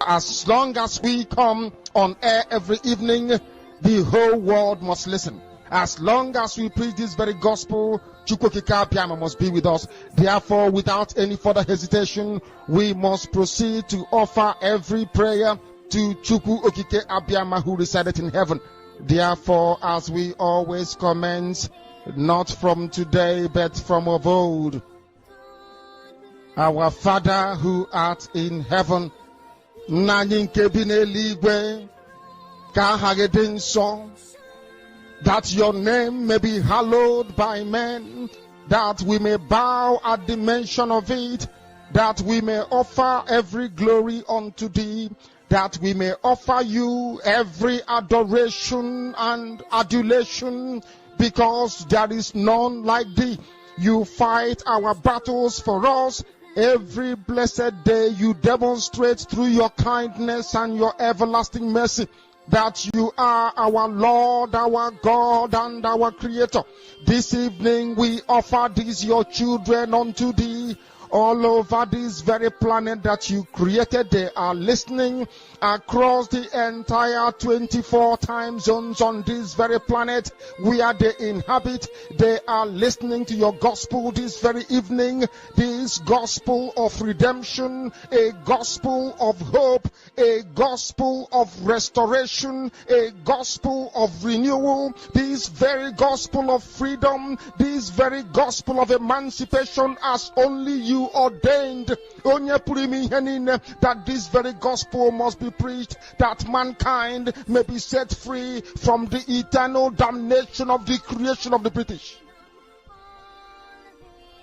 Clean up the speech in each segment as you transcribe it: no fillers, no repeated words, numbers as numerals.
As long as we come on air every evening, the whole world must listen. As long as we preach this very gospel, Chukwokika Abiyama must be with us. Therefore, without any further hesitation, we must proceed to offer every prayer to Chukwu Okike Abiyama who resided in heaven. Therefore, as we always commence, not from today, but from of old, our Father who art in heaven, that your name may be hallowed by men, that we may bow at the mention of it, that we may offer every glory unto thee, that we may offer you every adoration and adulation, because there is none like thee. You fight our battles for us. Every blessed day you demonstrate through your kindness and your everlasting mercy that you are our Lord, our God, and our Creator. This evening we offer these your children unto thee. All over this very planet that you created, they are listening across the entire 24 time zones on this very planet where they inhabit. They are listening to your gospel this very evening, this gospel of redemption, a gospel of hope, a gospel of restoration, a gospel of renewal, this very gospel of freedom, this very gospel of emancipation as only you ordained, that this very gospel must be preached, that mankind may be set free from the eternal damnation of the creation of the British.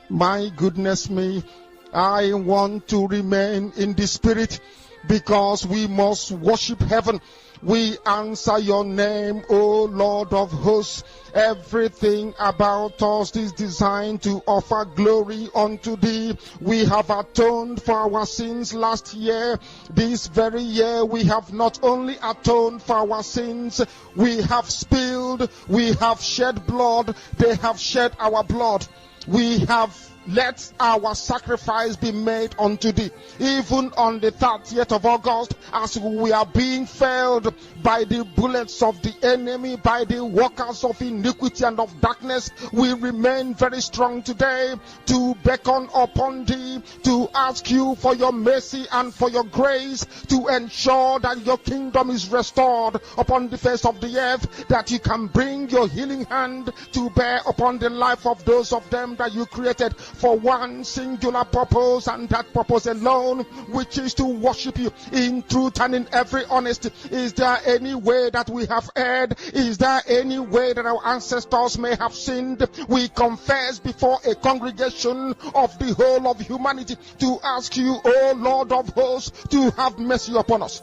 My goodness me, I want to remain in the spirit, because we must worship heaven. We answer your name, O Lord of hosts. Everything about us is designed to offer glory unto thee. We have atoned for our sins last year. This very year we have not only atoned for our sins, we have spilled, we have shed blood, they have shed our blood. We have let our sacrifice be made unto thee. Even on the 30th of August, as we are being felled by the bullets of the enemy, by the workers of iniquity and of darkness, we remain very strong today to beckon upon thee, to ask you for your mercy and for your grace, to ensure that your kingdom is restored upon the face of the earth, that you can bring your healing hand to bear upon the life of those of them that you created for one singular purpose, and that purpose alone, which is to worship you in truth and in every honesty. Is there any way that we have erred? Is there any way that our ancestors may have sinned? We confess before a congregation of the whole of humanity to ask you, O Lord of hosts, to have mercy upon us.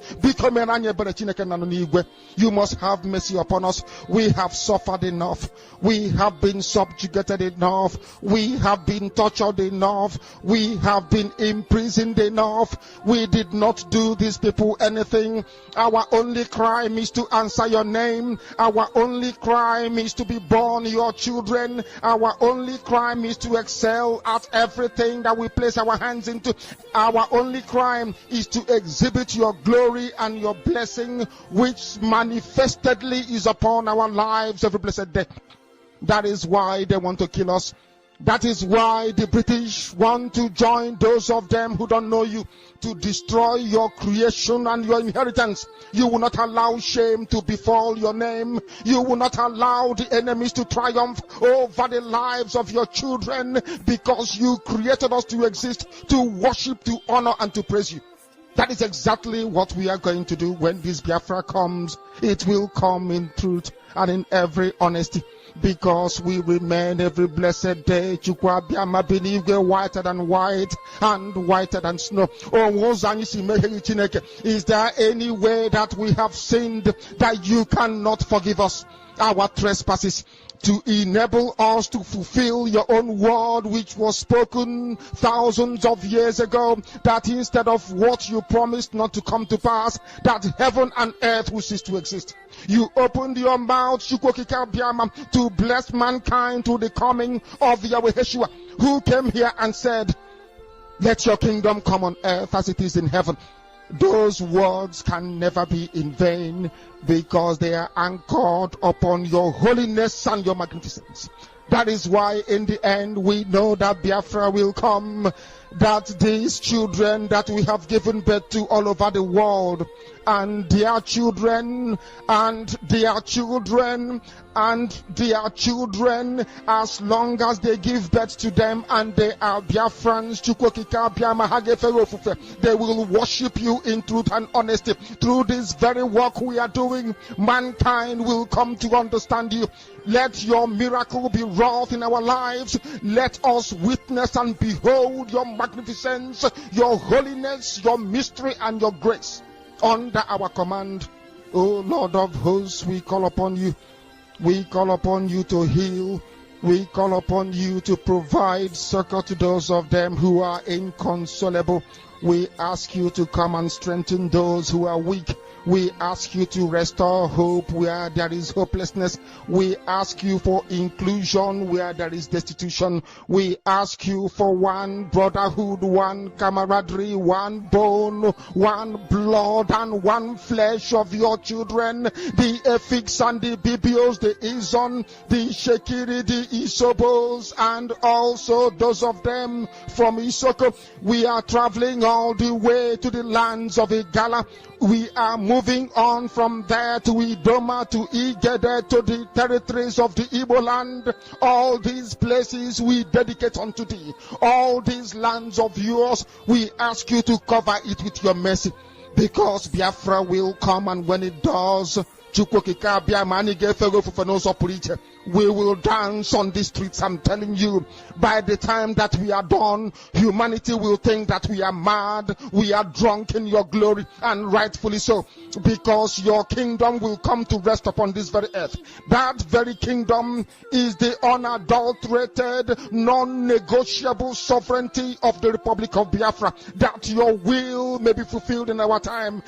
You must have mercy upon us. We have suffered enough. We have been subjugated enough. We have been tortured enough. We have been imprisoned enough. We did not do these people anything. Our only crime is to answer your name. Our only crime is to be born your children. Our only crime is to excel at everything that we place our hands into. Our only crime is to exhibit your glory and your blessing, which manifestedly is upon our lives every blessed day. That is why they want to kill us. That is why the British want to join those of them who don't know you to destroy your creation and your inheritance. You will not allow shame to befall your name. You will not allow the enemies to triumph over the lives of your children, because you created us to exist, to worship, to honor, and to praise you. That is exactly what we are going to do when this Biafra comes. It will come in truth and in every honesty, because we remain every blessed day Chukwu Abiyama Benigwe whiter than white and whiter than snow. Is there any way that we have sinned that you cannot forgive us our trespasses, to enable us to fulfill your own word which was spoken thousands of years ago, that instead of what you promised not to come to pass, that heaven and earth will cease to exist? You opened your mouth, to bless mankind to the coming of Yahweh Yeshua, who came here and said, let your kingdom come on earth as it is in heaven. those words can never be in vain, because they are anchored upon your holiness and your magnificence. That is why in the end we know that Biafra will come, that these children that we have given birth to all over the world, and their children, and their children, and their children, as long as they give birth to them and they are Biafrans, they will worship you in truth and honesty. Through this very work we are doing, mankind will come to understand you. Let your miracle be wrought in our lives. Let us witness and behold your magnificence, your holiness, your mystery, and your grace under our command. O Lord of hosts, we call upon you. We call upon you to heal. We call upon you to provide succor to those of them who are inconsolable. We ask you to come and strengthen those who are weak. We ask you to restore hope where there is hopelessness. We ask you for inclusion where there is destitution. We ask you for one brotherhood, one camaraderie, one bone, one blood, and one flesh of your children. The Efiks and the Bibios, the Izon, the Shekiri, the Isobos, and also those of them from Isoko. We are traveling all the way to the lands of Igala. We are moving on from there to Idoma, to Igede, to the territories of the Igbo land. All these places we dedicate unto thee. All these lands of yours, we ask you to cover it with your mercy. Because Biafra will come, and when it does, we will dance on the streets. I'm telling you, by the time that we are done, humanity will think that we are mad, we are drunk in your glory, and rightfully so, because your kingdom will come to rest upon this very earth. That very kingdom is the unadulterated, non-negotiable sovereignty of the Republic of Biafra, that your will may be fulfilled in our time.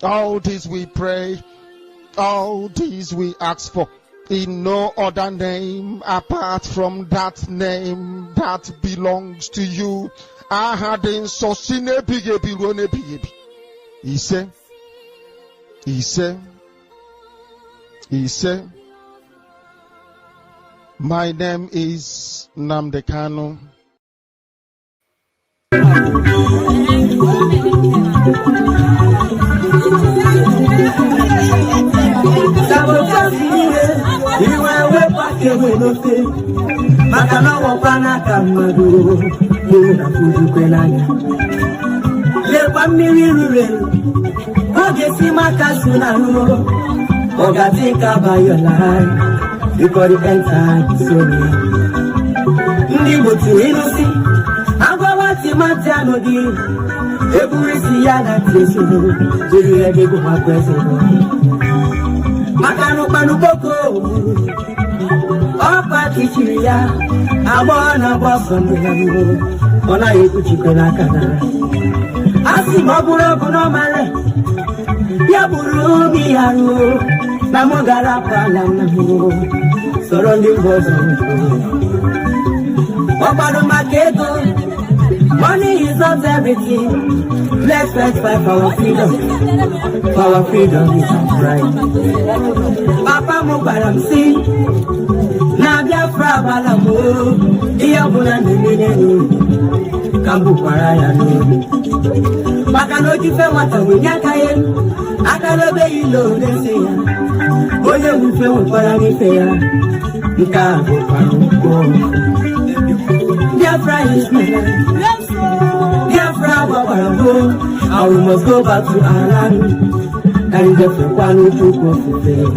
All this we pray, all this we ask for, in no other name apart from that name that belongs to you. He said, my name is Namdekano. Sabotage, you are way back away, no thing. Makana wapana kamadu, you na fuju kwenanya. Le family rule, Oge Makasuna no. Oga think about your life, because the entire story. Ndi botu inusi, agwawati matano di. Every yana tesuno, jiri ege go makwesuno. Makano panupoko, opa kichiria, abona bosono, ona ekuchikona kana. Asi maburo kuno male, ya buru biharu, namogara palamo, surrounding bosono. Opado maketo. Money is not everything. Let's fight for our freedom. For our freedom is our right. Papa Mubaram si Nabia Frabalamo Iabuna Nene Kambu Paraya no Bakano Jife Wata Winyakaye Akalobe Ilo Nesia Oye Wife Waparani Fea Nikabu Paruko Biafra is my life. Biafra, I must go back to our land. And the one who took off the veil.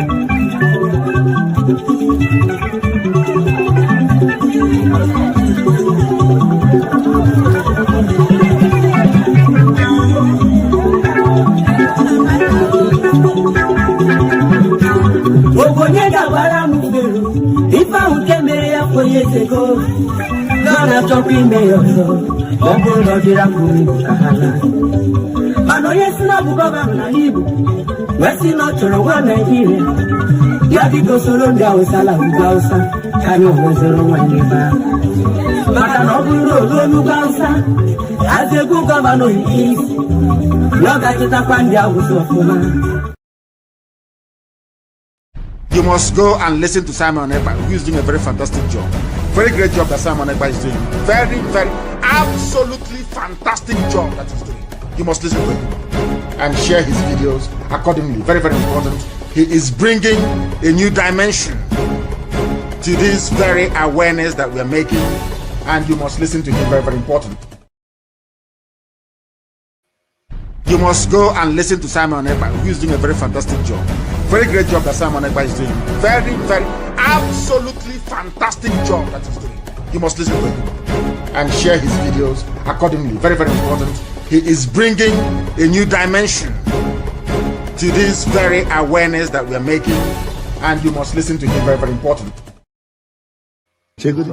If I came here 4 years ago, Gonna talk in mayor, Ogo Orabueze Kahala. Mano yes na bugoba na hibu. Wesi no choro wa Nigeria. Ya biko solo ndia usala ugausa. Kani ozero wa niba. Maka no buru Lugansa, as a good governor in East, You must go and listen to Simon Ekpa, who is doing a very fantastic job. Very great job that Simon Ekpa is doing. Very, very, absolutely fantastic job that he's doing. You must listen to him and share his videos accordingly. Very, very important. He is bringing a new dimension to this very awareness that we are making, and you must listen to him. Very, very important. You must go and listen to Simon Ekpa, who is doing a very fantastic job. Very great job that Simon Ekpa is doing. Very, very, absolutely fantastic job that he's doing. You must listen to him and share his videos accordingly. Very, very important. He is bringing a new dimension to this very awareness that we are making, and you must listen to him. Very, very important. Check it.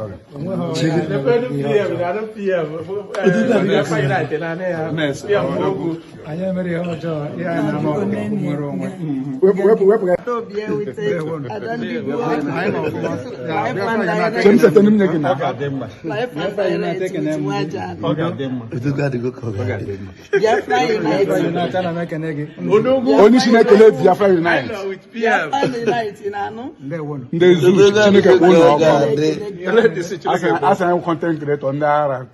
As I am content creator on there,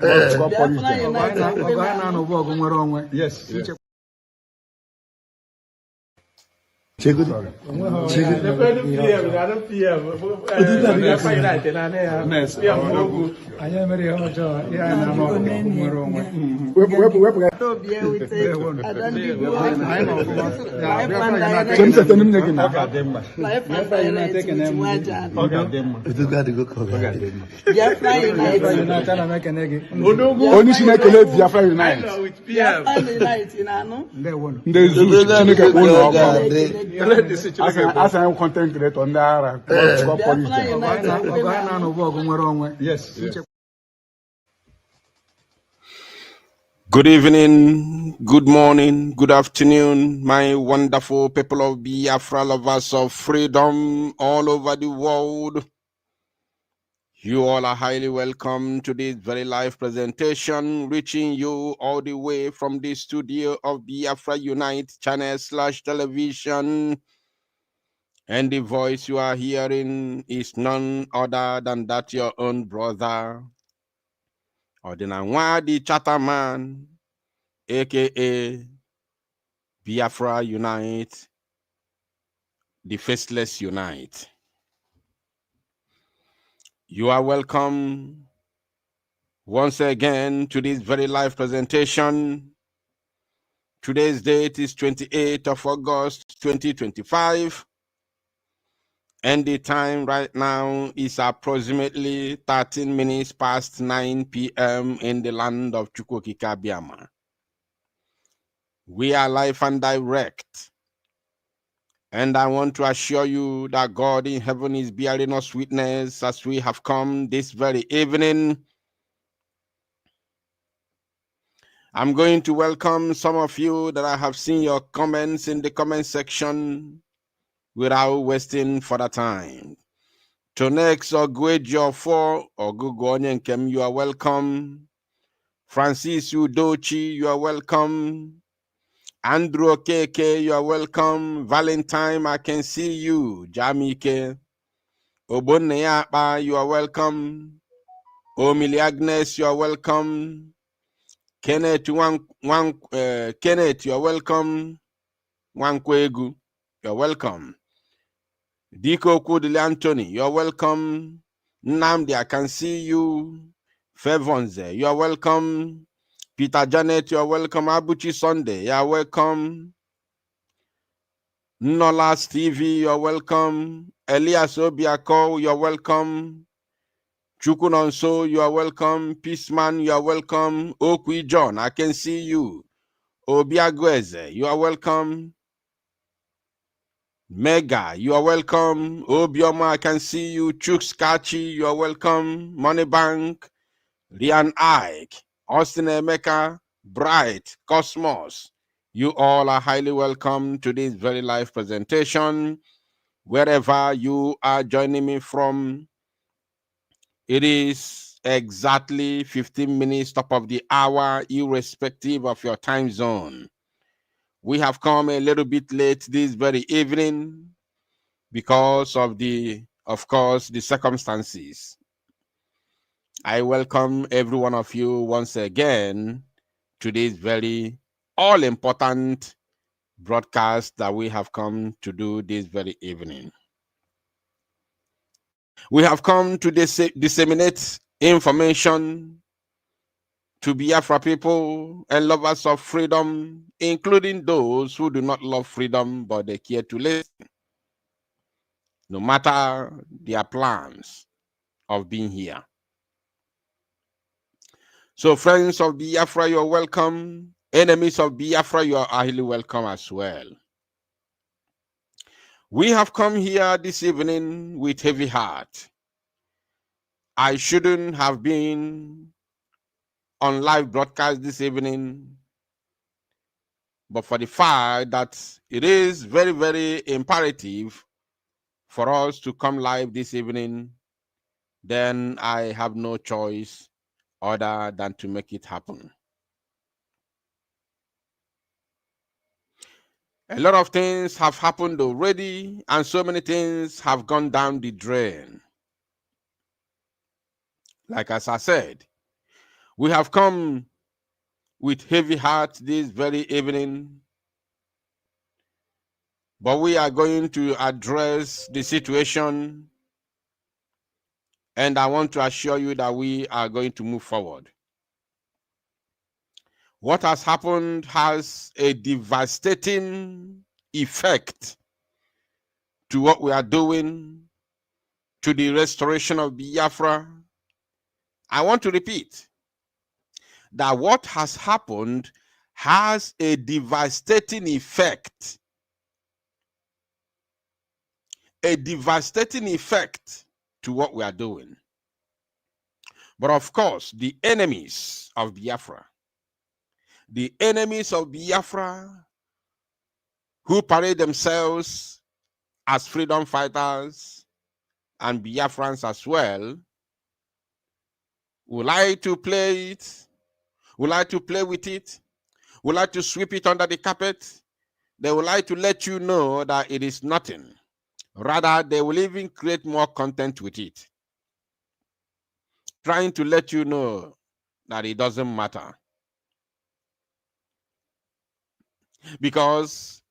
yes. Check it. As I am content creator on there, yes. Good evening, good morning, good afternoon, my wonderful people of Biafra, lovers of freedom all over the world. You all are highly welcome to this very live presentation, reaching you all the way from the studio of Biafra Unite channel / television. And the voice you are hearing is none other than that your own brother, Ordinary Chatterman, aka Biafra Unite, the Faceless Unite. You are welcome once again to this very live presentation. Today's date is 28th of August 2025. And the time right now is approximately 13 minutes past 9 p.m. in the land of Chukwokika, Biama. We are live and direct. And I want to assure you that God in heaven is bearing us witness as we have come this very evening. I'm going to welcome some of you that I have seen your comments in the comment section without wasting further time. Tonex Ogwejo or Oge Nkere, you are welcome. Francis Udochi, you are welcome. Andrew Keke, you are welcome. Valentine, I can see you. Jamike. Oboneapa, you are welcome. Omili Agnes, you are welcome. Kenneth, Kenneth, you are welcome. Wankwegu, you are welcome. Diko Kudili Anthony, you are welcome. Namdi, I can see you. Fevonze, you are welcome. Peter Janet, you are welcome. Abuchi Sunday, you are welcome. Nola Stevie, you are welcome. Elias Obiako, you are welcome. Chukunonso, you are welcome. Peaceman, you are welcome. Okwi John, I can see you. Obiagweze, you are welcome. Mega, you are welcome. Obioma, I can see you. Chooks Kachi, you are welcome. Moneybank, Rian Ike, Austin Emeka, Bright, Cosmos. You all are highly welcome to this very live presentation. Wherever you are joining me from, it is exactly 15 minutes top of the hour, irrespective of your time zone. We have come a little bit late this very evening because of course, the circumstances. I welcome every one of you once again to this very all-important broadcast that we have come to do this very evening. We have come to disseminate information to Biafra people and lovers of freedom, including those who do not love freedom but they care to listen, no matter their plans of being here. So, friends of Biafra, you're welcome. Enemies of Biafra, you are highly welcome as well. We have come here this evening with heavy heart. I shouldn't have been on live broadcast this evening, but for the fact that it is very, very imperative for us to come live this evening, then I have no choice other than to make it happen. A lot of things have happened already, and so many things have gone down the drain. Like as I said, we have come with heavy heart this very evening, but we are going to address the situation, and I want to assure you that we are going to move forward. What has happened has a devastating effect to what we are doing, to the restoration of Biafra. I want to repeat that what has happened has a devastating effect. A devastating effect to what we are doing. But of course, the enemies of Biafra who parade themselves as freedom fighters and Biafrans as well, would like to play it, would like to play with it, would like to sweep it under the carpet. They would like to let you know that it is nothing. Rather, they will even create more content with it, trying to let you know that it doesn't matter. Because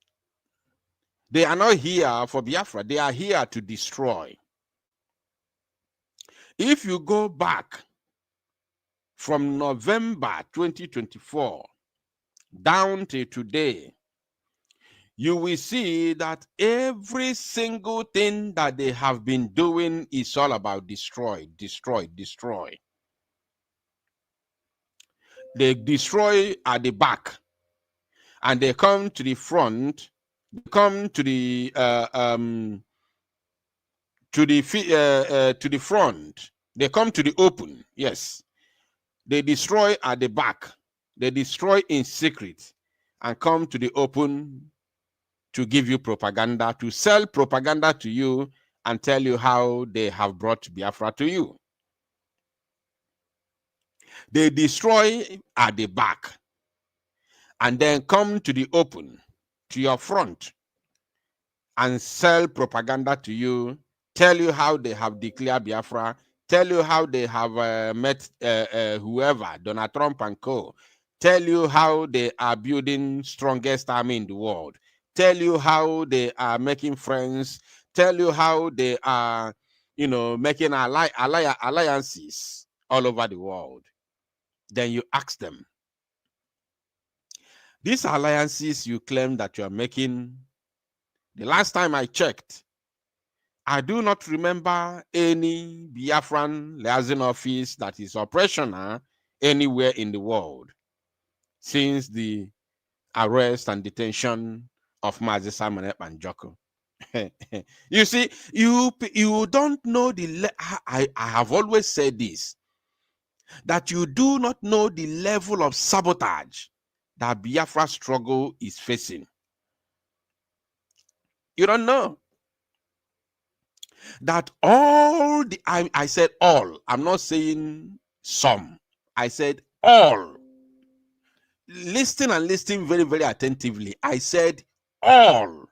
they are not here for Biafra. They are here to destroy. If you go back from November 2024 down to today, you will see that every single thing that they have been doing is all about destroy, destroy, destroy. They destroy at the back, and they come to the front. They come to the front. They come to the open. Yes, they destroy at the back. They destroy in secret, and come to the open to give you propaganda, to sell propaganda to you, and tell you how they have brought Biafra to you. They destroy at the back, and then come to the open, to your front, and sell propaganda to you, tell you how they have declared Biafra, tell you how they have met whoever, Donald Trump and co. Tell you how they are building strongest army in the world. Tell you how they are making friends. Tell you how they are, making alliances all over the world. Then you ask them, these alliances you claim that you are making, the last time I checked, I do not remember any Biafran liaison office that is operational anywhere in the world since the arrest and detention of Mazi Simon Ekpanjoko. You see, you don't know I have always said this, that you do not know the level of sabotage that Biafra struggle is facing. You don't know that all the, I said all, I'm not saying some. I said all. Listen and listen very, very attentively. I said all.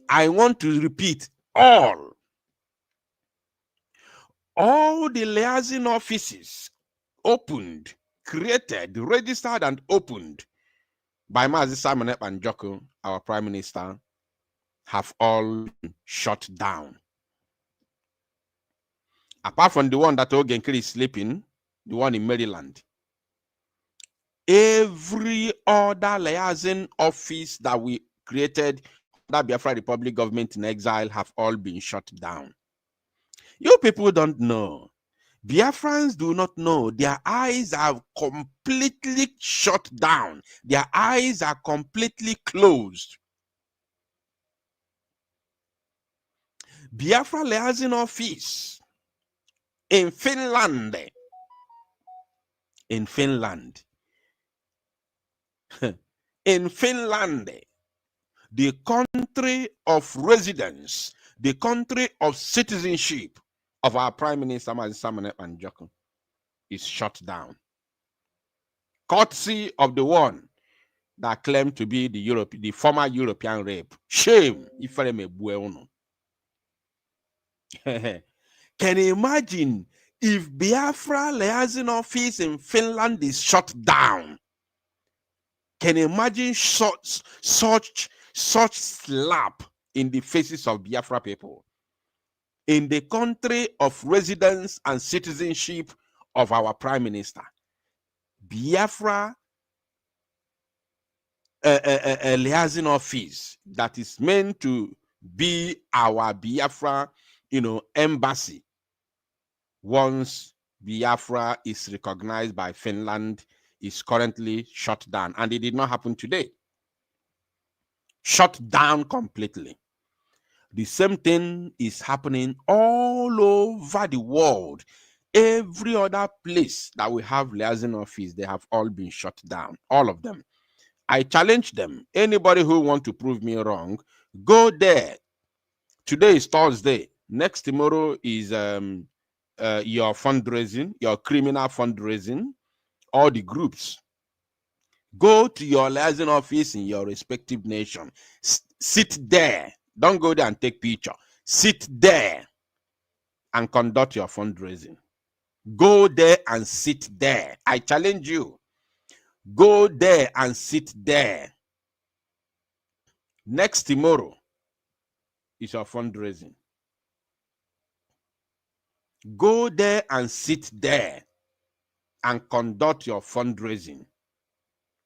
I want to repeat all. All the liaison offices opened, created, registered, and opened by Mazi Simon Ekpa Njoku, our Prime Minister, have all been shut down. Apart from the one that Oge Nkere is sleeping, the one in Maryland. Every other liaison office that we created, that Biafra Republic government in exile, have all been shut down. You people don't know. Biafrans do not know. Their eyes are completely shut down. Their eyes are completely closed. Biafra liaison office in Finland. In Finland. In Finland, the country of residence, the country of citizenship of our Prime Minister Simon Ekpa Njoku is shut down. Courtesy of the one that claimed to be the former European rape. Shame. Can you imagine if Biafra liaison office in Finland is shut down? Can you imagine such slap in the faces of Biafra people? In the country of residence and citizenship of our Prime Minister, Biafra a liaison office that is meant to be our Biafra, embassy. Once Biafra is recognized by Finland, is currently shut down, and it did not happen today. Shut down completely. The same thing is happening all over the world. Every other place that we have liaison office, they have all been shut down. All of them. I challenge them. Anybody who want to prove me wrong, go there. Today is Thursday. Next tomorrow is your fundraising, your criminal fundraising. All the groups. Go to your liaison office in your respective nation. Sit there. Don't go there and take picture. Sit there and conduct your fundraising. Go there and sit there. I challenge you. Go there and sit there. Next tomorrow is your fundraising. Go there and sit there and conduct your fundraising.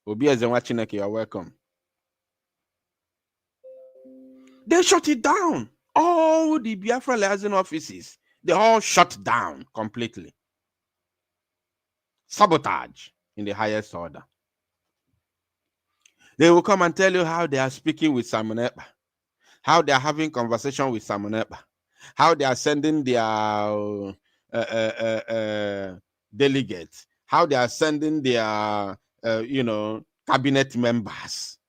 Obieze Nwachineke, you're welcome. They shut it down. All the Biafra liaison offices, they all shut down completely. Sabotage in the highest order. They will come and tell you how they are speaking with Simon Ekpa, how they are having conversation with Simon Ekpa, how they are sending their delegates, how they are sending their cabinet members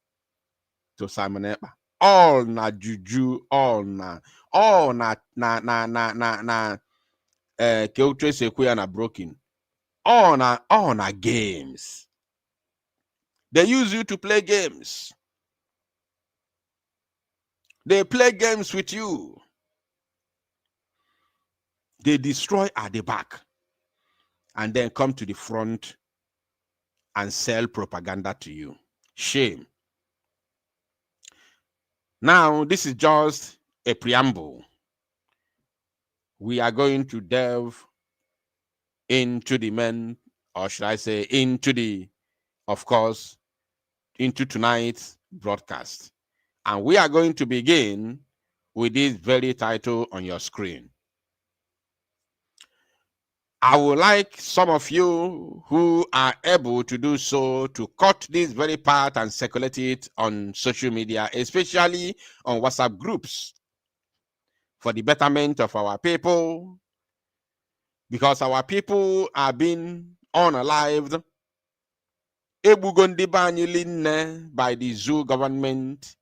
to Simon Ekpa. All na juju, all na Keutre Sequoia na broken. All na games. They use you to play games. They play games with you. They destroy at the back and then come to the front and sell propaganda to you. Shame. Now, this is just a preamble. We are going to delve into the men, or should I say, into tonight's broadcast. And we are going to begin with this very title on your screen. I would like some of you who are able to do so to cut this very part and circulate it on social media, especially on WhatsApp groups, for the betterment of our people, because our people are being unalived by the zoo government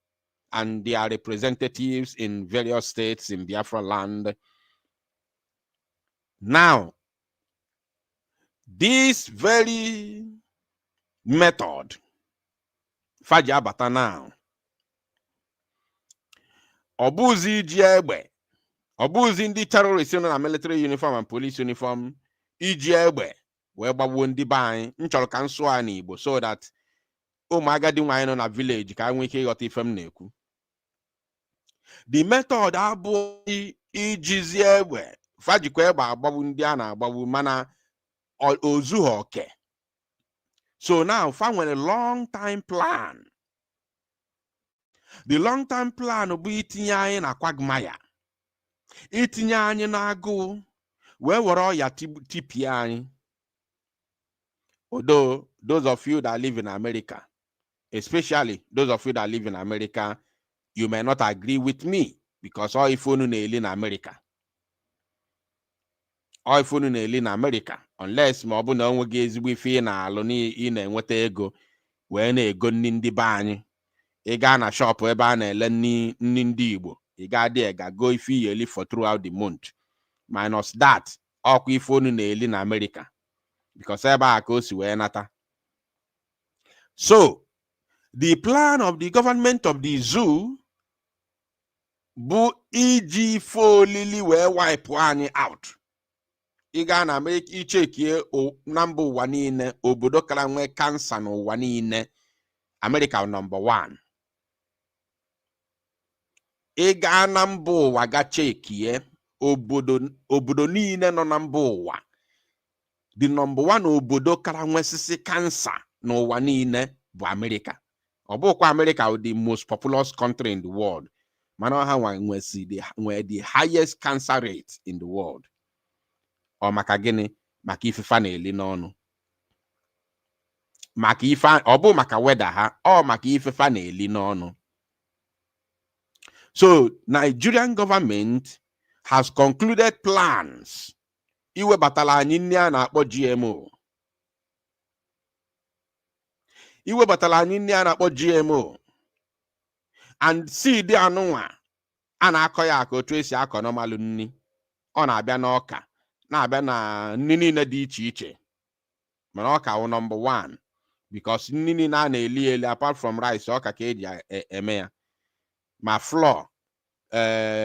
and their representatives in various states in Biafra land. Now, this very method, Faja Bata now, Obuzi Jiegbe, Obuzi ndị terrorists in a military uniform and police uniform, Ijiegbe, whereby wondi buying, nchọrọ ka nsụ a n'Igbo, so that ụmụagadi nwanyị nọ na village ka nwee ike ịghọta ife m na-ekwu. The method abụghị ijizi egbe, fajikwa egbe agbagbu ndị a na-agbagbu mana ozughị oke. So now fa nwere long time plan. The long time plan bụ itinye anyị na quagmire, itinye anyị n'agụụ, wee were ọya tipie anyị. Although those of you that live in America, especially those of you that live in America, you may not agree with me because all if you in America. All if you in America, unless ma ọ bụ na onweghị ezigbo ife na alụ ị na-enweta ego wee na-ego nni ndị be anyị. Ị gaa na shop ebe a na-ele nni ndị Igbo, ị gaa there ga go ife iyeli for throughout the month. Minus that, ọkwa ife unu na-eli na America because ebe a ka o si wee nata. So, the plan of the government of the zoo bụ iji folili wee wipe anyị out. Ị gaa na America ichekie na mba ụwa niile, obodo kara nwee kansa n'ụwa niile, America number 1. Ị gaa na mba ụwa ga chekie obodo niile nọ na mba ụwa, the number 1 obodo kara nwesisi kansa n'ụwa niile bụ America. Ọ bụkwa America is the most populous country in the world. Mana ha nwere the highest cancer rate in the world. Ọ maka gịnị? Maka ifefa na-eli n'ọnụ. Maka ife ọ bụ maka weather ha, ọ maka ifefa na-eli n'ọnụ. So, Nigerian government has concluded plans iwebatala anyị nri a na-akpọ GMO. Iwebatala anyị nri a na-akpọ GMO. And seed anụnwa a na-akọ ya aka otu esi akọ normal nri. Ọ na-abịa n'ọka, na-abịa na nri niile dị iche iche. Mana ọka wụ number 1 because nri niile a na-eli apart from rice, ọka ka eji eme ya. Ma flour,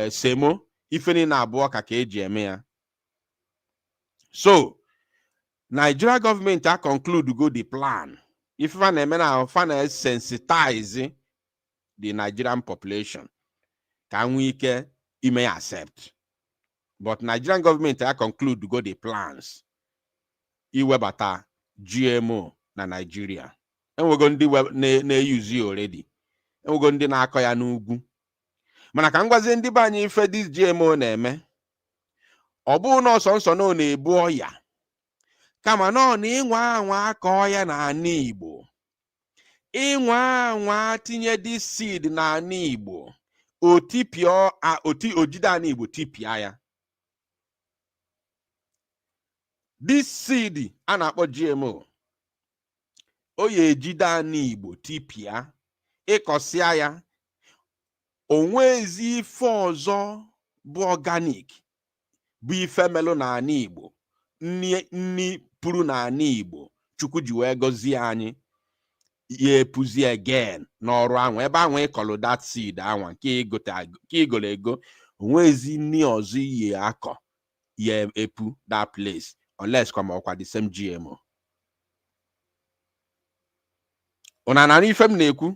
semo, ife niile abụ ọka ka eji eme ya. So, Nigeria government a conclude go the plan. If fa na-eme na fa na-sensitize the Nigerian population ka nwee ike ime accept. But Nigerian government a conclude go the plans iwebata GMO na Nigeria. Enwego ndị na-use already. Enwego ndị na-akọ ya n'ugwu. Mana ka ngwazie ndị be anyị ife this GMO na-eme. Ọ bụ na ọsọ na ọ na-ebu ọya. Kama nọ na ịnwa anwa akọ ya na ana Igbo. Ịnwa anwa tinye this seed na ana Igbo. Ojide ana Igbo tipịa ya. This seed a na-akpọ GMO. O ya ejide ana Igbo tipịa. Ịkọsịa ya. Onwezi ife ọzọ bụ organic. Bụ ife melụ na ana Igbo. Nni pụrụ na ana Igbo. Chukwu ji wee gọzie anyị. Ya epuzi again n'ọrụ anwa. Ebe anwa ịkọlụ that seed anwa nke igolo ego. Onwezi nni ọzọ ihe akọ. Ya epu that place. Unless kwa ọkwa the same GMO. Una na ife m na-ekwu.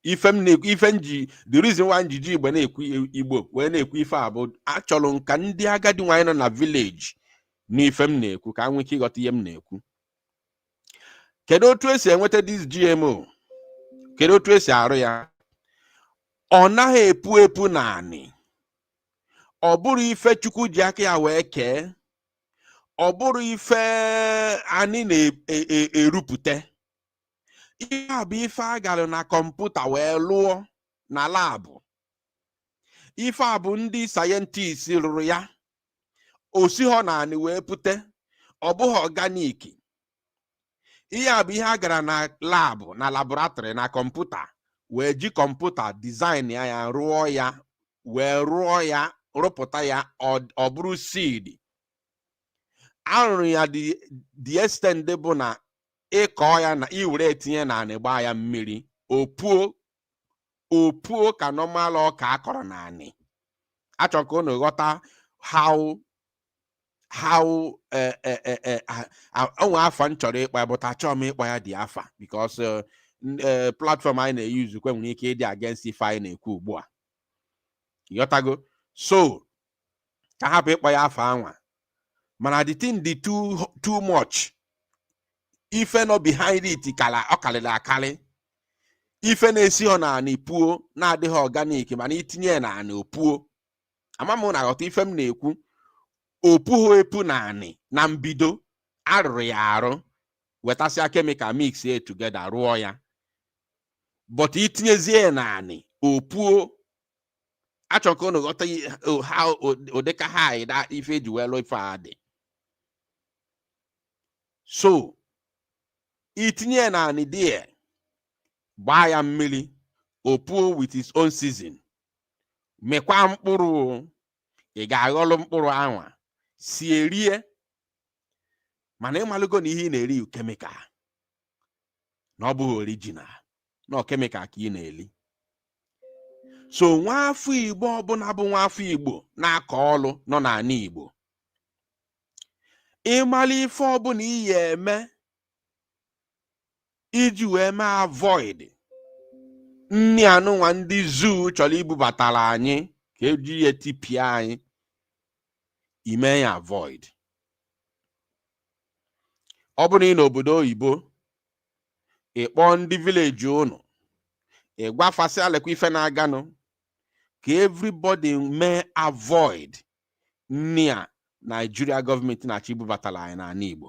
The reason why njiji Igbo na-ekwu Igbo wee na-ekwu ife a bụ achọrọ nka ndị agadi nwanyị nọ na village n'ife m na-ekwu ka nwee ike ịghọta ihe m na-ekwu. Kedu otu esi enweta this GMO? Kedu otu esi arụ ya? Ọ naghị epu naanị. Ọ bụrụ ife Chukwu ji aka ya wee kee. Ọ bụrụ ife anyị na-erupụta. Ihe a bụ ife a gara na kọmputa wee lụọ na labụ. Ife a bụ ndị sayentist rụrụ ya. Osi họ naanị wee pute. Ọ bụghị organic. Ihe a bụ ihe a gara na labụ, na laboratory, na kọmputa. Wee ji kọmputa design ya rụọ ya. Wee rụọ ya, rụpụta ya, ọ bụrụ seed. arụrụ ya the extent bụ na ịkọ ya na iwere etinye na anị gbaa ya mmiri opuo ka normal ọka akọrọ na anị. Achọrọ ka unu ghọta how onwe afa m chọrọ ịkpa but achọrọ m ịkpa ya dị afa because platform anyị na-eyuzu kwe nwere ike ịdị against ife anyị na-ekwu ugbu a. Ịghọtago? So ka hapụ ịkpa ya afa anwa, mana the thing dị too much. Ife no behind it ọ karịrị akarị. Ife na-esi ọ na anị puo na-adịghị organic mana itinye na anị opuo. Ama m na ghọta ife m na-ekwu. Opuho epu na anị na mbido arụrụ ya arụ wetasịa chemical mix it together rụọ ya, but itinyezie na anị opuo. Achọrọ ka unu ghọta how ụdịka ha ife eji wee lụọ ife a dị. So itinye na anị dị gbaa ya mmiri opuo with its own season, mekwa mkpụrụ. Ị ga-aghọlụ mkpụrụ anwa sie rie, mana ịmalụgo na ihe ị na-eri kemikal na ọ bụghị original, na kemikal ka ị na-eli. So nwafọ Igbo ọbụla bụ nwafọ Igbo na-akọ ọlụ nọ n'ala Igbo, ịmalụ ife ọbụla iyi eme iji wee mee avoid nni anụnwa ndị zoo chọrọ ibubatara anyị ka eji ya tipịa anyị, ime ya avoid. Ọ bụrụ ị n'obodo oyibo, ịkpọ ndị village unu, ịgwafasị alekwa ife na-aganụ ka everybody mee avoid nni a Nigeria gọọmenti na-achọ ibubatara anyị n'ala Igbo.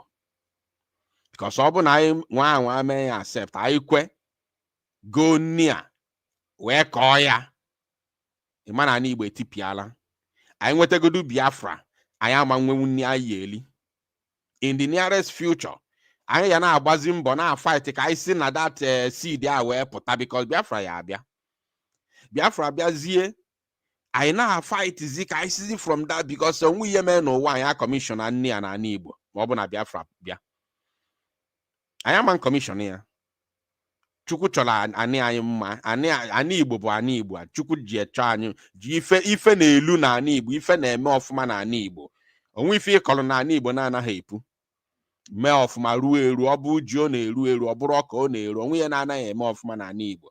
Because ọ bụ na anyị nwa mee ya accept, anyị kwe go nni a wee kọọ ya, ịma na ala Igbo etipịala. Anyị nwetagodu Biafra, anyị ama nwenwu nni anyị eli. In the nearest future, anyị ya na-agbazi mbọ na-fight ka anyị si na that seed a wee pụta, because Biafra ya abịa. Biafra abịazie, anyị na-fight zi ka anyị sizi from that, because onwe ihe mee n'ụwa anyị akọmishọna nni ya n'ala Igbo ma ọ bụ na Biafra bịa. Anyị ama nkọmishọn ya. Chukwu chọrọ anị anyị mma. Anị Igbo bụ anị Igbo. Chukwu ji echọ anyị, ji ife na-elu na anị Igbo, ife na-eme ọfụma na anị Igbo. Onwe ife ịkọrọ na anị Igbo na-anaghị epu mee ọfụma ruo eru. Ọ bụ ji ọ na-eru eru, ọ bụrụ ọka ọ na-eru. Onwe ya na-anaghị eme ọfụma na anị Igbo.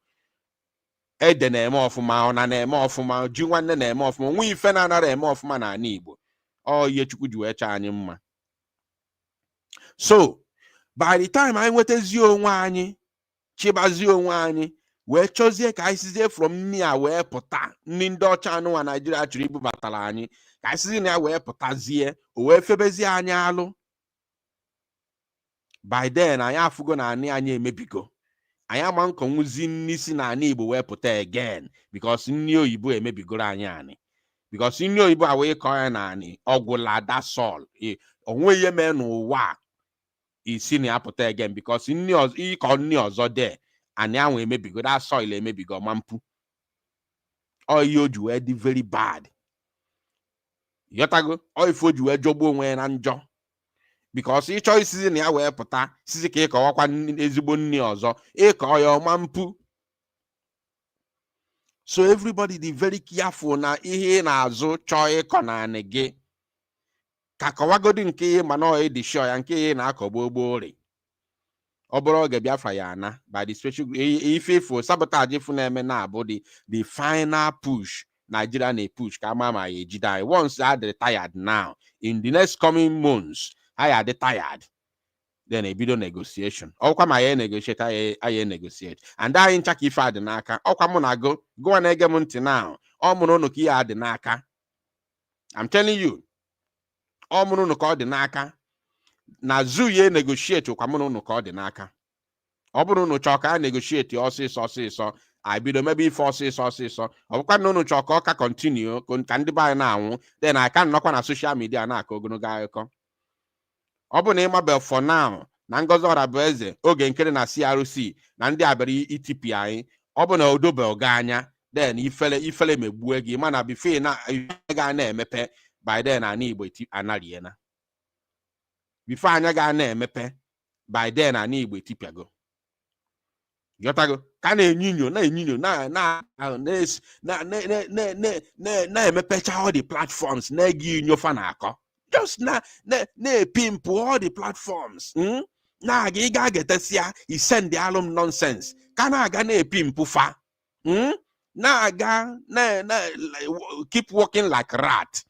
Ede na-eme ọfụma, ọna na-eme ọfụma, ji nwanne na-eme ọfụma. Onwe ife na-anara eme ọfụma na anị Igbo. Ọ ihe Chukwu ji wee chọọ anyị mma. So by the time anyị nwetazie onwe anyị, chibazie onwe anyị, wee chọzie ka anyị sizie from nni a wee pụta, nni ndị ọcha anụnwa Nigeria chọrọ ibubatara anyị, ka anyị sizie na ya wee pụtazie, o wee febezie anyị alụ. By then anyị afụgo na anị anyị emebigo. Anyị ama nkọnwụzi nni si na anị Igbo wee pụta again, because nni oyibo emebigoro anyị anị. Because nni oyibo a wee kọọ ya na anị ọgwụla dasọl, onwe ihe mee n'ụwa isi na apụta again, because ịkọ nni ọzọ de anị ahụ emebigo, that soil emebigo ma mpu. Ọ ihe o ji wee dị very bad. Yotago, ọ ife o ji wee jọgbuo onwe ya na njọ, because ịchọ isizi na ya wee pụta sizi ka ịkọwakwa ezigbo nni ọzọ, ịkọ ya ọma mpu. So everybody dị very careful na ihe ị na-azụ chọọ ịkọ na anị gị, ka kọwagodi nke ihe mana ọ dị sure ya nke ihe na-akọgbu ogbori. Ọ bụrụ oge Biafra ya ana by the special ifo sabotage ifu na-eme na-abụ the final push Nigeria na-push ka ama ma ya ejide anyị. Once they are tired now, in the next coming months, I are tired, then ebido negotiation. Ọkwa ma ya negotiate, anyị negotiate. And anyị ncha ka ife adị n'aka. Ọkwa mụ na go na-ege m ntị now. Ọ mụrụ unu ka ihe adị n'aka. I'm telling you. Ọ mụrụ unu ka ọ dị n'aka. Na zoo ye negotiate kwa mụrụ unu ka ọ dị n'aka. Ọ bụrụ unu chọọ ka a negotiate ọsịsọ, I bido maybe ife ọsịsọ. Ọ bụkwa na unu chọọ ka ọ ka continue ka ndị be anyị na-anwụ, then I can nọkwa na social media na-akọ ogologo akụkọ. Ọ bụ na ịmabel for now na Ngozi Orabueze, Oge Nkere na CRC na ndị abịara itipi anyị, ọ bụ na odobel gị anya, then ifele megbue gị, mana bifee na ga na-emepe by then ana Igbo anariena. before anya ga na-emepe by then ani Igbo tipiago. Yotago ka na-enyinyo na-emepecha all the platforms na-egi inyo fa na-akọ. Just na-pimp all the platforms. Na-aga ị ga-agetesia i send the alum nonsense. Ka na-aga na-epimp fa. Na-aga keep working like rat.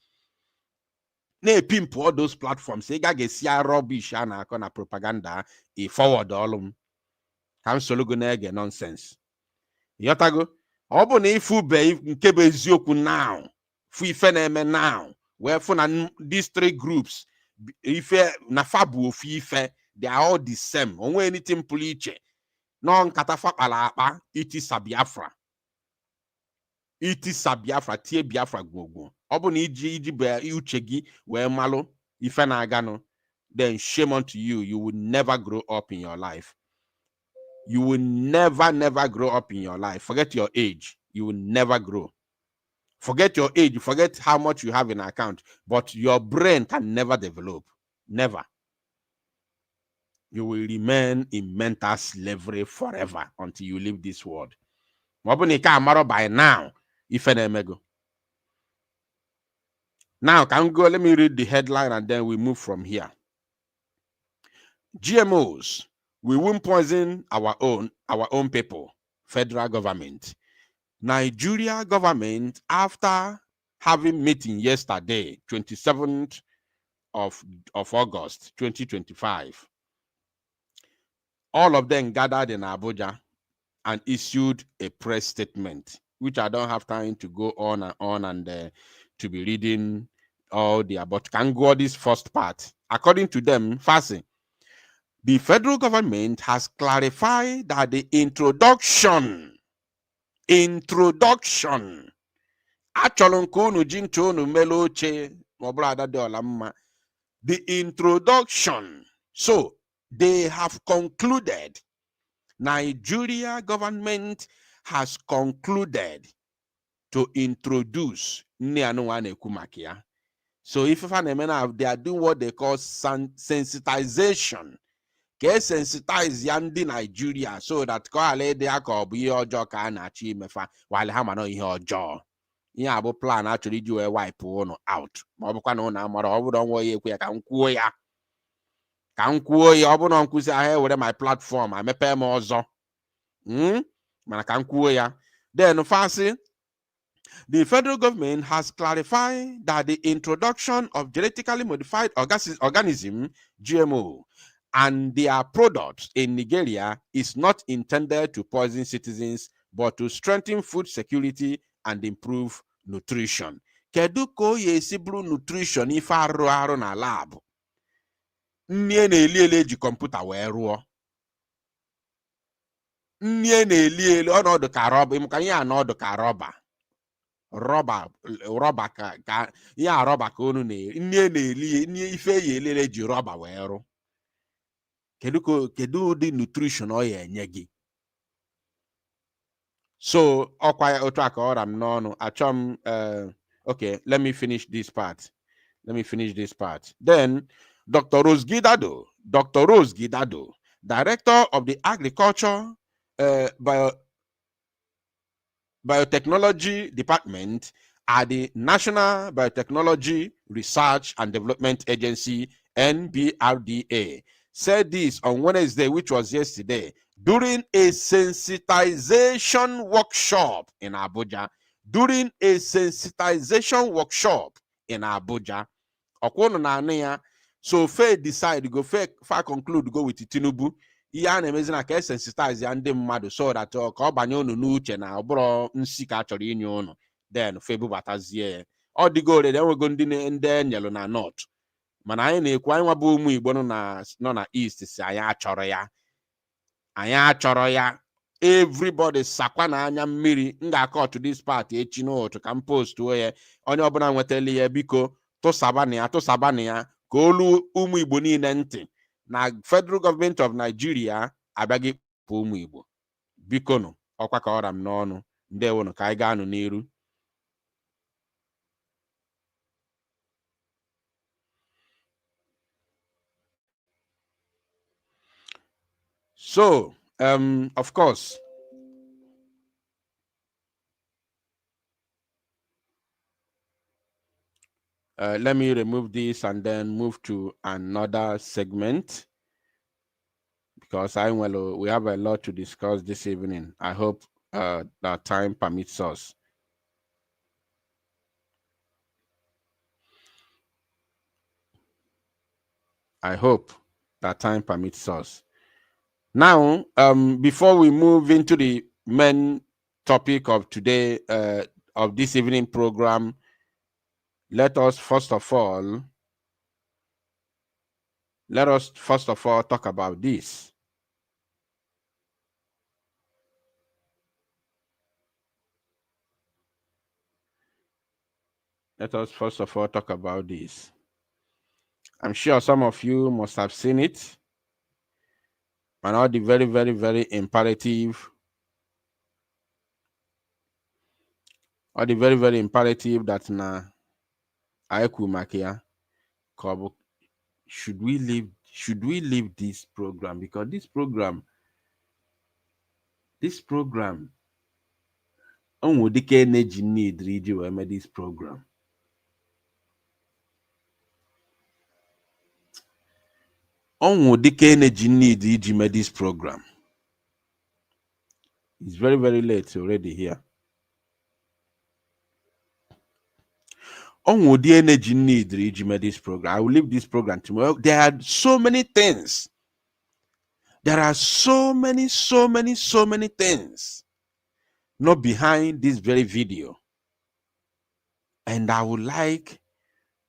Na-epimp all those platforms. Ị ga-gesia rubbish a na-akọ na propaganda i forward alum. Ka solugo na-ege nonsense. Yotago ọ bụ na ifu be nke bụ eziokwu now fu ife na-eme now wee fu na these three groups ife na fabu ofu ife they are all the same onwe anything pụrụ iche no nkata fakpala akpa itisa Biafra tie Biafra gwogwo ọ bụ na iji be uche gị wee malụ ife na-aganụ then shame unto you. You will never grow up in your life. You will never grow up in your life. Forget your age. You will never grow. Forget your age. Forget how much you have in account. But your brain can never develop. Never. You will remain in mental slavery forever until you leave this world. By now, if now, can go. Let me read the headline and then we move from here. GMOs. We won't poison our own people. Federal government. Nigeria government, after having meeting yesterday, 27th of August, 2025, all of them gathered in Abuja and issued a press statement, which I don't have time to go on and to be reading all the about. Can go this first part. According to them, fasting. The federal government has clarified that the introduction, the introduction, so they have concluded, Nigeria government has concluded to introduce, so if they are doing what they call sensitization, sensitize yandi Nigeria so that they are while hamano ihe abo plan actually do a wipe on out. My platform, I pay more. Then fancy. The federal government has clarified that the introduction of genetically modified organism, GMO, and their products in Nigeria is not intended to poison citizens, but to strengthen food security and improve nutrition. Kedu ko yesibru nutrition ife arụ na lab? Nye na-eli ji kọmputa wee rụọ. Nye na-eli ọnọdụ ka rọba, ịmụka ihe anọdụ ka rọba. Rọba ka ya rọba ka unu nye na-eli nye ife yelele ji rọba wee rụ. Kedu the nutrition o ya enye gị? So okay, let me finish this part. Then Dr. Rose Gidado, Director of the Agriculture Biotechnology Department at the National Biotechnology Research and Development Agency, NBRDA, said this on Wednesday, which was yesterday, during a sensitization workshop in Abuja. So Faye decide to go far conclude go with Tinubu. Iya na-emezi na ka sensitize ya ndị mmadụ so that ka ọ banye unu n'uche na ọ bụrụ nsi ka achọrọ inye unu. Then Faye bubatazie ọ dịgo ore enwego ndị enyelu na north. Mana anyị na-ekwu anyị nwabụ ụmụ Igbo nọ na east si anyị achọrọ ya. Everybody sakwa na anya mmiri nga to this part echi n'otu ka m post onye ọbụla nwetali ya biko tụsabana ya ka olu ụmụ Igbo niile ntị na Federal Government of Nigeria abịaghị kpọ ụmụ Igbo biko nụ ọkwa ka ọra m n'ọnụ ndewonu ka anyị ga-anụ n'iru. So, of course, let me remove this and then move to another segment, because we have a lot to discuss this evening. I hope that time permits us. I hope that time permits us. Now, before we move into the main topic of today, of this evening program, let us first of all talk about this. Let us first of all talk about this. I'm sure some of you must have seen it, and all the very, very, very imperative, that na Aiku Makia Kobo, should we leave this program? Because this program onwudike energy need iji wee mee this program. Onwudike energy need iji mee this program. It's very, very late already here. Onwudi energy need iji mee this program. I will leave this program tomorrow. There are so many things. There are so many things not behind this very video. And I would like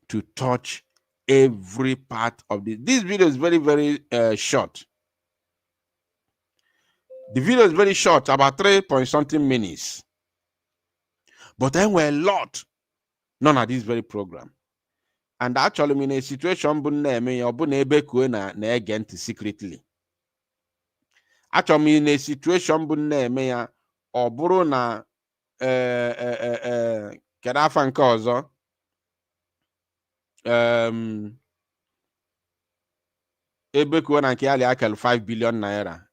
to touch every part of this. This video is very, very short. The video is very short, about 3-point-something minutes. But there were a lot none of this very program. And actually, I'm in a situation secretly. Actually, I'm in a situation ọ bụrụ na kedu afa nke ọzọ ebe kwuo na nke ya li akel 5 billion naira.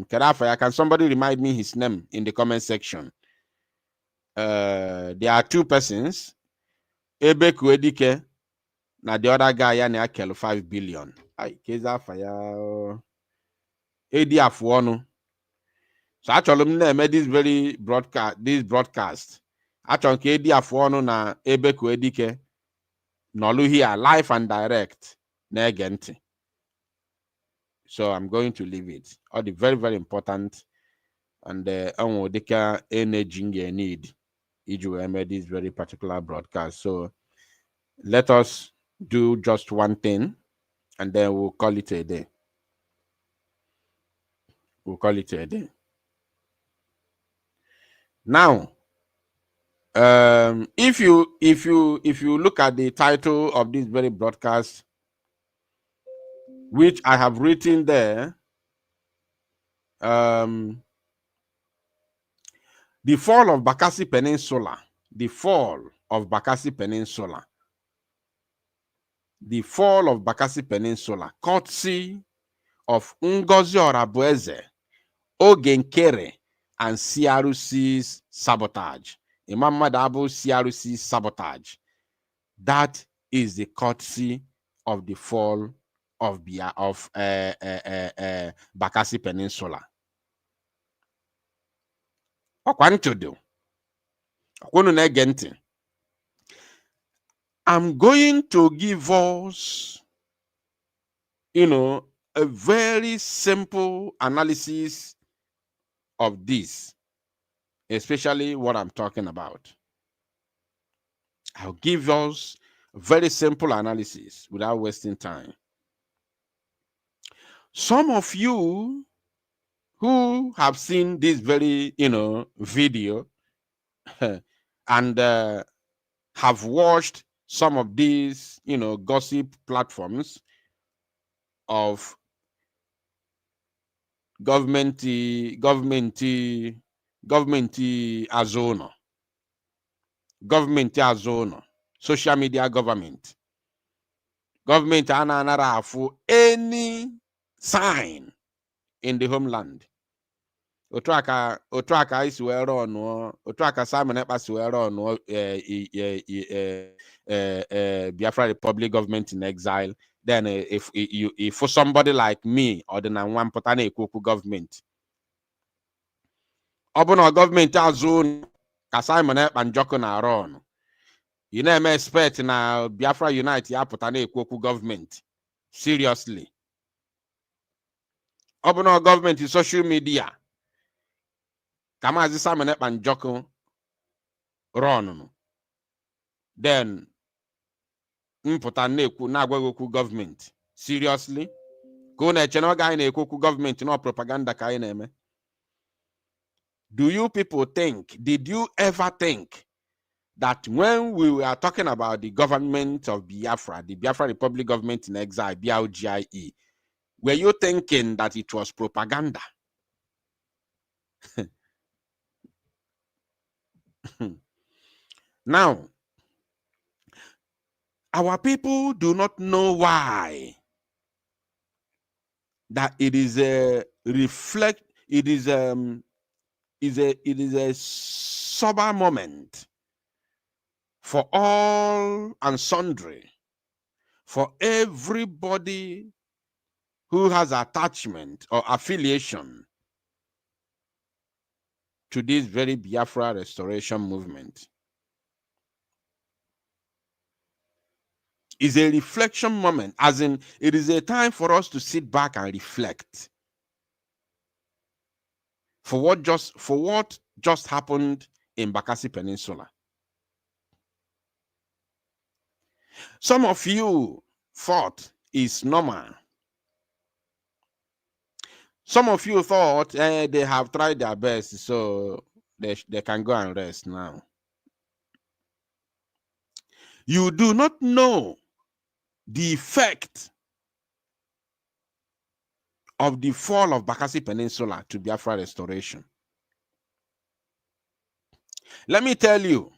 Kedu afa ya? Can somebody remind me his name in the comment section? There are two persons, ebe kwuo dike na the other guy ya na akel 5 billion. Ai keza afa ya edi afu ọnụ. So actually, this very broadcast. Actually, KD afonu na ebe ku edike nolu here live and direct na egenti. So I'm going to leave it. All the very, very important and onwodika energy you need if you made this very particular broadcast. So let us do just one thing and then we'll call it a day. Now, if you look at the title of this very broadcast, which I have written there, the fall of Bakassi Peninsula, the fall of Bakassi Peninsula, cutesy of Ngozi Orabueze, Oge Nkere and CRC's Sabotage. Imam Madabu CRC's Sabotage. That is the courtesy of the fall of Bakassi Peninsula. I'm going to give us, a very simple analysis of this, especially what I'm talking about. I'll give us a very simple analysis without wasting time. Some of you who have seen this very, video and have watched some of these, gossip platforms of government azono, social media government ananara for any sign, in the homeland. Otuaka is where on Otuaka Simon Epas were on Biafra Republic government in exile. Then if for somebody like me or the one potane kuku government. Obono government azone ka Simon Epan Joko na run. You never expect na Biafra Unite ya potane kuku government. Seriously. Obono government is social media. Kama zi Simon Epan Joko run. Then mpụta na-agwa okwu gọọmenti. Seriously? Ka unu eche na ọ ga-anyị na-ekwu okwu gọọmenti na propaganda ka anyị na-eme? Do you people think, did you ever think that when we were talking about the government of Biafra, the Biafra Republic government in exile, BRGIE, were you thinking that it was propaganda? Now, our people do not know why that it is a it is a sober moment for all and sundry, for everybody who has attachment or affiliation to this very Biafra restoration movement. Is a reflection moment, as in it is a time for us to sit back and reflect for what just happened in Bakassi Peninsula. Some of you thought it's normal. Some of you thought they have tried their best, so they can go and rest now. You do not know the effect of the fall of Bakassi Peninsula to Biafra restoration. Let me tell you,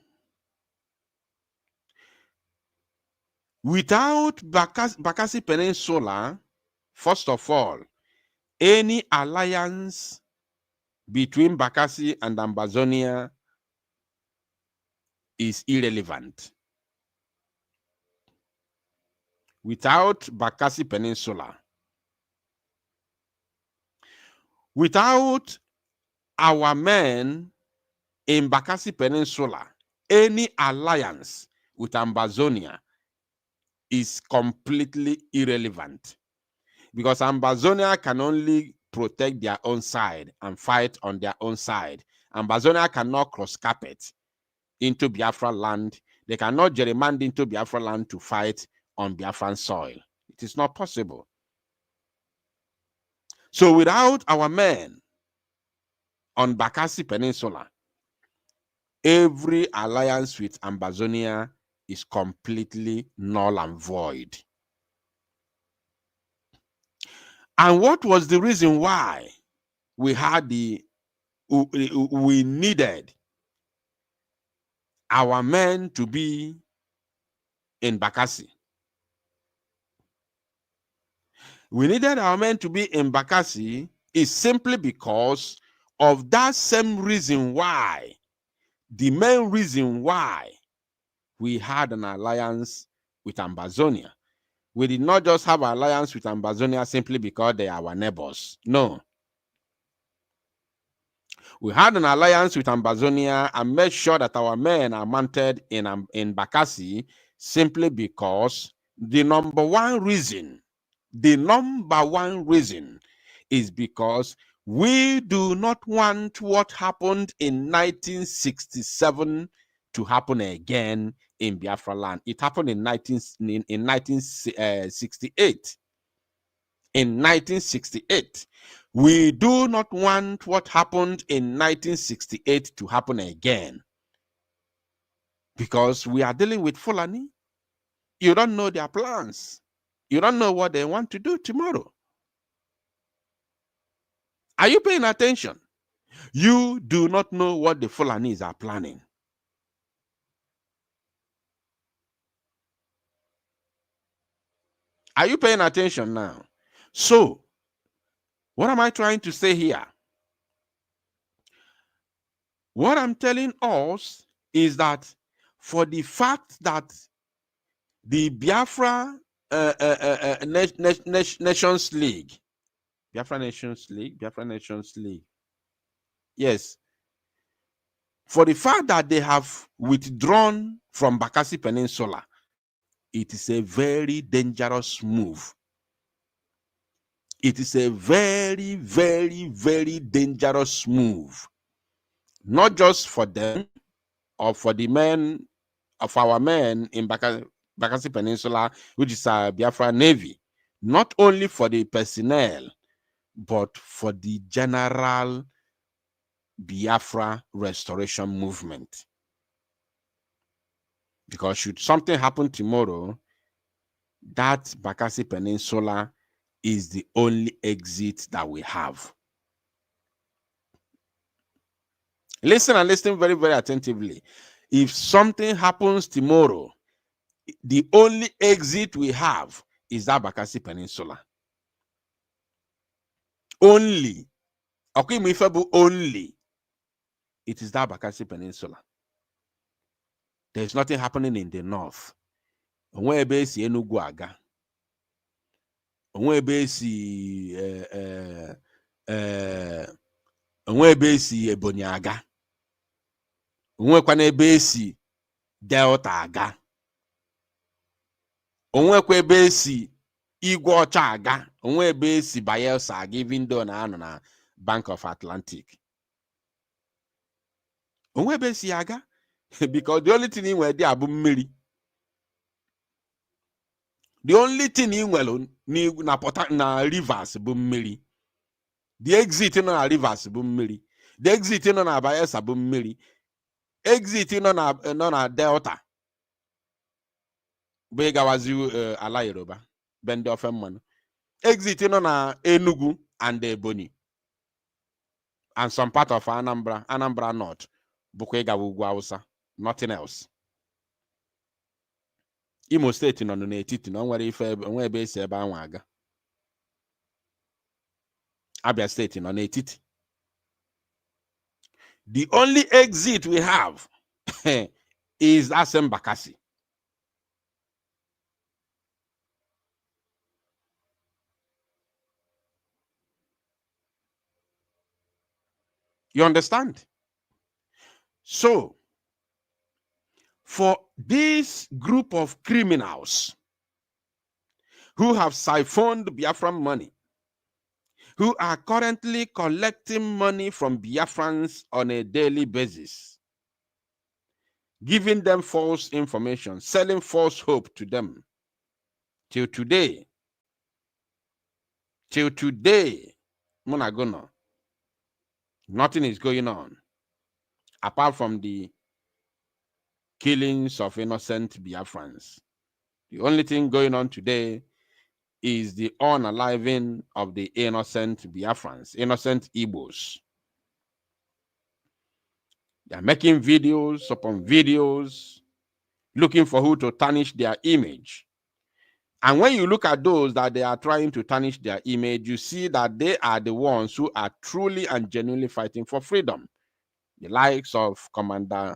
without Bakassi Peninsula, first of all, any alliance between Bakassi and Ambazonia is irrelevant. Without Bakassi Peninsula, without our men in Bakassi Peninsula, any alliance with Ambazonia is completely irrelevant, because Ambazonia can only protect their own side and fight on their own side. Ambazonia cannot cross carpet into Biafra land. They cannot gerrymander into Biafra land to fight on Biafran soil. It is not possible. So without our men on Bakassi Peninsula, every alliance with Ambazonia is completely null and void. And what was the reason why we needed our men to be in Bakassi? We needed our men to be in Bakassi is simply because of that same reason why, the main reason why we had an alliance with Ambazonia. We did not just have an alliance with Ambazonia simply because they are our neighbors. No. We had an alliance with Ambazonia and made sure that our men are mounted in Bakassi simply because the number one reason is because we do not want what happened in 1967 to happen again in Biafra land. It happened in 1968. In 1968. We do not want what happened in 1968 to happen again, because we are dealing with Fulani. You don't know their plans. You don't know what they want to do tomorrow. Are you paying attention? You do not know what the Fulanis are planning. Are you paying attention now? So, What am I trying to say here? What I'm telling us is that for the fact that the Biafra Nations League, yes, for the fact that they have withdrawn from Bakassi Peninsula, it is a very dangerous move. It is a very, very, very dangerous move. Not just for them or for the men of our men in Bakassi Peninsula, which is a Biafra Navy. Not only for the personnel, but for the general Biafra restoration movement. Because should something happen tomorrow, that Bakassi Peninsula is the only exit that we have. Listen and listen very, very attentively. If something happens tomorrow, the only exit we have is that Bakassi Peninsula. Only. Okay, only. It is that Bakassi Peninsula. There's nothing happening in the north. Onwe ebe si Enugu aga. Onwe ebe si onwe ebe si Ebonyi aga. Onwe kwa ebe si Delta aga. Onwe kwa ebe si Igwe Ọcha aga. Onwe ebe si Bayelsa aga, even though na anọ na Bank of Atlantic. Onwe ebe si aga. Because the only thing in where they are mmiri. The only thing in well na rivers bụ mmiri. The exit in na rivers bụ mmiri. The exit in na Bayelsa bụ mmiri. Exit in na Delta. Bụ gawazi ala Yoruba. Bende ofe mmanụ. Exit in na Enugu and Ebonyi. And some part of Anambra North. Bukwe gawa ugwu Hausa. Nothing else. Imo State nọ n'etiti na nwere ife onwe ebe esi ebe anwa aga. Abia State nọ n'etiti. The only exit we have is Asem Bakassi. You understand? So, for this group of criminals who have siphoned Biafran money, who are currently collecting money from Biafrans on a daily basis, giving them false information, selling false hope to them, till today, Munagono, nothing is going on apart from the killings of innocent Biafrans. The only thing going on today is the unaliving of the innocent Biafrans, innocent Igbos. They are making videos upon videos, looking for who to tarnish their image. And when you look at those that they are trying to tarnish their image, you see that they are the ones who are truly and genuinely fighting for freedom. The likes of Commander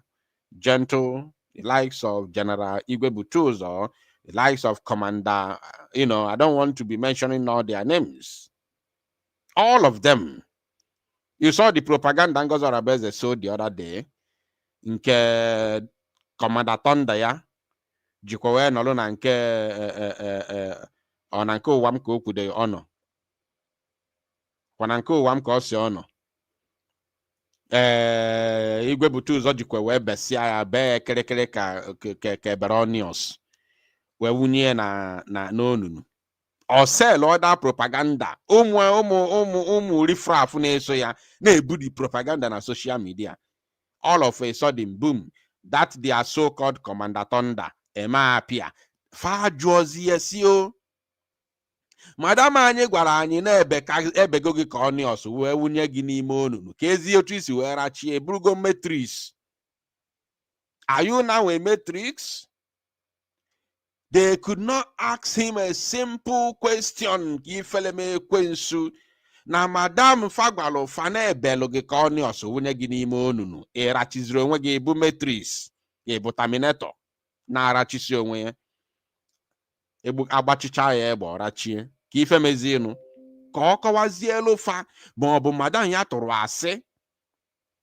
Gentle, the likes of General Igwe Butuzo, the likes of Commander, I don't want to be mentioning all their names. All of them. You saw the propaganda Ngozi Orabueze showed the other day. Nke Commander Thunder ya, jikwawe nolo na nke onanke uwam ka okude ono. Kwananke uwam ka osi ono. Igwe Butuzo jikwa wee besia ya bee kerekere ka Beronius wee wunye na n'onunu. Or sell other propaganda. Ụmụ rifraf na-eso ya na-ebu the propaganda na social media. All of a sudden, boom, that their so-called Commander Thunder appear. Fa jụọzi esi o. Madam anyị gwara anyị na ebego gị ka Onios wee wunye gị n'ime onunu ka ezi otu isi wee rachie burugo matrix. Are you now a matrix? They could not ask him a simple question. na madam fagbalo fana ebelo gị ka ọ nọọsụ wụnye gị n'ime onunu ịrachiziri onwe gị bụ metris ịbụ terminator na-arachisi onwe ya agbachicha ya egbe ọrachie ka ife mezienụ ka ọ kọwazielu fa ma ọ bụ madam ya tụrụ asị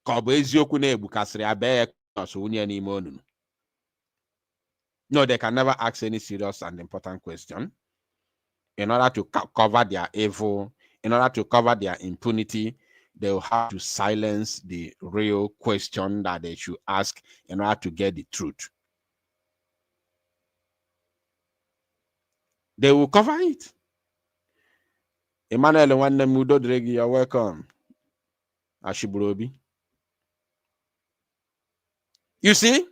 ka ọ bụ eziokwu na-egbukasịrị ya bee ya nọọsụ wụnye n'ime onunu. No, they can never ask any serious and important question. In order to cover their evil, in order to cover their impunity, they will have to silence the real question that they should ask in order to get the truth. They will cover it. Emmanuel Wannemudo Dregi, you're welcome. Ashiburobi. You see,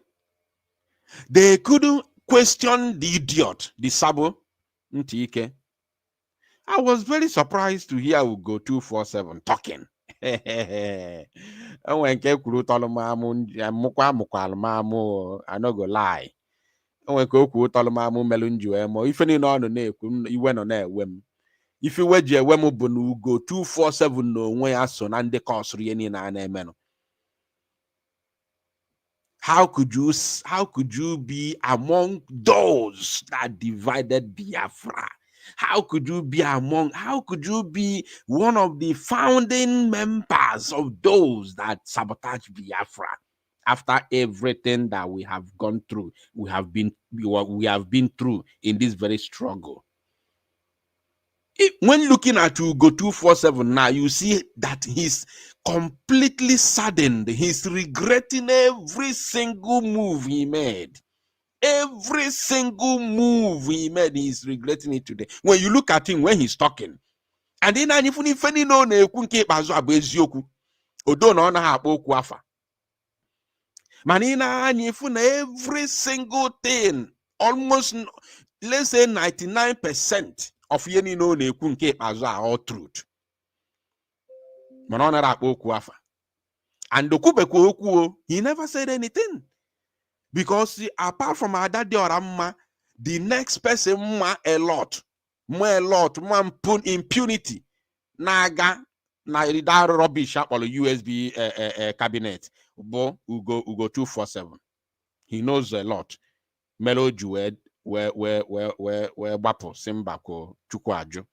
they couldn't question the idiot, the Sabo Ntike. I was very surprised to hear Ugo 247 talking. I no go lie. If you were Ugo 247 no way son and the cost na how could you be among those that divided Biafra? How could you be one of the founding members of those that sabotage Biafra? After everything that we have gone through, we have been through in this very struggle. When looking at Ugo 247 now, you see that he's completely saddened. He's regretting every single move he made. Every single move he made, he's regretting it today. When you look at him when he's talking, and then if any no every single thing, almost let's say 99% of any no are all truth. And he never said anything. Because apart from Adadi or Amma, the next person more impunity. Naga na that rubbish or USB cabinet. Bo Ugo 247. He knows a lot. Melo Jued where Bapo Simbako Chukwajo.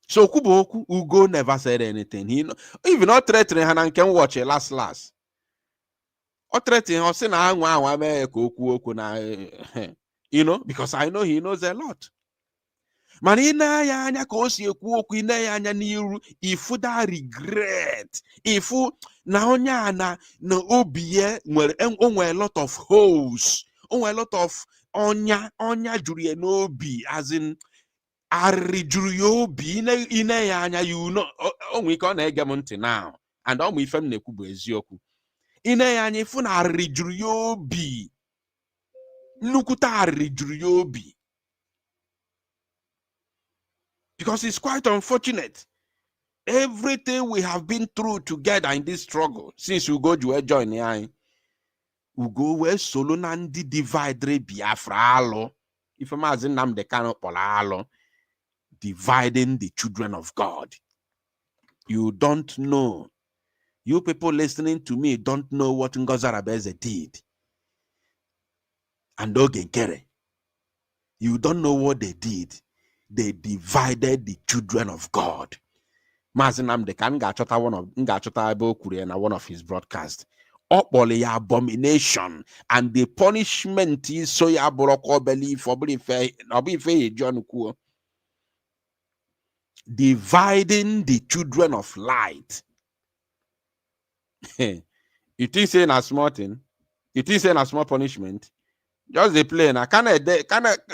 So Kuboku Ugo never said anything. He even not threatening Hanan can watch it last. You know, because I know he knows a lot. Manina yanya kosi ekuoku ina yanya niru ifu da regret ifu na onya na obiye nwere a lot of holes a lot of onya juri enobi as in arijuri ina yanya you know onwe ka na ege m now and omu ife m na-ekwu bụ eziokwu. Ine yanya ifu na arijuri obi nukuta arijuri obi. Because it's quite unfortunate. Everything we have been through together in this struggle, since Ugo Jue join the Ugo we solo nandi divide Biafra alo. If I'm asking them the kind of alo, dividing the children of God. You don't know. You people listening to me don't know what Ngozi Orabueze did. And Oge Nkere. You don't know what they did. They divided the children of God. Mazinam de kan gachota one of his broadcasts. Abomination and the punishment is so ya boroko belief or belief John Kuo. Dividing the children of light. You think saying a small thing? You think saying a small punishment? Just the plane. I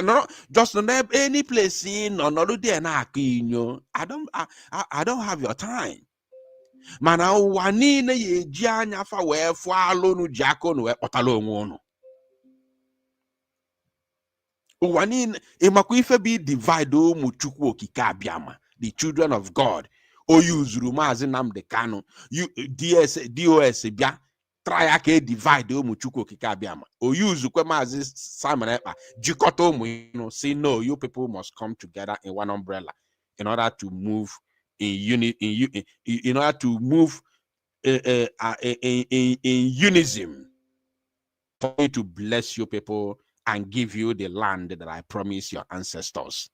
no just not any place in or not there na I don't have your time. Mana wani na ye jianya fa we falo nu jako no otalo nwono. Wani emakuife be divide o muchukwu okike abiama, the children of God. O use rumazi nam de kanu. You DOS bia try to divide the Muchuko Kikabiama. Or use Simon Epa, Jikoto, say no, you people must come together in one umbrella. in order to move in order to move in unison, for me to bless you people and give you the land that I promised your ancestors.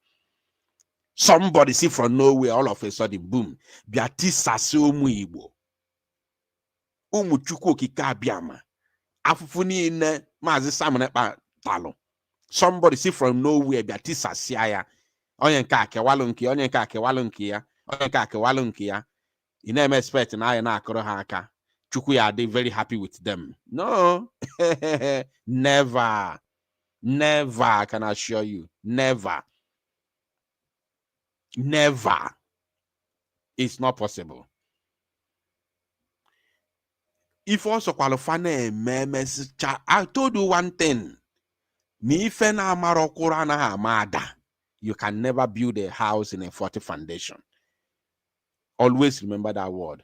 Somebody see from nowhere, all of a sudden, boom, biatisa se umu Igbo, umu chukwu okike abịama, afụfụ niile Maazị Simon Ekpa talụ. Somebody see from nowhere, biatisa sia ya, onye nke akewalụ nke ya, onye nke akewalụ nke ya, onye nke akewalụ nke ya. You never expect na ya na-akụrụ ha aka. Chukwu ya dey very happy with them. No, never, never, I can assure you, never, never. It's not possible. If also qualify I told you one thing. You can never build a house in a faulty foundation. Always remember that word.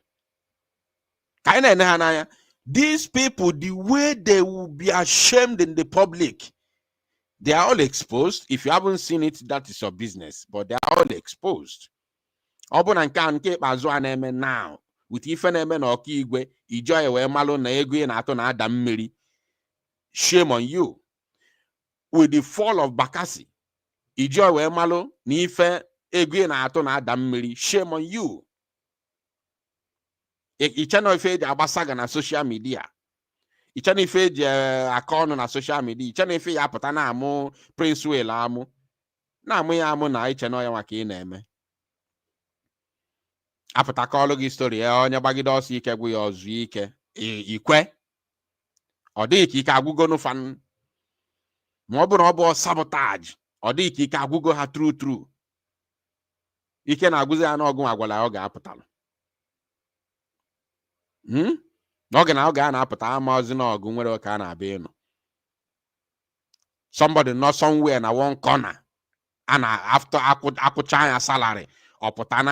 These people, the way they will be ashamed in the public, they are all exposed. If you haven't seen it, that is your business. But they are all exposed. Now, with Ifeneme na Okigwe, Ijoye we malo na egwe na ato na Adam Mmiri. Shame on you. With the fall of Bakassi, Ijoye we malo ni Ife egwe na ato na Adam Mmiri. Shame on you. Ichano ife abasaga na social media. Ichano ife akono na social media. Ichano ife ya apụta na amụ Prince Will amụ. Na amụ ya amụ na ichano ya maka ị apụta ka ọlụ gị story ya onye gbagide ọsọ ike gwụ ya ọzụ ike ikwe ọ dịghị ka ike agwụgo n'ụfan ma ọ bụrụ na ọ bụ sabotage ọ dịghị ka ike agwụgo ha true ike na-agwụzi ya n'ọgụ agwala ya ọ ga-apụtalụ n'oge na ọ ga-apụta amazi n'ọgụ nwere oke a na-abịa ịnụ somebody not somewhere na one corner and after akwụcha anya salary ọpụta na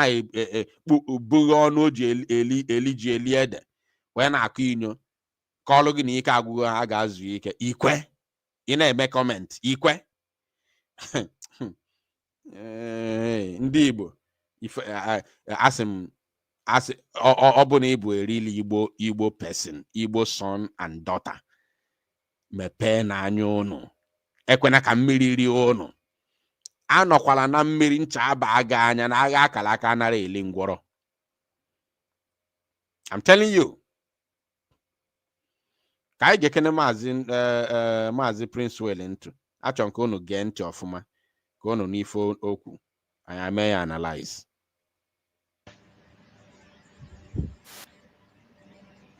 bughe ọnụ o ji eli ede wee na-akụ inyo ka ọlụ gị na ike agwụgo ha ga-azụ ike ikwe ị na-eme comment ikwe ndị Igbo ọ bụ na Igbo erili Igbo person, Igbo son and daughter, mepee n'anya unu ekwena ka mmiri rie unu. Anọkwala na mmiri ncha aba aga anya na agha akala aka anara eli ngwọrọ. I'm telling you. Ka anyị gekene Maazị Prince Will ntụ. Achọ nke unu gee ntị ọfụma ka unu n'ife okwu anyị mee ya analyze.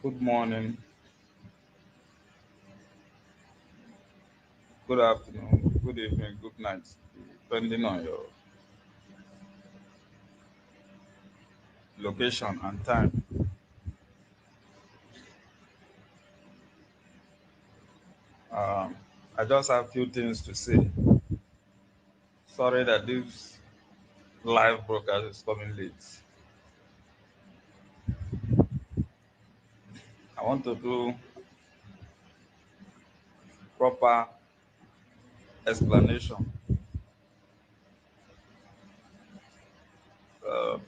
Good morning. Good afternoon. Good evening. Good night. Depending on your location and time. I just have a few things to say. Sorry that this live broadcast is coming late. I want to do proper explanation.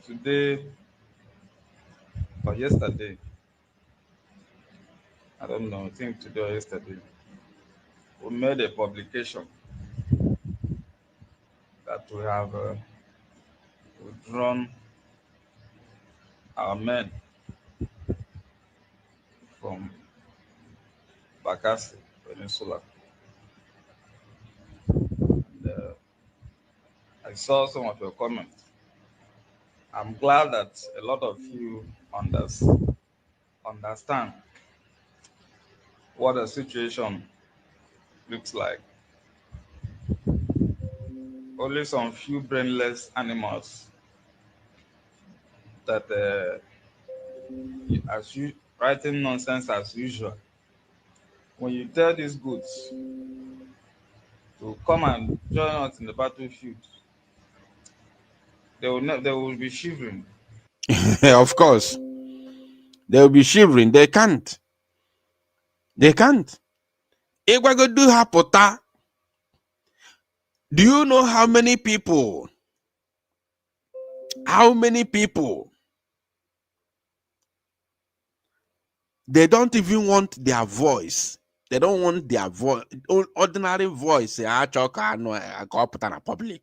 Today or yesterday, I don't know, I think today or yesterday, we made a publication that we have withdrawn our men from Bakassi Peninsula. And, I saw some of your comments. I'm glad that a lot of you understand what the situation looks like. Only some few brainless animals that as you writing nonsense as usual. When you tell these goods to come and join us in the battlefield, they will be shivering. Of course. They will be shivering. They can't. They can't. Do you know how many people How many people, they don't even want their voice. They don't want their voice, ordinary voice. Public.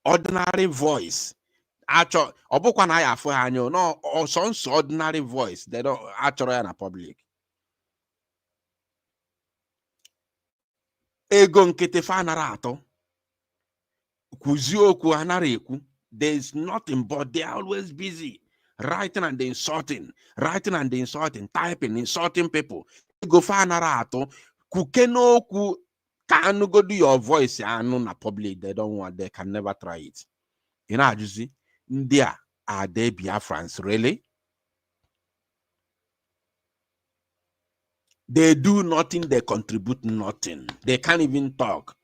Ordinary voice. No, some ordinary voice. They don't actually in a public. Ego nkete fa narato. Kuzioku anareku. There is nothing, but they're always busy. Writing and insulting, typing, insulting people. Go fa narato. Kukenoku can go do your voice na public. They don't want, they can never try it. You know, you see, India, are they Biafrans, really? They do nothing, they contribute nothing. They can't even talk.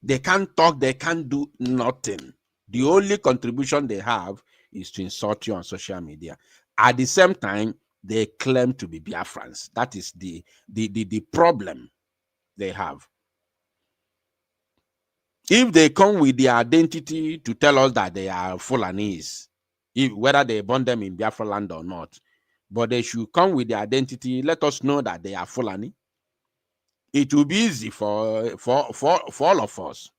They can't talk, they can't do nothing. The only contribution they have is to insult you on social media. At the same time, they claim to be Biafrans. That is the problem they have. If they come with their identity to tell us that they are Fulanese, whether they born them in Biafra land or not, but they should come with their identity, let us know that they are Fulani. It will be easy for all of us.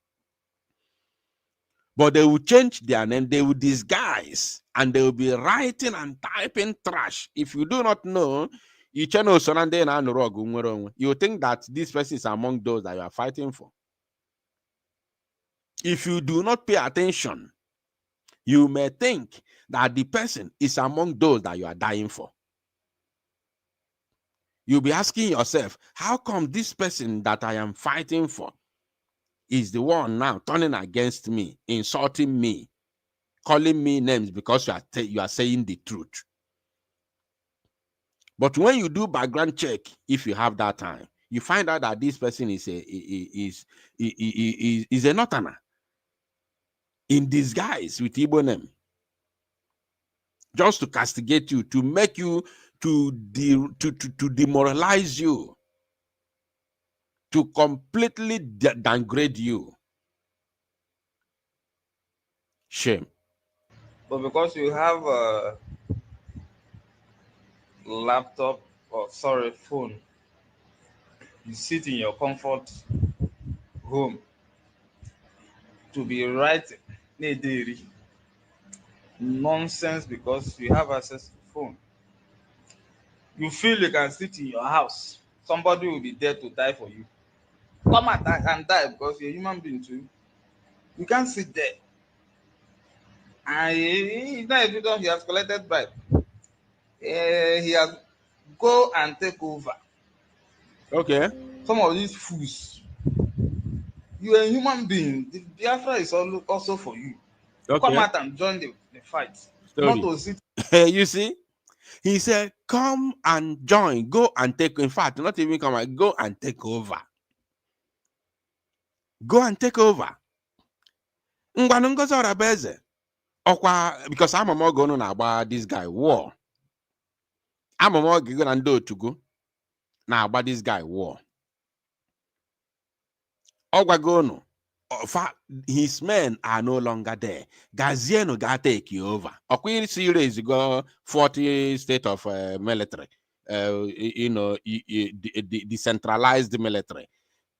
But they will change their name, they will disguise, and they will be writing and typing trash. If you do not know, you think that this person is among those that you are fighting for. If you do not pay attention, you may think that the person is among those that you are dying for. You'll be asking yourself, how come this person that I am fighting for is the one now turning against me, insulting me, calling me names because you are saying the truth? But when you do background check, if you have that time, you find out that this person is a northerner in disguise with Igbo name, just to castigate you, to make you, to demoralize you, to completely downgrade you. Shame. But because you have a laptop, or sorry, phone, you sit in your comfort home to be writing nonsense because you have access to the phone. You feel you can sit in your house. Somebody will be there to die for you. Come and die because you're a human being too. You can't sit there. And he has collected bribe. He has go and take over. Okay. Some of these fools. You are a human being. The Biafra is also for you. Okay. Come out and join the fight. Story. Not to sit. You see? He said, come and join, go and take, in fact, not even come and go and take over. Go and take over. Ngozi Orabueze. Because I'm a going to about this guy war. I'm a more going to go now about this guy war. Ogwagono. His men are no longer there. Gaziano got take you over. Okwiri series go 40 state of military. Decentralized military.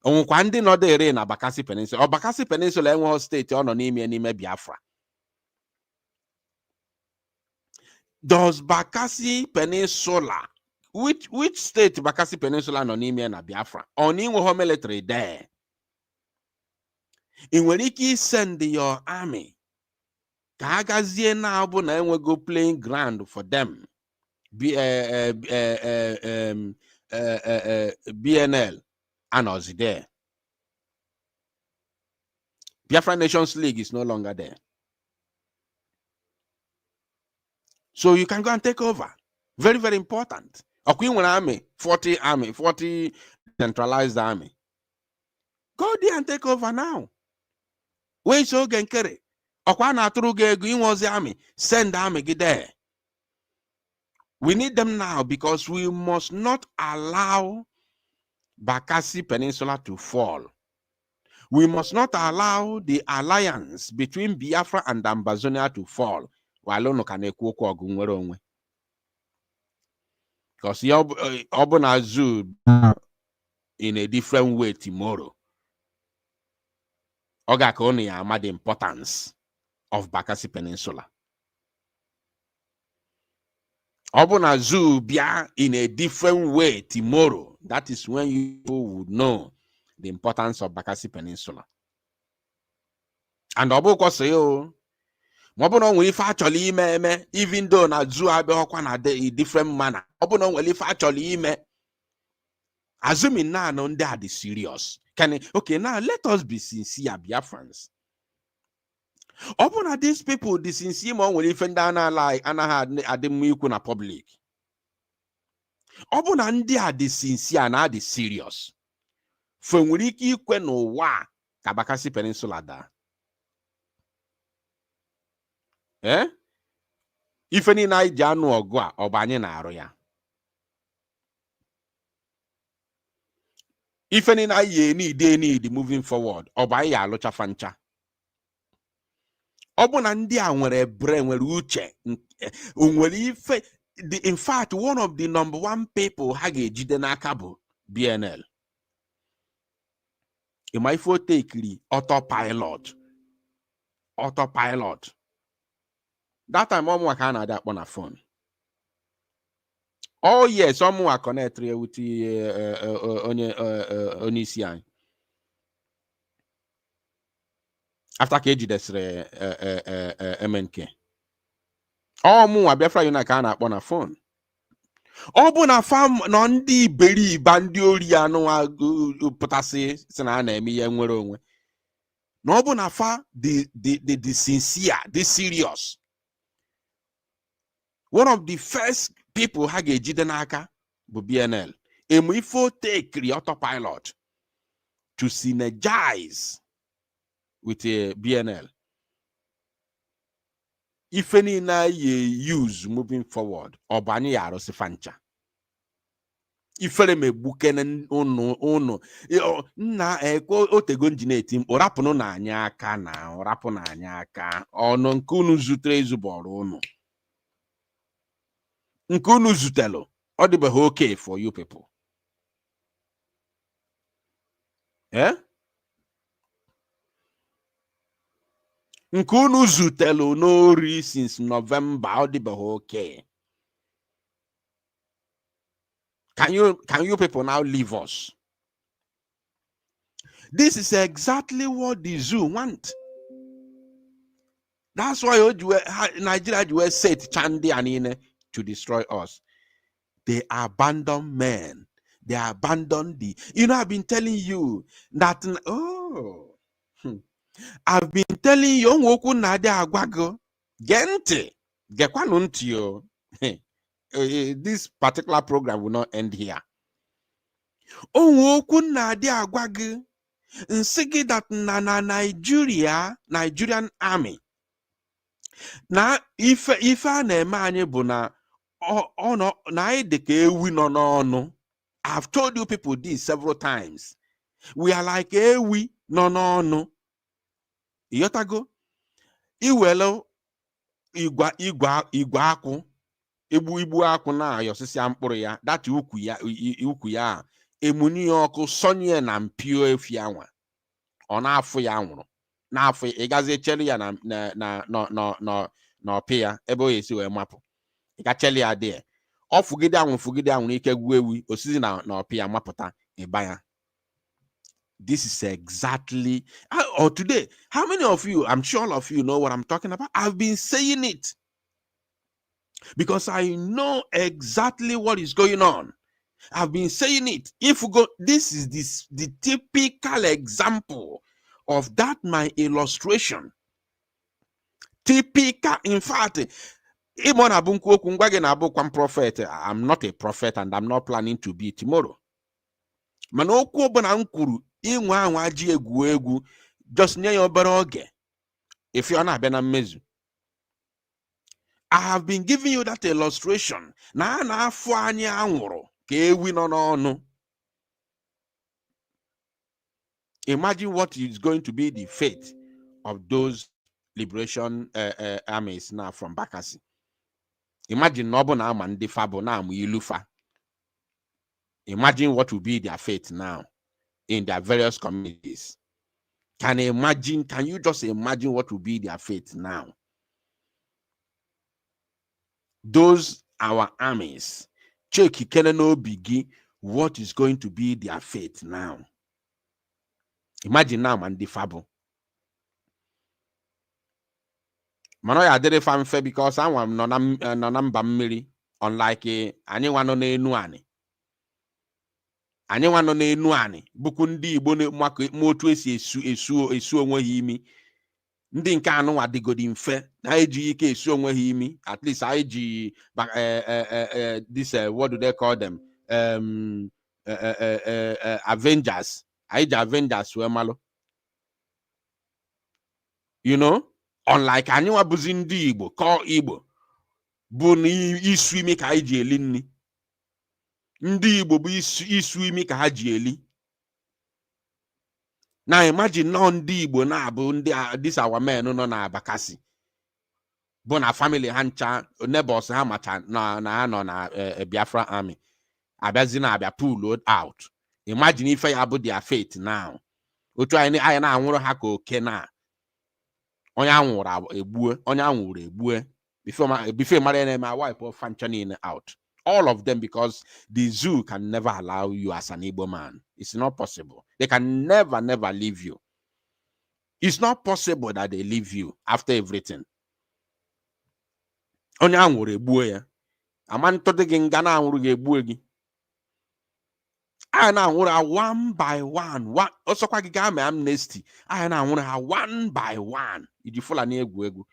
Onkwandi no de na Bakassi Peninsula. Bakassi Peninsula enwe state ono n'ime Biafra. Does Bakassi Peninsula, which state Bakassi Peninsula no n'ime na Biafra? Oni nwe military there. In when you send your army, Kagazie now na go playing ground for them. BNL and us there. Biafra Nations League is no longer there. So you can go and take over. Very, very important. Okwinwe army, 40 centralized army. Go there and take over now. Where is Oge Nkere? Okwana Atruge Ngozi army. Send the army get there. We need them now because we must not allow Bakassi Peninsula to fall. We must not allow the alliance between Biafra and Ambazonia to fall. Because Obuna Zoo in a different way tomorrow. Oga Kone ama the importance of Bakassi Peninsula. Obuna Zoo bia in a different way tomorrow. That is when you would know the importance of Bakassi Peninsula. And Obu Koseyo, Mobono will if actually me, even though na Zoo abehokwa na a different manner. Obono will if actually me. Assuming now on they are the serious. Okay, now let us be sincere, Biafrans. Open at these people, the sincere one will even down like and I had at the Mukuna public. Open and they are the sincere and are the serious. From Wiki Kweno Wa Bakassi Peninsula da. Eh? If any night Janu or Gua or Banyana Aroya. If any night ye need moving forward or by ya locha fancha. Obuna ndị a nwere brain nwere uche nwere ife. In fact, one of the number one people ha ga-ejide n'aka bụ BNL. Ifo take autopilot. That time ọmụ ka na-ada akpọ na phone. Oh yes, ọmụ connect with onye isi anyị. After KG desre MNK. Ọmụ Biafra yuna ka na-akpọ na phone. Ọ bụ na fam nọ ndị iberibe ndị ori anụ pụtasị si na na-eme ihe nwere onwe. Na ọ bụ na fa the sincere, the serious. One of the first people ha ga-ejide n'aka bụ BNL. Ifo take the autopilot to synergize with BNL. If any na use moving forward, or bani yaro sifancha. If any me bukenen ono na otegonjine team orapono na anyaka na orapo na anyaka ono nkunu zutre zuboro ono. Nkunu zutelo odibe okay for you people. Eh? Nkunu zutelo no since November odibe okay. Can you people now leave us? This is exactly what the zoo want. That's why Nigeria said Chandi and Ine to destroy us. They abandon men. They abandon the. I've been telling you that. I've been telling you, Woku Nade Agwago, Gente, Gekwanuntio. This particular program will not end here. Woku Nade Agwago, Nsigi that na Nigerian army. Now, if I na buna, no, na deke we no. I've told you people this several times. We are like we no. Yotago, iwelo igwa akụ ibu akụ na yosisi ampụrụ ya that ukwu ya emuni ọkụ sonye na mpio efi anwa ọ na-afụ ya nwụrụ na-afụ ịgazi echeli ya na ọpị ya ebe o yesi wee mapụ ịgacheli ya dị ọ fugide anwụrụ ike gwu ewi osizi na ọpị ya mapụta ịba ya. This is exactly, or today, how many of you, I'm sure all of you know what I'm talking about. I've been saying it because I know exactly what is going on. I've been saying it. If we go, this is the typical example of that, my illustration. Typical, in fact, I'm not a prophet and I'm not planning to be tomorrow. Just near your Oge. If you're not been amazing. I have been giving you that illustration. Na fwanya angoro. Ke we no. Imagine what is going to be the fate of those liberation armies now from Bakassi. Imagine Nobo na Mandi Fabo na Ilufa. Imagine what will be their fate now in their various communities. Can you just imagine what will be their fate now? Those our armies, check no bigi, what is going to be their fate now? Imagine now, Mandi Fabo. Manoya did fanfare because I am no number mmiri, unlike anyone on a nuani. Anyone on a nuani, Bukundi bone motu esu onwe himi. Ndị nke anụ adịgodi mfe na eji ike esu onwe ha imi. At least I eji this what do they call them? Avengers. I eji Avengers we malo. You know, unlike anywa buzi ndị Igbo, call Igbo, bụ na isu imi ka eji eli nni. Ndị Igbo bụ isu imi ka ha ji eli. Now imagine no ndị Igbo na abụ ndị this our men no na Bakassi. Bụ na family ha ncha neighbors ha macha na ha nọ na Biafra army. Abịazi na abịa pull out. Imagine ife ya bụ their fate now. Otu anyị na anwụrụ ha ka oke na. Onye anwụrụ egbue. Before mara na wipe off fancha niile out. All of them, because the zoo can never allow you as an Igbo man. It's not possible. They can never leave you. It's not possible that they leave you after everything. Onye anwụrụ egbuo ya. Amantode gị nga na anwụrụ ga-egbuo gị. Aya na anwụrụ one by one. Osokwa gị ga-ame amnesty. Aya na anwụrụ ha one by one. Iji fụla na egwu.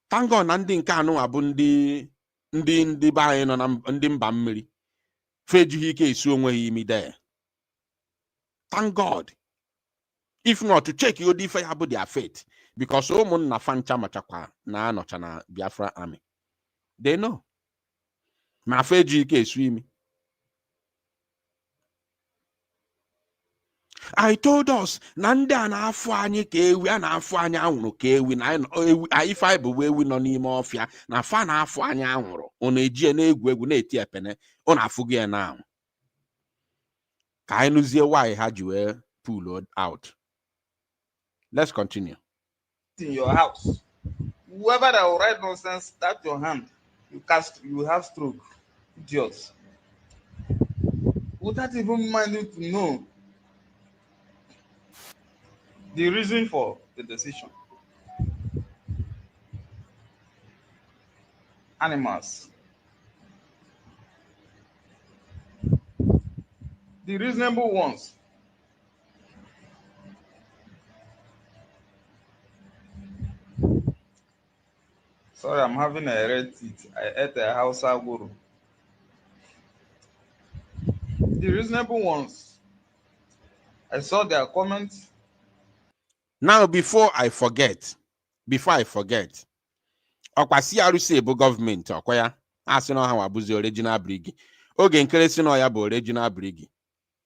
Thank God na ndị nke anụ abụ ndị be anyị nọ na ndị mba mmiri fejughị ike esu onwe ha imi there. Thank God. If not, to check you ife ya bụ their fate, because ụmụnna fancha machakwa na anọcha na Biafra army. They know. Ma fejughị ike esu imi. I told us na ndị a na-afụ anyị ka ewi, a na-afụ anyị anwụrụ ka ewi, na ife anyị bụ ewi nọ n'ime ọfịa na fa na-afụ anyị anwụrụ. Ọ na-eji na-egwu na-eti epene, ọ na-afụ gị na anwụ. Ka anyị nụzie why ha ji wee pull out. Let's continue. In your house, whoever that will write nonsense, tap your hand. You have stroke, idiots. Without even minding to know the reason for the decision. Animals. The reasonable ones. Sorry, I'm having a red teeth. I ate a Hausa guru. The reasonable ones. I saw their comments. Now, before I forget, Okwa CRC bụ government okwa ya asị na ha wabuzi original brig. Oge Nkere si na ya bụ original brig.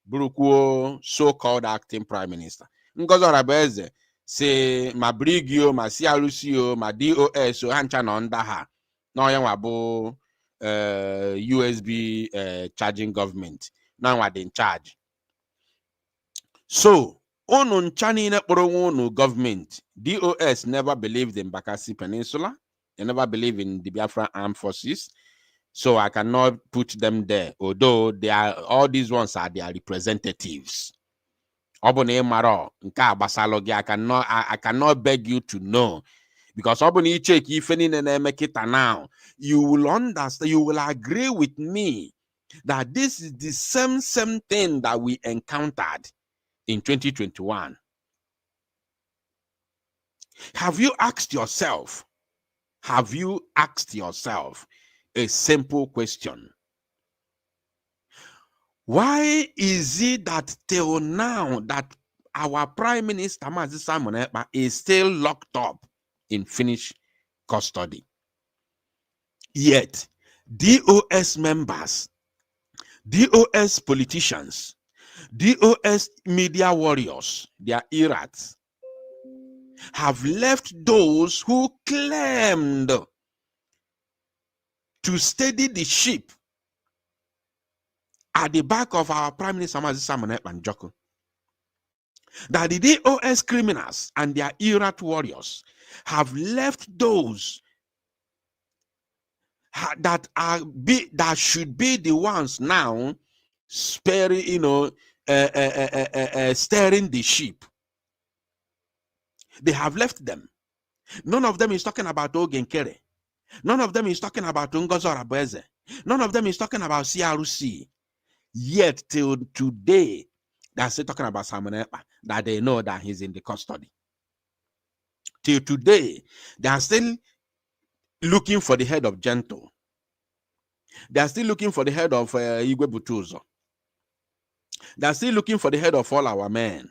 Burukwuo so-called acting prime minister. Ngozi Orabueze si ma brig yo, ma CRC yo, ma DOS ha ncha nọ under ha. Na ya wabu USB charging government. Na wa dị in charge. So Unu nchani na unu government. DOS never believed in Bakassi Peninsula. They never believe in the Biafra armed forces. So I cannot put them there. Although they are, all these ones are their representatives. Obone Maro, nka basalogi, I cannot beg you to know. Because Obone check if any make it now, you will understand, you will agree with me that this is the same thing that we encountered in 2021. Have you asked yourself a simple question? Why is it that till now that our Prime Minister Mazi Simon Ekpa is still locked up in Finnish custody? Yet DOS members, DOS politicians, DOS media warriors, their irats, have left those who claimed to steady the ship at the back of our Prime Minister Mazi and Joko. That the DOS criminals and their irat warriors have left those that should be the ones now sparing, steering the ship. They have left them. None of them is talking about Oge Nkere. None of them is talking about Ngozi Orabueze. None of them is talking about CRC. Yet till today, they're still talking about Simon Ekpa, that they know that he's in the custody. Till today, they are still looking for the head of Gentle. They are still looking for the head of Igwe Butuzo. They are still looking for the head of all our men.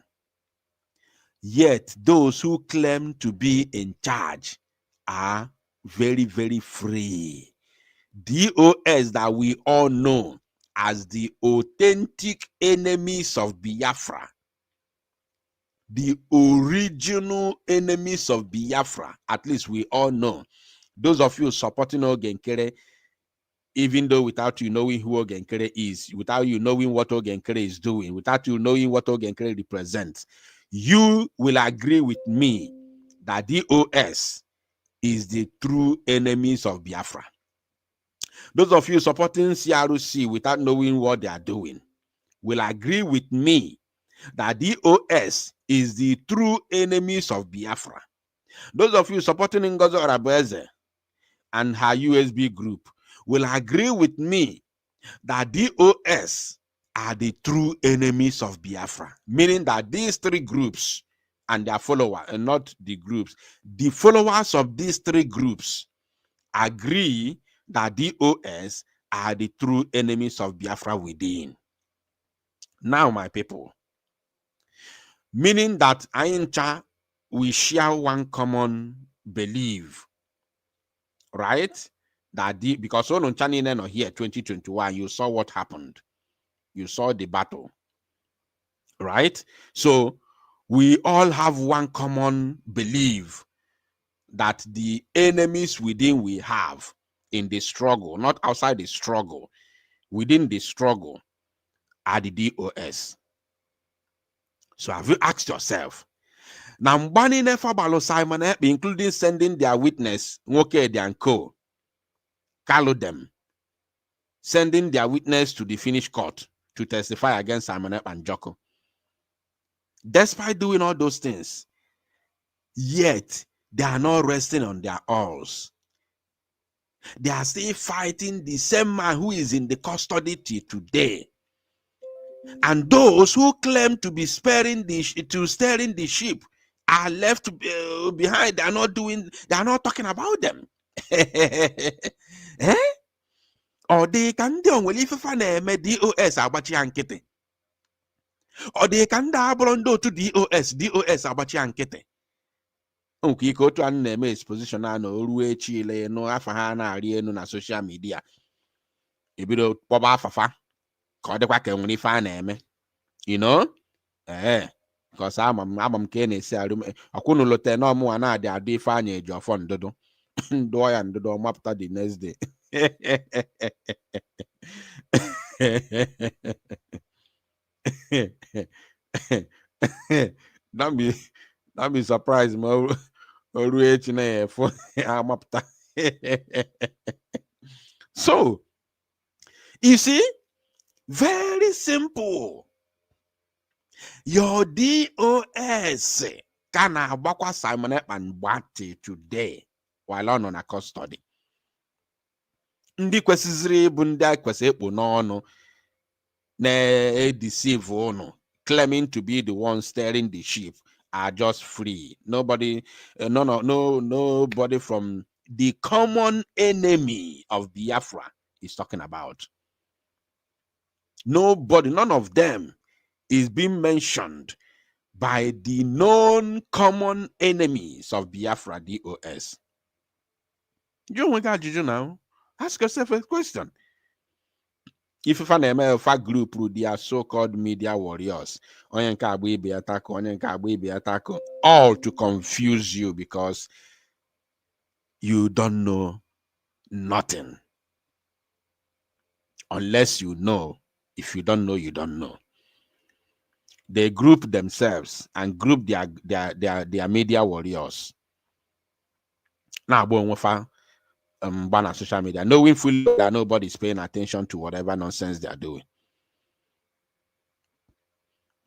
Yet those who claim to be in charge are very, very free. DOS that we all know as the authentic enemies of Biafra, the original enemies of Biafra, at least we all know. Those of you supporting Oge Nkere, even though without you knowing who Oge Nkere is, without you knowing what Oge Nkere is doing, without you knowing what Oge Nkere represents, you will agree with me that DOS is the true enemies of Biafra. Those of you supporting CRC without knowing what they are doing will agree with me that DOS is the true enemies of Biafra. Those of you supporting Ngozi Orabueze and her USB group will agree with me that DOS are the true enemies of Biafra, meaning that these three groups and their followers, and not the groups, the followers of these three groups agree that DOS are the true enemies of Biafra within. Now, my people, meaning that Aincha, we share one common belief, right? That because on Chanine here 2021, you saw what happened. You saw the battle, right? So we all have one common belief that the enemies within we have in the struggle, not outside the struggle, within the struggle, are the DOS. So have you asked yourself, now Mbani Nefabalo Simon, including sending their witness, Ngozi and Co, Kalo them, sending their witness to the Finnish court to testify against Simon and Joko. Despite doing all those things, yet they are not resting on their oars. They are still fighting the same man who is in the custody today. And those who claim to be steering the ship are left behind. They are not talking about them. Eh? Or they can do well if DOS abachi ankete. Or they can dabrondo to DOS abachi ankete. Okay, go to an exposition and always chile no afahana rienu na social media. Ibido poba fafa. You know? Because I'm Kenny say Akunu lote no mu ana de ade fanye ejofo ndodo. Do ya ndodo mapta the next day. Don't be surprised, mo. So, you see, very simple. Your DOS can abakwa Simon and Bati today while on a custody. Ndi kwesiziri bụ ndị kwesị ekpo n'ọnụ na deceive ono, claiming to be the one steering the ship are just free. Nobody from the common enemy of Biafra is talking about. Nobody, none of them is being mentioned by the known common enemies of Biafra, DOS. You know what you now? Ask yourself a question. If you find a group through their so-called media warriors, all to confuse you because you don't know nothing. Unless you know. If you don't know, you don't know. They group themselves and group their media warriors. Now, ban social media, knowing fully that nobody's paying attention to whatever nonsense they are doing.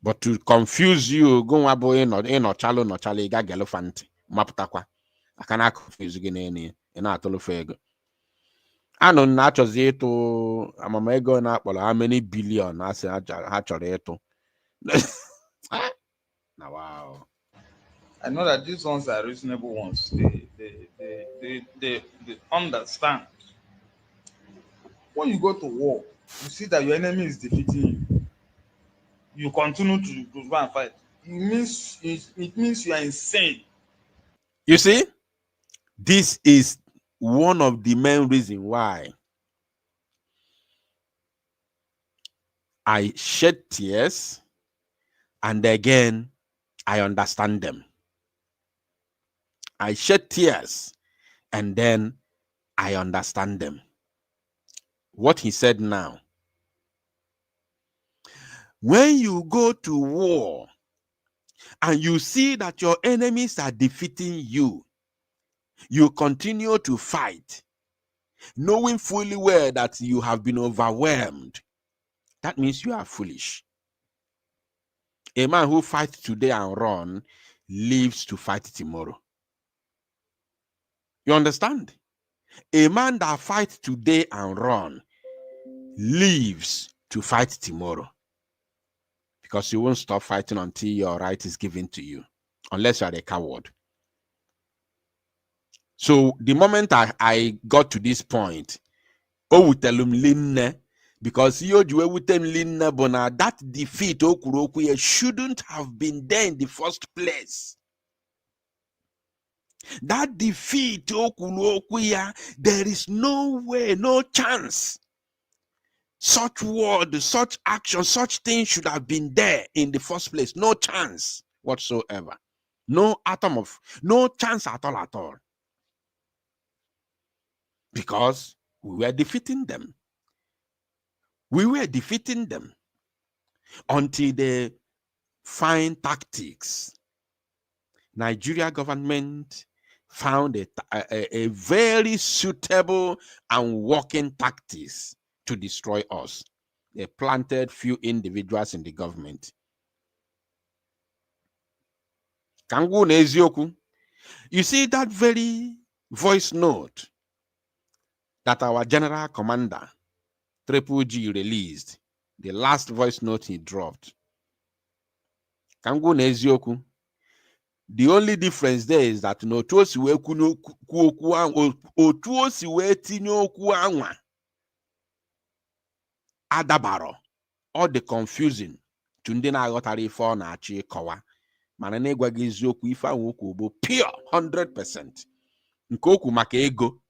But to confuse you, go in Charlie, got elephant, maputakwa. I cannot confuse you in a I know naturally to Amamego na how many billion I say actually to. Now wow. I know that these ones are reasonable ones. They understand. When you go to war, you see that your enemy is defeating you. You continue to go and fight. It means you are insane. You see, this is one of the main reasons why I shed tears, and again, I understand them. I shed tears, and then I understand them. What he said now. When you go to war and you see that your enemies are defeating you, you continue to fight, knowing fully well that you have been overwhelmed. That means you are foolish. A man who fights today and run lives to fight tomorrow. You understand? A man that fights today and run lives to fight tomorrow. Because you won't stop fighting until your right is given to you. Unless you are a coward. So the moment I got to this point, because that defeat shouldn't have been there in the first place. That defeat, there is no way, no chance. Such word, such action, such thing should have been there in the first place. No chance whatsoever. No atom of, no chance at all. Because we were defeating them. We were defeating them until they find tactics. Nigeria government found a very suitable and working tactics to destroy us. They planted few individuals in the government. You see that very voice note that our general commander, Triple G, released, the last voice note he dropped. The only difference there is that no adabaro, all the confusing to ndị na-aghọtara ife ọ na-achọ ịkọwa mana na-egwa gị eziokwu ife ahụ okwu bụ pure 100%. Nke okwu maka ego,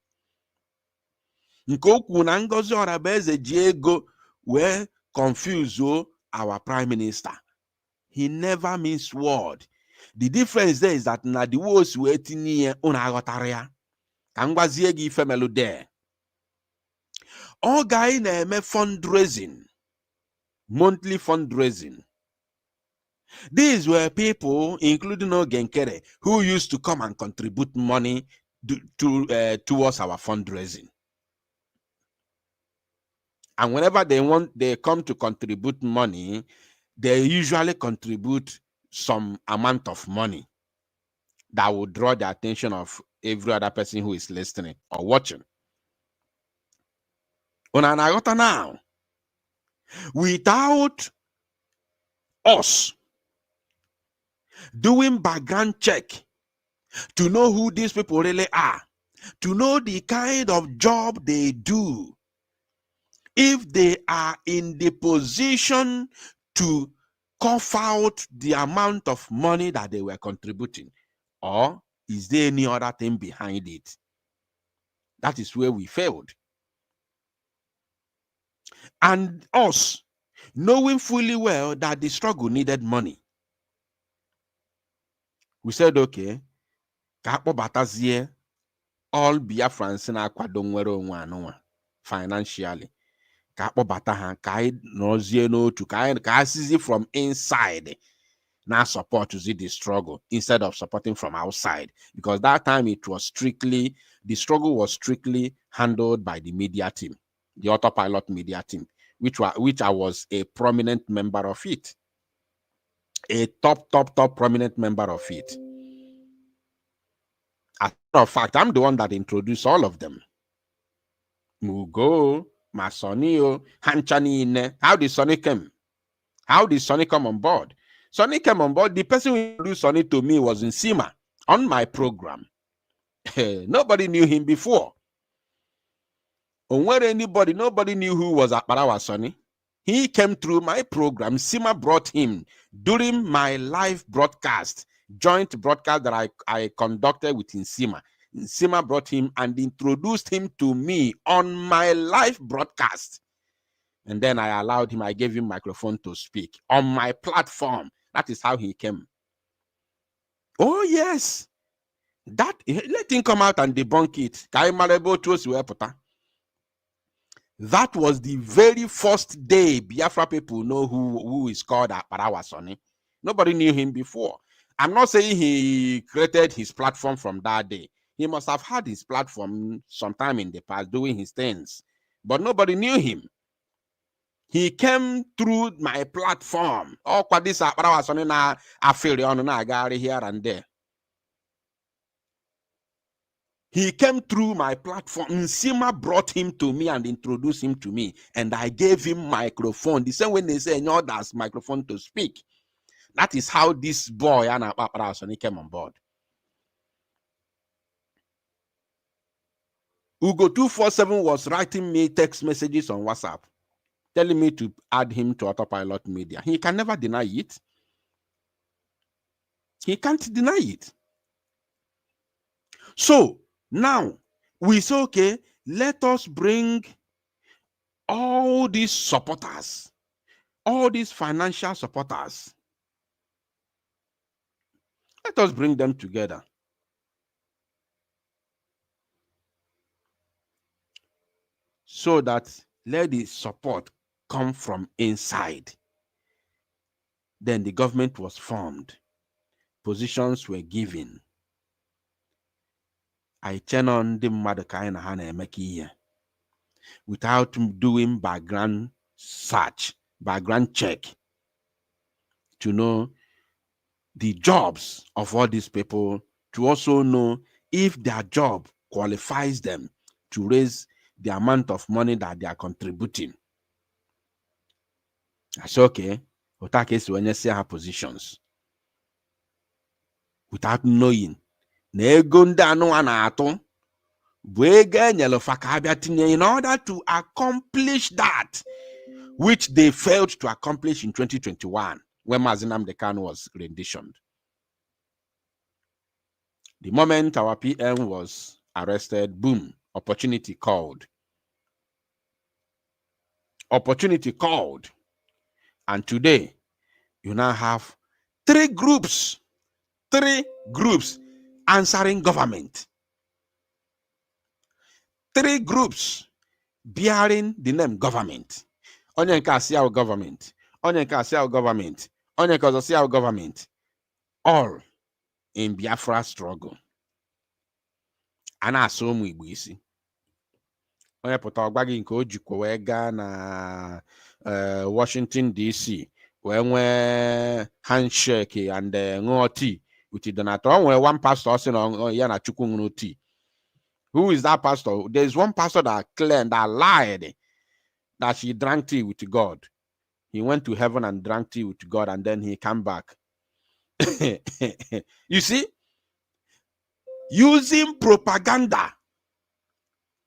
nke okwu na Ngozi Orabueze ji ego wee confuse our prime minister. He never means word. The difference there is that na the words we tinye una aghọtara ya. Ka ngwazie gị ife melu there. Oge na-eme fundraising, monthly fundraising. These were people, including Oge Nkere, who used to come and contribute money towards our fundraising. And whenever they come to contribute money, they usually contribute some amount of money that will draw the attention of every other person who is listening or watching. Now, without us doing background check to know who these people really are, to know the kind of job they do, if they are in the position to cough out the amount of money that they were contributing, or is there any other thing behind it? That is where we failed. And us, knowing fully well that the struggle needed money. We said, okay, batazie all Biafrans na-akwado nwere onwe anụnwa financially. Bata ha ka anyị nọzie n'otu ka anyị from inside now support to see the struggle instead of supporting from outside, because that time the struggle was strictly handled by the media team, the autopilot media team, which I was a prominent member of it, a top prominent member of it. As a matter of fact, I'm the one that introduced all of them. Mugo, Masonio, Hanchanine. How did Sonny come? How did Sonny come on board? Sonny came on board. The person who introduced Sonny to me was Nsima on my program. Nobody knew him before. Nobody knew who was Akbarawa Sonny. He came through my program. Nsima brought him during my live broadcast, joint broadcast that I conducted with Nsima. Nsima brought him and introduced him to me on my live broadcast. And then I gave him microphone to speak on my platform. That is how he came. Oh, yes. Let him come out and debunk it. That was the very first day Biafra people know who is called Akbarawa Sonny. Nobody knew him before. I'm not saying he created his platform from that day. He must have had his platform sometime in the past doing his things. But nobody knew him. He came through my platform. Oh, this Akbarawa Sonny na affair on na here and there. He came through my platform. Nsima brought him to me and introduced him to me. And I gave him microphone. The same way they say, no, that's microphone to speak. That is how this boy, Anna Paparasoni, came on board. Ugo 247 was writing me text messages on WhatsApp, telling me to add him to Autopilot Media. He can never deny it. He can't deny it. So, now, we say, okay, let us bring all these supporters, all these financial supporters, let us bring them together. So that let the support come from inside. Then the government was formed. Positions were given. I turn on the mother kind of Hana Emeki without doing background search, background check to know the jobs of all these people, to also know if their job qualifies them to raise the amount of money that they are contributing. I say, okay, Otake when you see her positions without knowing. In order to accomplish that which they failed to accomplish in 2021 when Mazinam Dekan was renditioned. The moment our PM was arrested, boom, opportunity called. Opportunity called. And today, you now have three groups answering government. Three groups bearing the name government. Onye nke asi our government. Onye nke asi our government. Onye nke asi our government. All in Biafra struggle. Ana assume Igbo isi. Onye pụta ọgbagi nke o jikwa wee gaa na Washington DC wee nwee handshake and ṅụọ tea with Donato. Only one pastor saying ya na Chukwu ṅụrụ tea. Who is that pastor? There is one pastor that claimed, that lied, that she drank tea with God. He went to heaven and drank tea with God, and then he came back. You see, using propaganda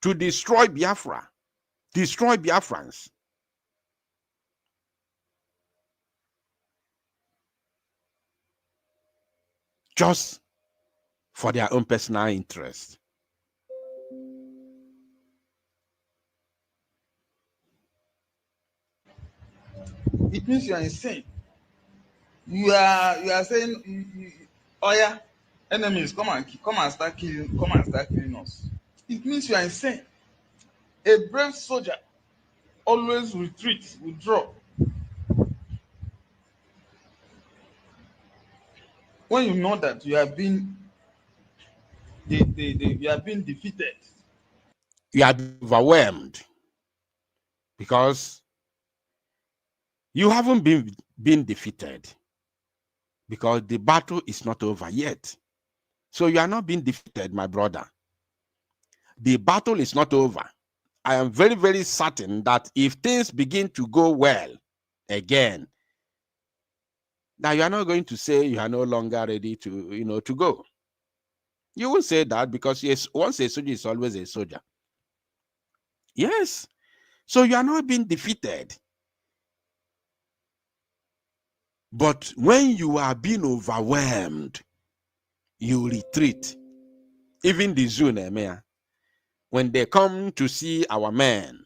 to destroy Biafra, destroy Biafrans. Just for their own personal interest. it means you are insane. You are saying, oh yeah, enemies come and start killing us. It means you are insane. A brave soldier always retreat, withdraw. When you know that you have been you have been defeated, you are overwhelmed because you haven't been defeated, because the battle is not over yet. So you are not being defeated, my brother. The battle is not over. I am very, very certain that if things begin to go well again, now you are not going to say you are no longer ready to, to go. You will say that because yes, once a soldier is always a soldier. Yes. So you are not being defeated. But when you are being overwhelmed, you retreat. Even the Zune, when they come to see our men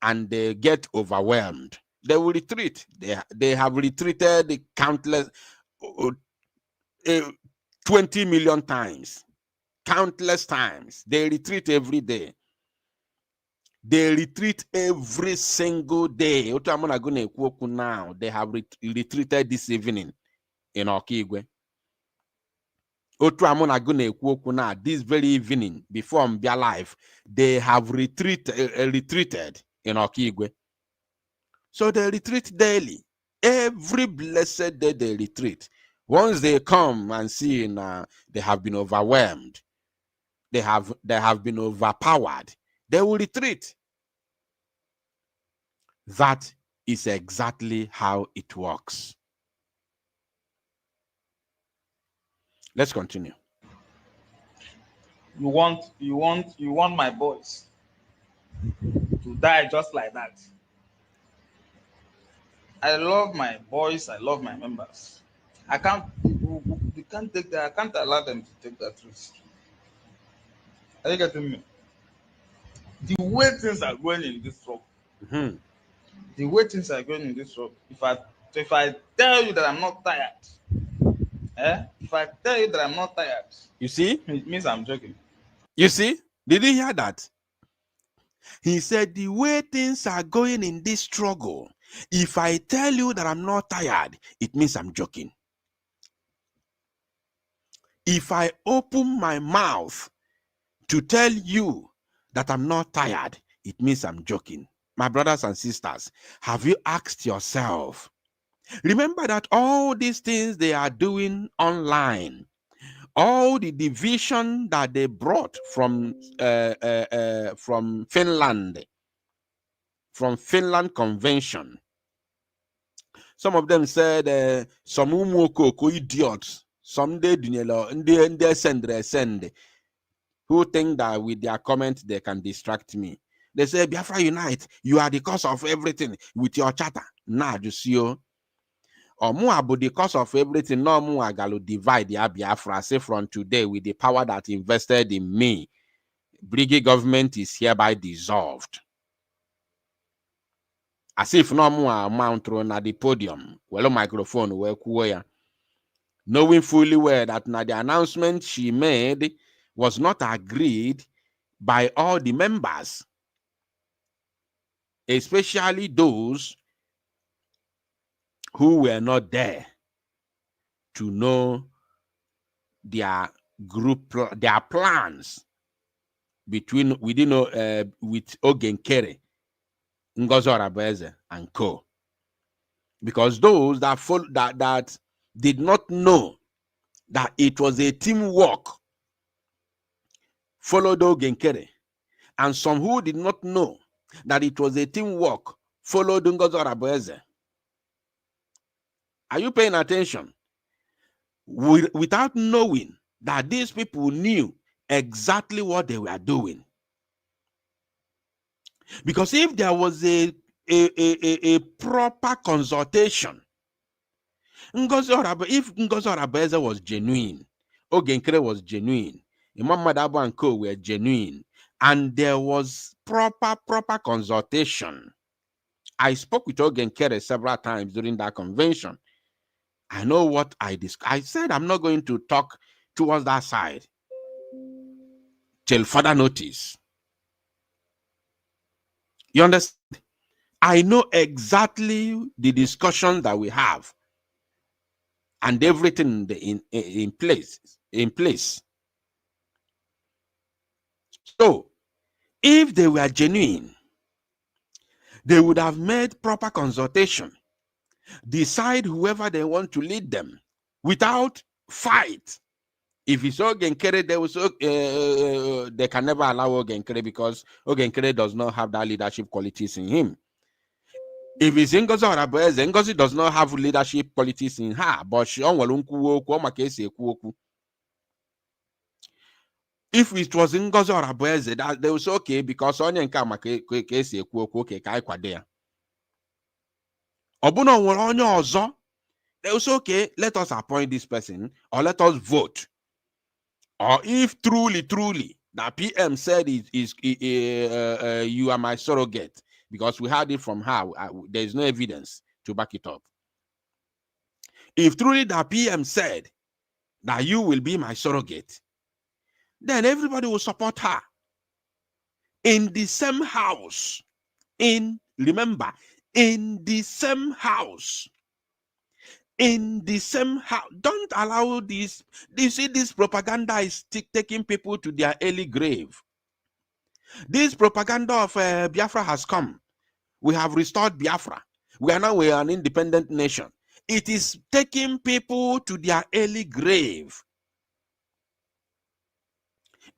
and they get overwhelmed, they will retreat. They have retreated countless 20 million times. Countless times. They retreat every day. They retreat every single day. Now, they have retreated this evening in Okigwe. This very evening, before Mbia life, they have retreated in Okigwe. So they retreat daily. Every blessed day they retreat. Once they come and see they have been overwhelmed, they have been overpowered, they will retreat. That is exactly how it works. Let's continue. you want my boys to die just like that. I love my boys, I love my members. I can't take that, I can't allow them to take that risk. Are you getting me? The way things are going in this rock, the way things are going in this rock, if I tell you that I'm not tired, if I tell you that I'm not tired, you see, it means I'm joking. You see, did you hear that? He said, the way things are going in this struggle, if I tell you that I'm not tired, it means I'm joking. If I open my mouth to tell you that I'm not tired, it means I'm joking. My brothers and sisters, have you asked yourself? Remember that all these things they are doing online, all the division that they brought from Finland, from Finland Convention. Some of them said some idiots, some they send who think that with their comments they can distract me. They say, Biafra unite, you are the cause of everything with your chatter. Nah, you see you. Or more about the cause of everything, no more galo divide the Biafra. Say from today, with the power that invested in me, Brigade government is hereby dissolved. As if no more mount thrown at the podium, well, microphone, knowing fully well that the announcement she made was not agreed by all the members, especially those who were not there to know their group, their plans with Oge Nkere, Ngozi Orabueze, and co. Because those that did not know that it was a teamwork followed Oge Nkere, and some who did not know that it was a teamwork followed Ngozi Orabueze. Are you paying attention? Without knowing that these people knew exactly what they were doing. Because if there was a proper consultation, if Ngozi Orabueze was genuine, Oge Nkere was genuine, Imam Madabo and Co were genuine, and there was proper consultation, I spoke with Oge Nkere several times during that convention. I know what I discussed. I said I'm not going to talk towards that side till further notice. You understand? I know exactly the discussion that we have and everything in place. So, if they were genuine, they would have made proper consultation, decide whoever they want to lead them without fight. If it's Oge Nkere, they can never allow Oge Nkere because Oge Nkere does not have that leadership qualities in him. If it's Ngozi Orabueze, Ngozi does not have leadership qualities in her, but she if it was Ngozi Orabueze, that they will say okay because onye nke ama ka esi ekwu okwu okay ka kwade ya. Obuno nwere onye ọzọ, they will say okay, let us appoint this person or let us vote. Or if truly that PM said you are my surrogate, because we heard it from her, there is no evidence to back it up. If truly that PM said that you will be my surrogate, then everybody will support her. In the same house, remember, in the same house. In the same house. Don't allow this. You see, this propaganda is taking people to their early grave. This propaganda of Biafra has come. We have restored Biafra. We are now an independent nation. It is taking people to their early grave.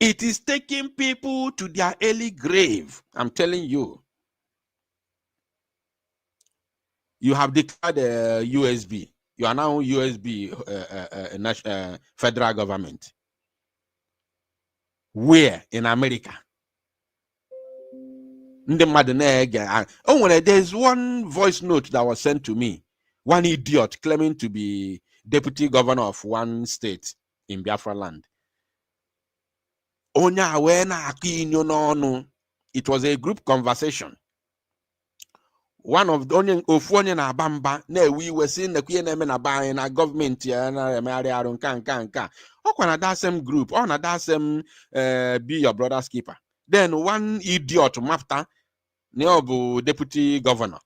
It is taking people to their early grave. I'm telling you. You have declared USB. You are now USB federal government. Where? In America. There's one voice note that was sent to me. One idiot claiming to be deputy governor of one state in Biafra land. It was a group conversation. One of the na bamba na we were seeing the queen na buy na government ya na mari arun kan okwana that same group on that same be your brother's keeper. Then one idiot mafta neobu deputy governor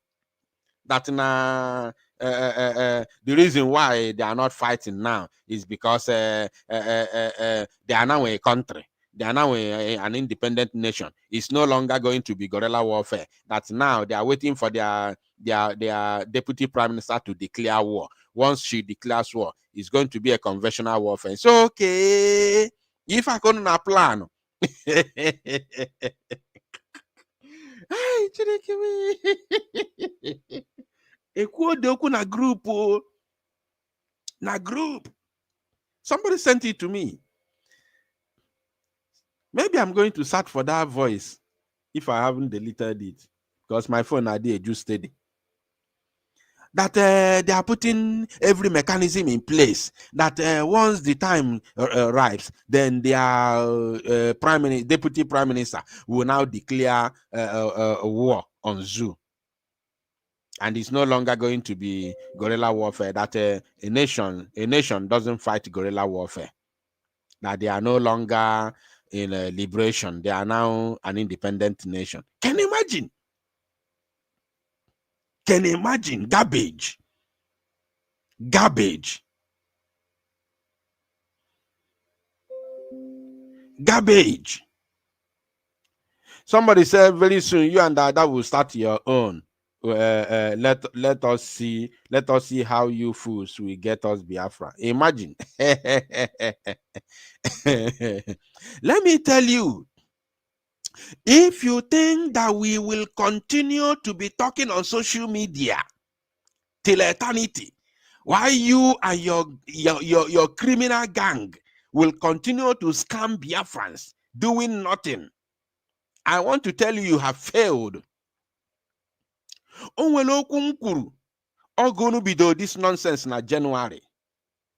that na the reason why they are not fighting now is because they are now a country. They are now an independent nation. It's no longer going to be guerrilla warfare. That now they are waiting for their deputy prime minister to declare war. Once she declares war, it's going to be a conventional warfare. So okay, if I couldn't plan, na group. Somebody sent it to me. Maybe I'm going to search for that voice if I haven't deleted it, because my phone are there just steady. That they are putting every mechanism in place. That once the time arrives, then their deputy prime minister will now declare a war on Zoo. And it's no longer going to be guerrilla warfare. That a nation doesn't fight guerrilla warfare. That they are no longer in liberation. They are now an independent nation. Can you imagine? Can you imagine? Garbage. Garbage. Garbage. Somebody said very soon you and Dada will start your own. Let us see how you fools will get us Biafra. Imagine. Let me tell you, if you think that we will continue to be talking on social media till eternity, while you and your criminal gang will continue to scam Biafrans doing nothing, I want to tell you, you have failed. This nonsense na January.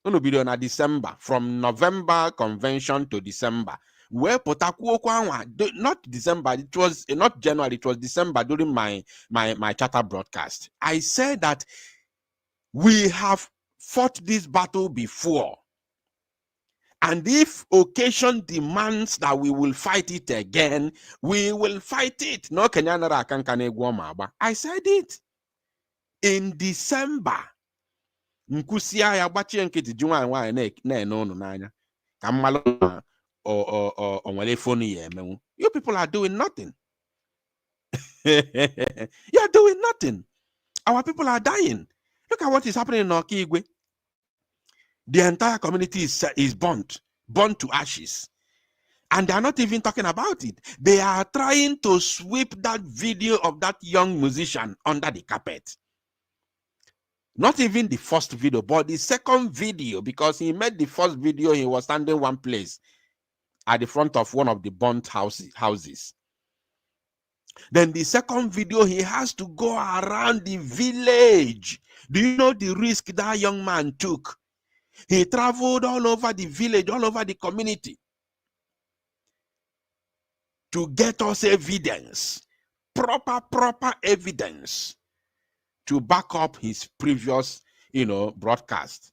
Na December, from November convention to December. Where not December, it was not January, it was December during my charter broadcast. I said that we have fought this battle before. And if occasion demands that we will fight it again, we will fight it. No, I said it in December. You people are doing nothing. You're doing nothing. Our people are dying. Look at what is happening in Okigwe. The entire community is burnt to ashes. And they are not even talking about it. They are trying to sweep that video of that young musician under the carpet. Not even the first video, but the second video, because he made the first video, he was standing one place at the front of one of the burnt houses. Then the second video, he has to go around the village. Do you know the risk that young man took? He traveled all over the village, all over the community to get us evidence, proper evidence to back up his previous, broadcast.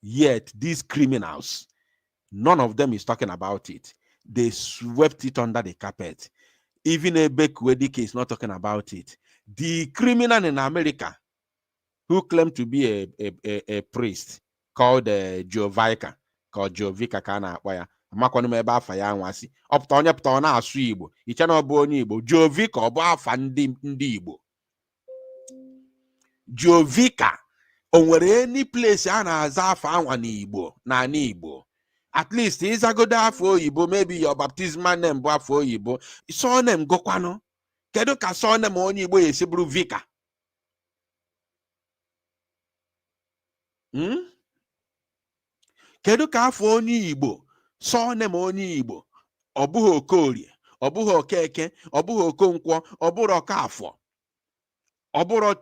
Yet these criminals, none of them is talking about it. They swept it under the carpet. Even a Bekwedike is not talking about it. The criminal in America who claimed to be a priest called Jovika, Kana Waya. Makwanumeba Faya Wasi. Optonya Ptona Swibo. Ichano Bonibo. Jovika Oba Fandi Ndibo. Jovika. Onwere any place ana azafa anwa n'Igbo na n'Igbo. At least he's a good afọ Igbo, maybe your baptismal name bụ afọ Igbo. So name gokwano. Kedu ka so name onye Igbo esi bụrụ Vika? Kedu ka afọ onye Igbo so name onye Igbo? Ọ bụghị Okorie, ọ bụghị Okeke, ọ bụghị Okonkwo, ọ bụghị Okafọ. Ọ bụrụ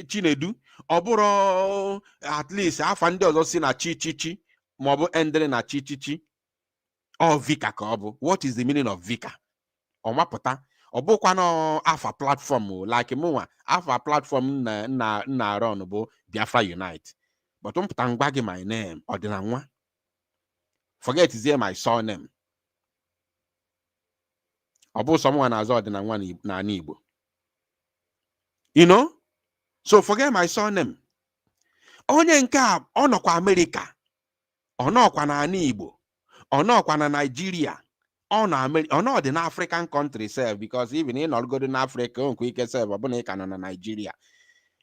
Chinedu, ọ bụrụ at least afa ndị ọzọ si na Chichichi, ma ọ bụ endere na Chichichi. Ọ Vika ka ọ bụ. What is the meaning of Vika? Ọ mapụta. Ọ bụkwa na afa platform like mụnwa, afa platform na run bụ Biafra Unite. But mpụta ngwa gị my name, ọdịna nwa. Forget is here my surname. Ọ bụ someone na-azọ ọdịna nwa na Igbo. You know? So forget my surname. Onye nke a ọ nọkwa America. Ọ nọkwa na Igbo. Ọ nọkwa na Nigeria. Ọ nọ dị na African country self, because even in all good in Africa, o nkwe ike self, ọ bụ na ị ka nọ na Nigeria.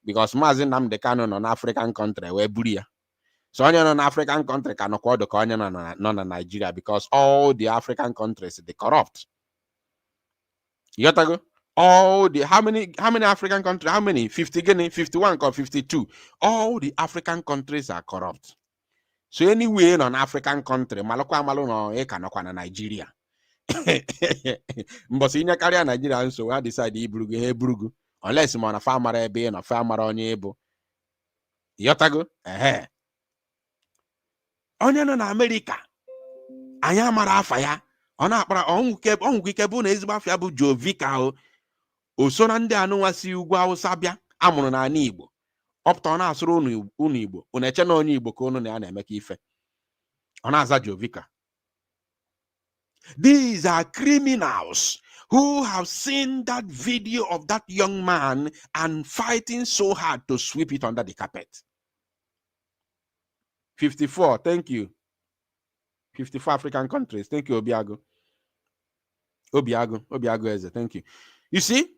Because Maazị Nnamdi Kanu nọ na African country wee buru ya. So onye nọ na African country ka nọkwa ọdụ ka onye nọ na Nigeria, because all the African countries they corrupt. You got to go? All the how many African countries? How many? 50 Guinea, 51 or 52. All the African countries are corrupt. So anyway, in an African country, malokwa malo no e kanokwa na Nigeria. Mbosi inya karịa Nigeria, so I decide iburugu unless mo na farmer ebe na farmer onye ebo. Yotago? Onye no na America. Anya mara afa ya. Ona akpara onwu ike bụ na ezigbo afia bụ Jovika o. Oso na ndị anụnwa si ugwu Awụsa bịa amụrụ na ana Igbo. Ọpụta ọ na-asụrụ unu Igbo. Unu eche na onye Igbo ka unu na-eme ka ife. Ọ na-aza Jovika. These are criminals who have seen that video of that young man and fighting so hard to sweep it under the carpet. 54, thank you. 54 African countries. Thank you, Obiago. Obiago Eze, thank you. You see?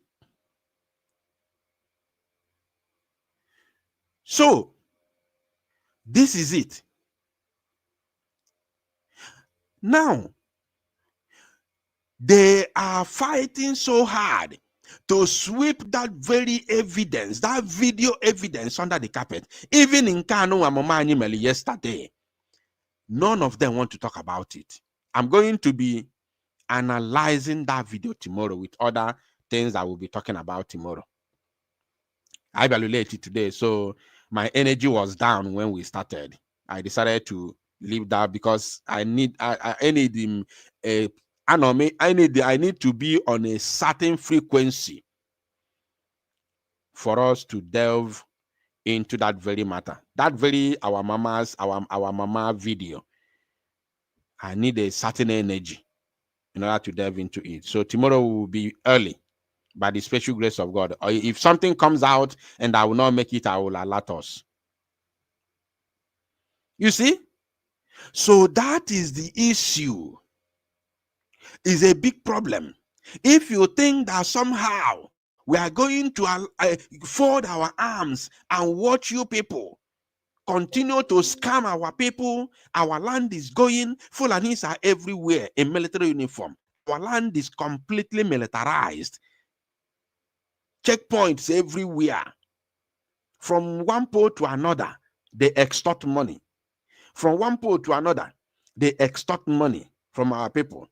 So, this is it. Now, they are fighting so hard to sweep that very evidence, that video evidence under the carpet. Even in Kano and Momani yesterday, none of them want to talk about it. I'm going to be analyzing that video tomorrow with other things I will be talking about tomorrow. I evaluated it today, so my energy was down when we started. I decided to leave that because I need him. I need to be on a certain frequency for us to delve into that very matter. That very our mama video. I need a certain energy in order to delve into it. So tomorrow will be early by the special grace of God. Or if something comes out and I will not make it, I will alert us. You see? So that is the issue. Is a big problem. If you think that somehow we are going to fold our arms and watch you people continue to scam our people, our land is going, Fulanis are everywhere in military uniform. Our land is completely militarized. Checkpoints everywhere. From one pole to another, they extort money. From one pole to another, they extort money from our people.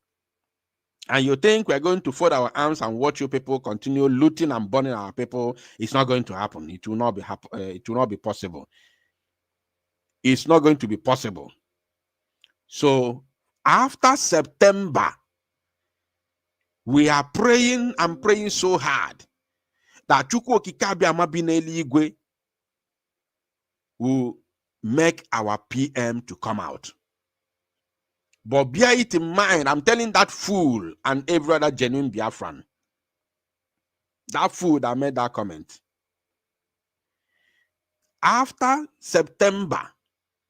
And you think we're going to fold our arms and watch you people continue looting and burning our people? It's not going to happen. It will not be it will not be possible. It's not going to be possible. So after September, we are praying and praying so hard that Chukwu Okike Abiama bi n'eluigwe will make our PM to come out. But bear it in mind, I'm telling that fool and every other genuine Biafran, that fool that made that comment. After September,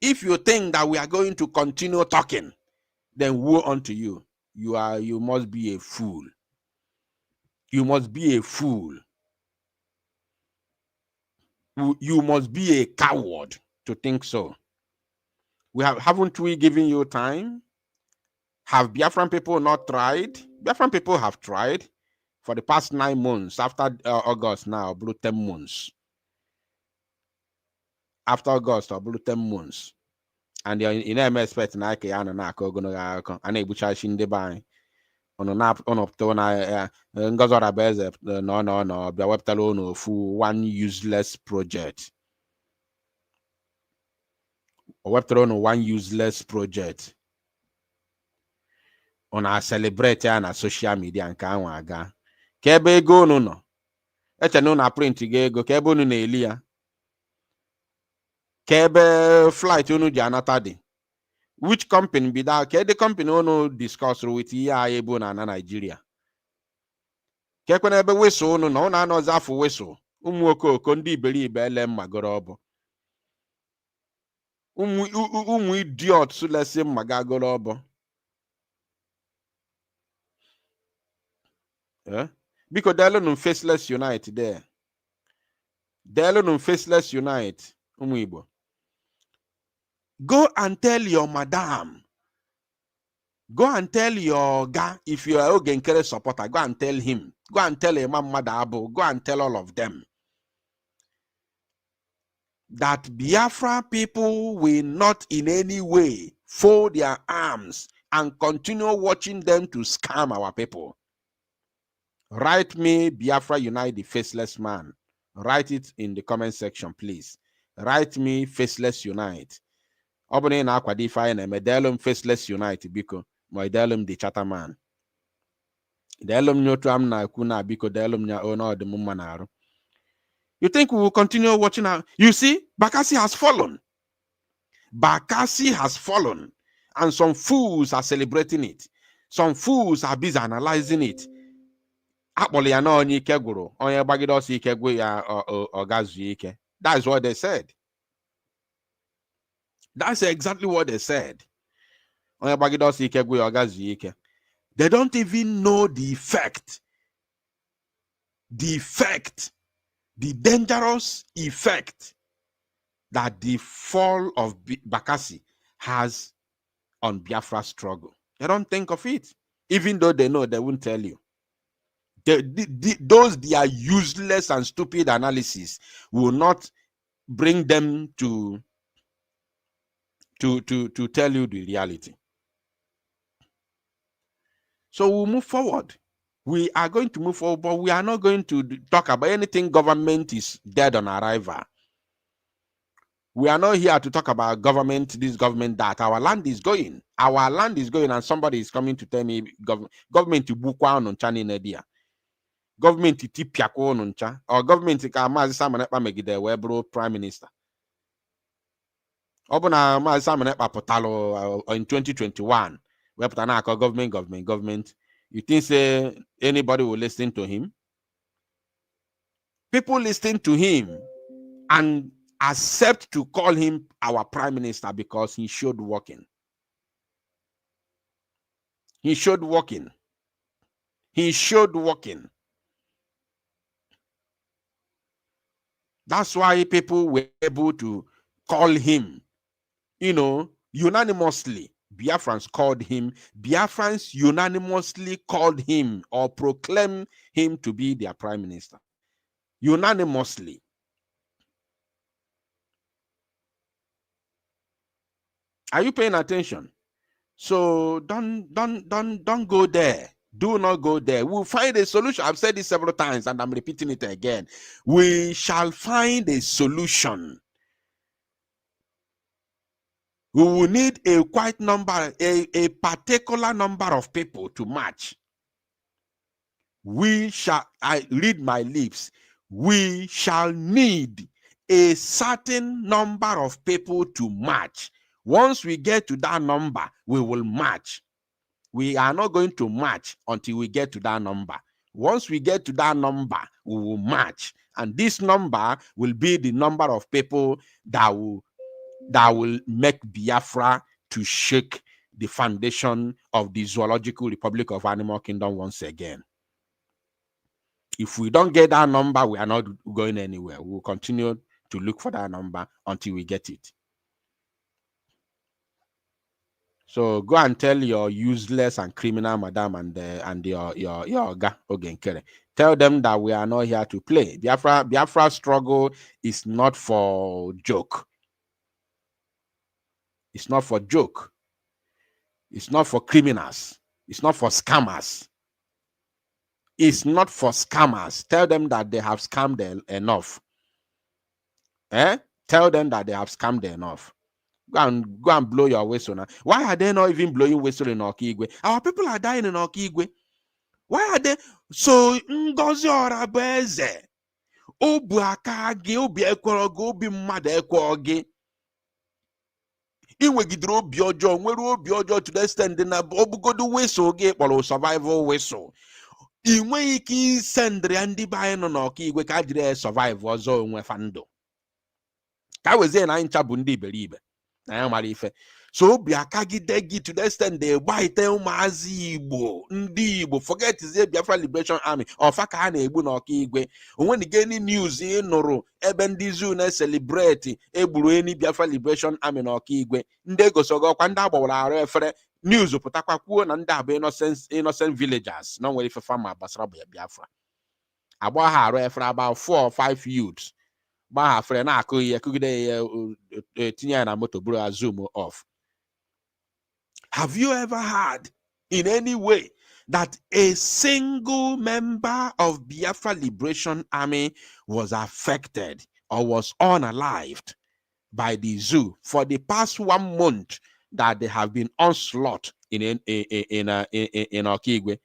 if you think that we are going to continue talking, then woe unto you. You must be a fool. You must be a fool. You must be a coward to think so. Haven't we given you time? Have Biafran people not tried? Biafran people have tried for the past 9 months. After August now, blue 10 months. After August, or blue 10 months. And you know, expect na ke ya na aka ogono ga ana ebucha shi ndị ba on to na Ngozi Orabueze no bia wepụtara unu ofu one useless project. Wepụtara unu one useless project. Ona celebrate ya na social media nke anwa aga. Ka ebe ego unu no. Eche na unu print ga ego ka ebe unu na-eli ya. Ka ebe flight unu ji anata dị. Which company be that? Ka the company unu discuss with ya ebo na Nigeria. Ka kwena ebe whistle unu no na anozi afọ whistle. Ụmụ okoko ndị iberibe ele mmagoro ọbụ. Ụmụ idiot sulesi mmagagoro ọbụ. Because they're alone faceless unite there. They're alone faceless unite. Umuibo. Go and tell your madam. Go and tell your guy, if you are Oge Nkere supporter, go and tell him. Go and tell Imam Madabo. Go and tell all of them that Biafra people will not in any way fold their arms and continue watching them to scam our people. Write me Biafra Unite the Faceless Man. Write it in the comment section, please. Write me Faceless Unite. Obone na akwadi fire na medelum Faceless Unite biko. Mo delum the chatter man. Delum nyoto am na kuna biko delum nya ono de mumanaru. You think we will continue watching our... You see, Bakassi has fallen. Bakassi has fallen. And some fools are celebrating it. Some fools are busy analyzing it. That's what they said. That's exactly what they said. They don't even know the effect. The dangerous effect that the fall of Bakassi has on Biafra's struggle. They don't think of it. Even though they know, they won't tell you. Those their useless and stupid analysis will not bring them to tell you the reality. So we'll move forward. We are going to move forward, but we are not going to talk about anything government is dead on arrival. We are not here to talk about government, this government, that. Our land is going. Our land is going, and somebody is coming to tell me government to book one on China in India. Government to tipiako on Cha, or government to Kamazi Samanapa Megide Webro Prime Minister. Obuna Mazi Samanapa Potalo in 2021. Webtanaka government. You think say anybody will listen to him? People listen to him and accept to call him our prime minister because he showed working. He showed working. He showed working. That's why people were able to call him, unanimously. Biafrans called him. Biafrans unanimously called him or proclaimed him to be their prime minister. Unanimously. Are you paying attention? So don't go there. Do not go there. We'll find a solution. I've said this several times and I'm repeating it again. We shall find a solution. We will need a quite number, a particular number of people to match. I read my lips. We shall need a certain number of people to match. Once we get to that number, we will match. We are not going to match until we get to that number. Once we get to that number, we will match. And this number will be the number of people that will make Biafra to shake the foundation of the Zoological Republic of Animal Kingdom once again. If we don't get that number, we are not going anywhere. We will continue to look for that number until we get it. So go and tell your useless and criminal madam and your Oge Nkere. Tell them that we are not here to play. Biafra struggle is not for joke. It's not for joke. It's not for criminals. It's not for scammers. It's not for scammers. Tell them that they have scammed enough. Tell them that they have scammed enough. Go and blow your whistle now. Why are they not even blowing whistle in Okigwe? Our people are dying in Okigwe. Why are they? So Ngozi Orabueze, Obu Akagi, Obi Ekorogo, Obi Mad Ekorogi. Iwegidro obi ọjọọ nwere obi ọjọọ to the extent na obugodu whistle gị kpọrọ survival whistle. I nweghị ike isendri ndị be anyị nọ n'Ọkigwe ka jiri survive ọzọ onwe fa ndụ. Ka wezie na anyị ncha bụ ndị iberibe. Na ya mara ife. So obi akagide gị to the extent they gbaite ụmụazị Igbo, ndị Igbo, forget the Biafra Liberation Army, ọfa ka ha na-egbu n'Ọkigwe. Onwere gị news ị nụrụ ebe ndị zoo na-celebrate egburu eni Biafra Liberation Army n'Ọkigwe. Ndị egosogo ọkwa ndị agbawara arụ efere news pụtakwa kwuo na ndị abụ innocent villagers na nwere ife fama gbasara Biafra. Agba ha arụ efere about 4 or 5 youths. Gba ha fere na-akụ ihe kụgide ya tinye ya na moto buru zoom off. Have you ever heard in any way that a single member of Biafra Liberation Army was affected or was unalived by the zoo for the past 1 month that they have been onslaught in Okigwe?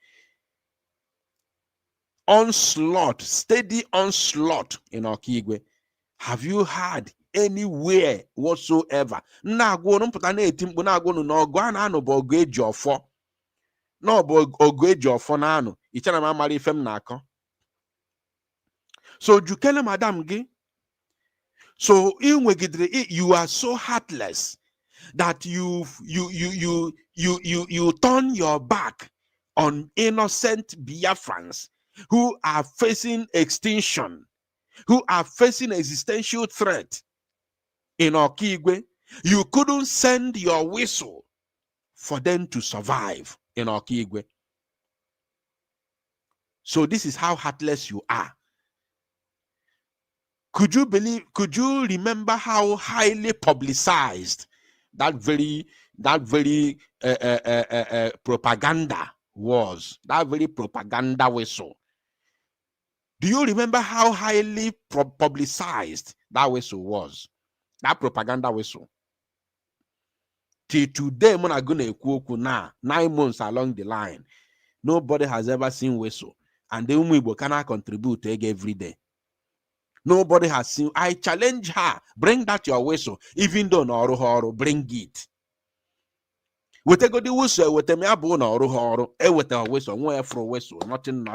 Onslaught, steady onslaught in Okigwe. Have you heard anywhere whatsoever? Na agwonu mpụta na-eti mkpu na agwonu na ọgụ a na-anụ bụ ọgụ eji ọfọ. Na ọ bụ ọgụ eji ọfọ na-anụ. Ichena m amara ife m na-akọ. So jukele madam gị. So you are so heartless that you turn your back on innocent Biafrans who are facing extinction, who are facing existential threat in Okigwe. You couldn't send your whistle for them to survive in Okigwe. So this is how heartless you are. Could you remember how highly publicized that very propaganda was? That very propaganda whistle. Do you remember how highly publicized that whistle was? That propaganda whistle. Till today, when I'm gonna now 9 months along the line, nobody has ever seen whistle, and the Umuibo cannot contribute to every day. Nobody has seen. I challenge her. Bring that your whistle, even though no horo, bring it. With a good whistle, with a meabu no horo, with a whistle, where for whistle, nothing.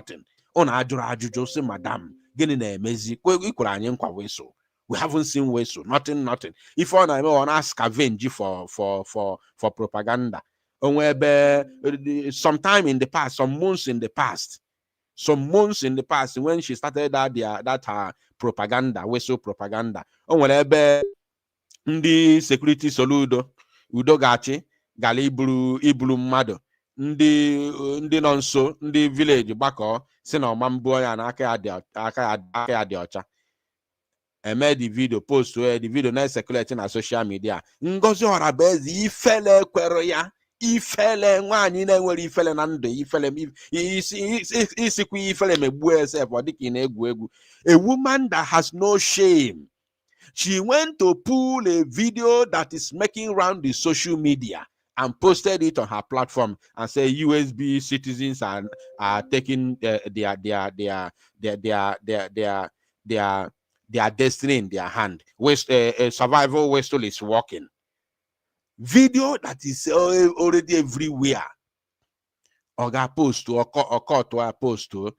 On Ajura say, Madam, getting a mezi, whistle. We haven't seen whistle, nothing. If on I want ask avenge for propaganda. Sometime in the past, some months in the past, when she started that propaganda, whistle propaganda. Ndị security soludo udo gachi gala iburu mmadụ ndị nọ nso ndị village gbakọ si na ọma mbụ ya na aka ya dị ọcha. Eme the video post the video na circulate na social media. Ngozi Orabueze ifele kwero ya, ifele nwaanyị na-enwere ifele na ndụ, ifele isikwa ifele megbu esef ọ dịka ị na-egwu egwu. A woman that has no shame. She went to pull a video that is making round the social media and posted it on her platform and said USB citizens are taking their destiny in their hand. Survival whistle is working. Video that is already everywhere. Oga post or court to a post to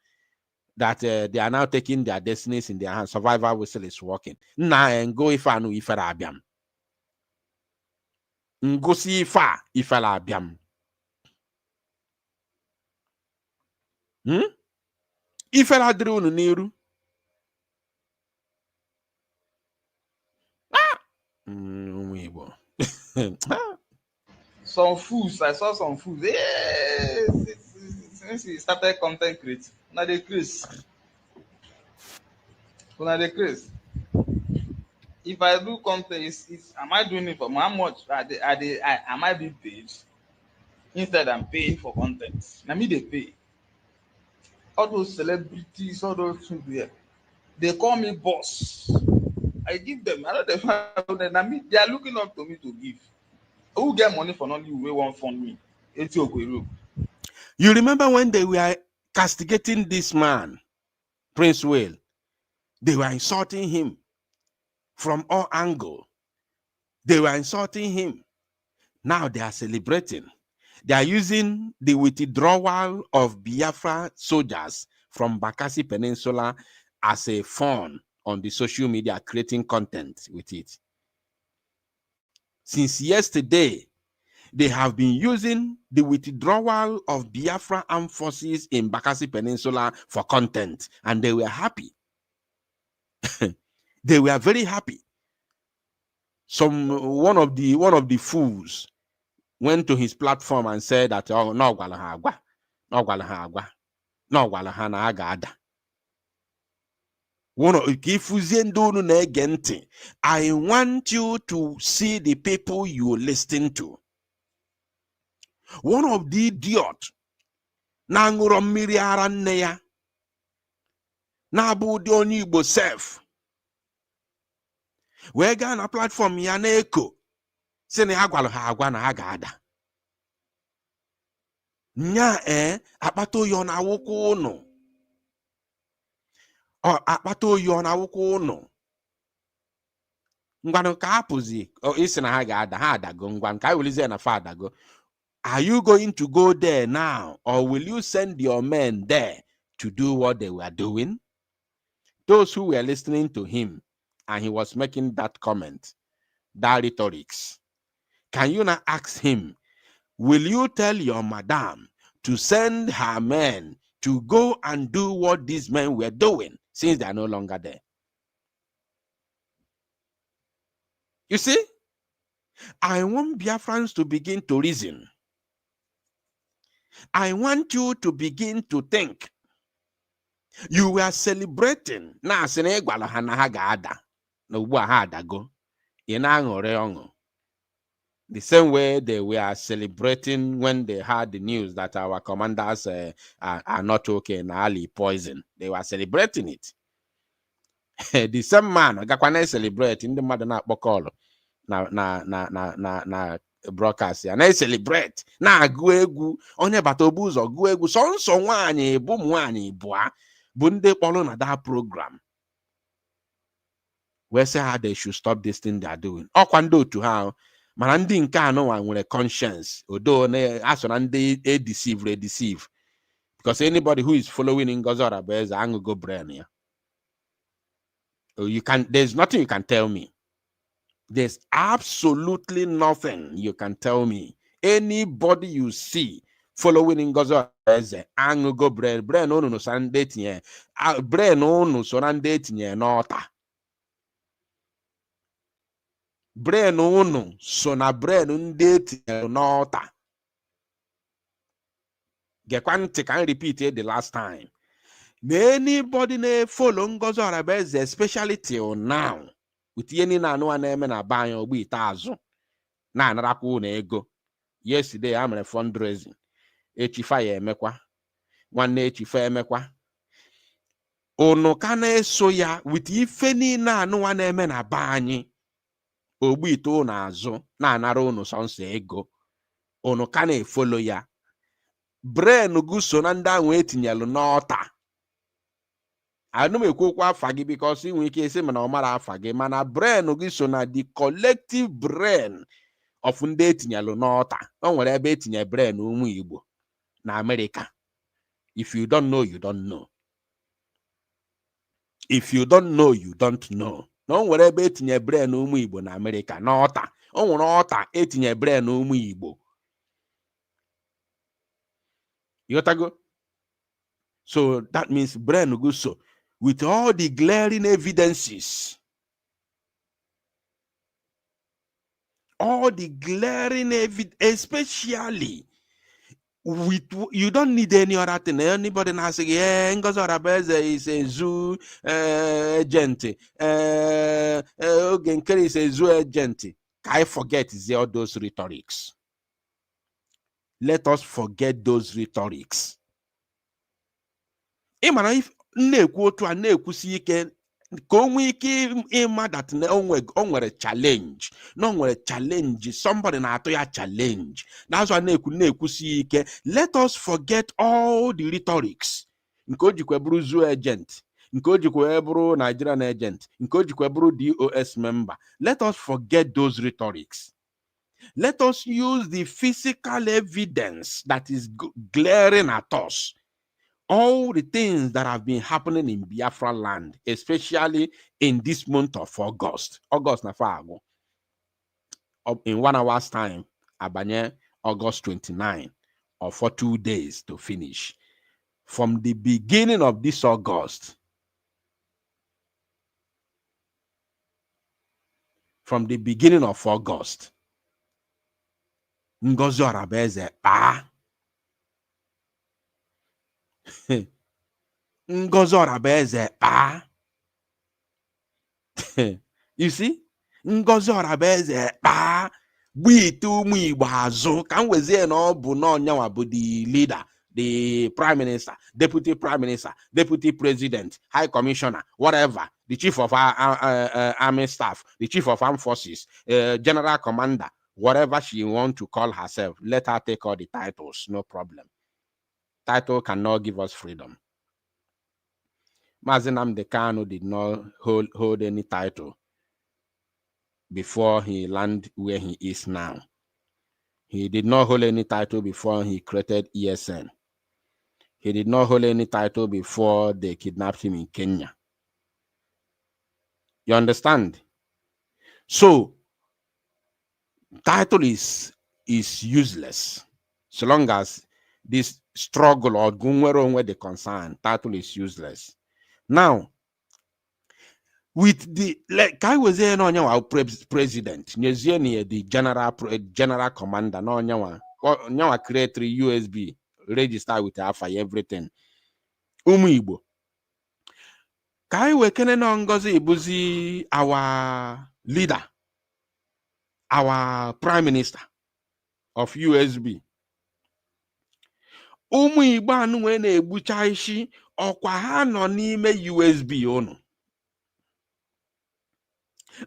that they are now taking their destinies in their hands. Survival whistle is working. Now and go if I know if I abiam. Go see if I abiam. If I drew niru. Some fools, I saw some fools. Since he started content creating, now they Chris. If I do content, am I doing it for how much? Am I being paid? Instead, I'm paying for content. Now me they pay. All those celebrities, all those people, they call me boss. I give them. I don't know they are looking up to me to give. Who get money for only way one fund me? You remember when they were castigating this man, Prince Will? They were insulting him from all angles. They were insulting him. Now they are celebrating. They are using the withdrawal of Biafra soldiers from Bakassi Peninsula as a fun on the social media, creating content with it. Since yesterday, they have been using the withdrawal of Biafra armed forces in Bakassi Peninsula for content, and they were happy. They were very happy. One of the fools went to his platform and said that oh no I want you to see the people you listen to. One of the idiot nanguro mmiri ara nne ya na-abụ ụdị onye Igbo self wee gaa na platform ya na-eko si na ha gwara ha agwa na ha ga-ada nya akpata oyi ọ na-awụkwa ụnụ akpata oyi ọ na-awụkwa ụnụ ngwanụ ka hapụzi isi na ha ga-ada ha adago ngwanụ ka welizie na fa adago. Are you going to go there now, or will you send your men there to do what they were doing? Those who were listening to him, and he was making that comment, that rhetorics, can you not ask him, will you tell your madam to send her men to go and do what these men were doing, since they are no longer there? You see, I want Biafrans to begin to reason. I want you to begin to think. You were celebrating. Na sene gwala ha na ha ga-ada. Na ugbu a ha adago. Ị na-aṅụrị ọṅụ. The same way they were celebrating when they heard the news that our commanders are not okay and Ali poison. They were celebrating it. The same man gakwa na celebrate ndị mmadụ na-akpọ call na broadcast ya na celebrate na-agụ egwu onye bata obu ụzọ gụọ egwu sọnsọ nwaanyị bụ nwaanyị bụ ndị kpọrọ na that program wee say ha they should stop this thing they are doing. Ọkwa ndị otu ha mana ndị nke anụnwa nwere conscience odo na aso na ndị deceive because anybody who is following Ngozi Orabueze aṅụgo brain ya. There's nothing you can tell me. There's absolutely nothing you can tell me. Anybody you see following Ngozi Orabueze aṅụgo brain unu no so ndị etinye brain unu so na ndị etinye n'ọta. Brain unu so na brain ndị etinye n'ọta. Gekwa ntị ka repeat it the last time. Anybody na follow Ngozi Orabueze, especially till now, with any na anu na-eme na ba anya ogbu itazu na anarakwu na ego. Yesterday I'm a fundraising. Echifa ya emekwa. Nwanne echifa emekwa. Ono ka na-eso ya with ife ni na anu na-eme na ba anyị ogbu ito na azụ na anara unu sonso ego. Ono ka na-follow ya. Brain gu so na ndị ahụ etinyelu n'ọta. Anụ m ekwokwa afa gị because inwe ike isi mana ọ mara afa gị mana brain gị so na the collective brain of ndị etinyelu n'ọta. O nwere ebe etinye brain ụmụ Igbo na America. If you don't know, you don't know. If you don't know, you don't know. Na o nwere ebe etinye brain ụmụ Igbo na America n'ọta. O nwere ọta etinye brain ụmụ Igbo. You got to go? So that means brain go so with all the glaring evidences, especially with, you don't need any other thing. Anybody now say, yeah, Ngozi Orabueze is a zoo agent. Oge Nkere is a zoo agent. I forget all those rhetorics. Let us forget those rhetorics. Imana if na-ekwu otu a na-ekwusi ike ka onwe ike ịma that o nwere challenge. No nwere challenge. Somebody na-atụ ya challenge. That's why na-ekwusi ike. Let us forget all the rhetorics. Nke o jikwa bụrụ zoo agent. Nke o jikwa bụrụ Nigerian agent. Nke o jikwa bụrụ DOS member. Let us forget those rhetorics. Let us use the physical evidence that is glaring at us. All the things that have been happening in Biafra land, especially in this month of August. August na fago. In 1 hour's time, abanye August 29, or for 2 days to finish. From the beginning of this August, Ngozi Orabueze Ngozi Orabueze you see, Ngozi Orabueze gbiite ụmụ Igbo azụ ka m wezie na ọ bụ n'ọnyanwa bụ the leader, the prime minister, deputy prime minister, deputy president, high commissioner, whatever, the chief of army staff, the chief of armed forces, general commander, whatever she want to call herself. Let her take all the titles, no problem. Title cannot give us freedom. Mazi Nnamdi Kanu did not hold any title before he landed where he is now. He did not hold any title before he created ESN. He did not hold any title before they kidnapped him in Kenya. You understand? So, title is useless. So long as this struggle or where they concern, title is useless. Now, with the, like I was saying on your president, the general commander, no nyawa create USB, register with Alpha, everything. Igbo. Kai wekene no Ngozi Ibuzi, our leader, our prime minister of USB. Igbo anu we na-egbucha isi ọkwa ha nọ n'ime USB unu.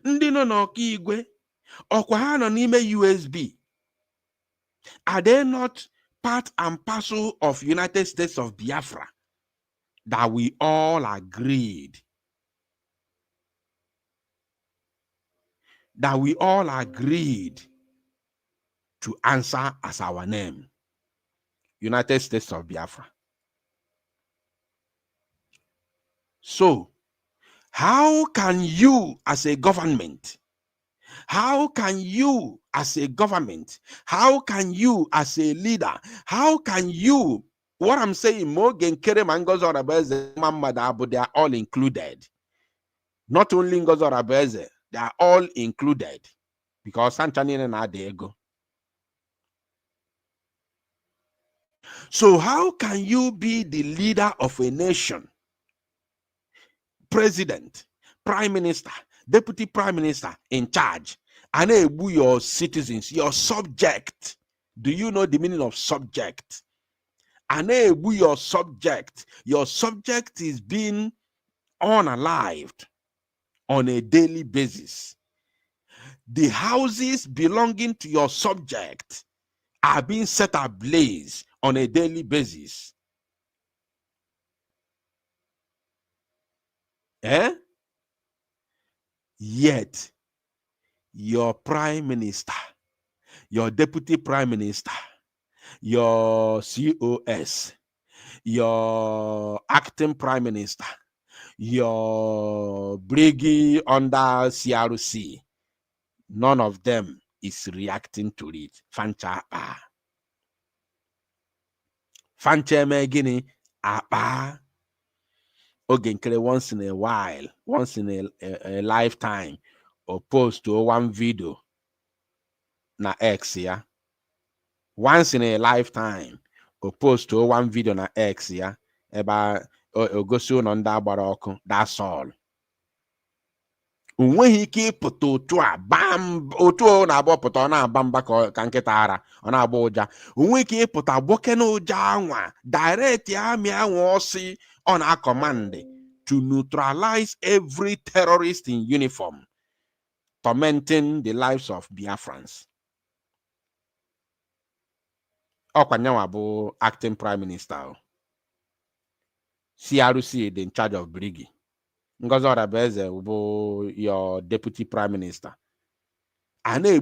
Ndị nọ n'Ọkigwe, ọkwa ha nọ n'ime USB. Are they not part and parcel of United States of Biafra that we all agreed? That we all agreed to answer as our name. United States of Biafra. So, how can you as a government, how can you as a government, how can you as a leader, how can you, what I'm saying, Oge Nkere, Ngozi Orabueze, Mamada Abu, they are all included. Not only Ngozi Orabueze, they are all included. Because Sanchani and Adego. So how can you be the leader of a nation, president, prime minister, deputy prime minister in charge, and enable your citizens, your subject? Do you know the meaning of subject? And enable your subject. Your subject is being unalived on a daily basis. The houses belonging to your subject are being set ablaze on a daily basis. Yet, your prime minister, your deputy prime minister, your COS, your acting prime minister, your brigade under CRC, none of them is reacting to it. Fancha megini apa. Oge Nkere once in a while, once in a lifetime, or post to one video na X, yeah. Once in a lifetime, or post to one video na X, yeah. Eba ogosu no nda agbara. That's all. Unweghị ike ịpụta otu a bam otu ọ na-agba pụta ọ na-aba mba ka nkịta ara ọ na-agba ụja. Unweghị ike ịpụta gboke na ụja anwa direct army anwa ọsị on our command to neutralize every terrorist in uniform tormenting the lives of Biafrans. Okwanyawa bụ acting prime minister. CRC is in charge of Brigi. Ngozi Orabueze bụ your deputy prime minister. And they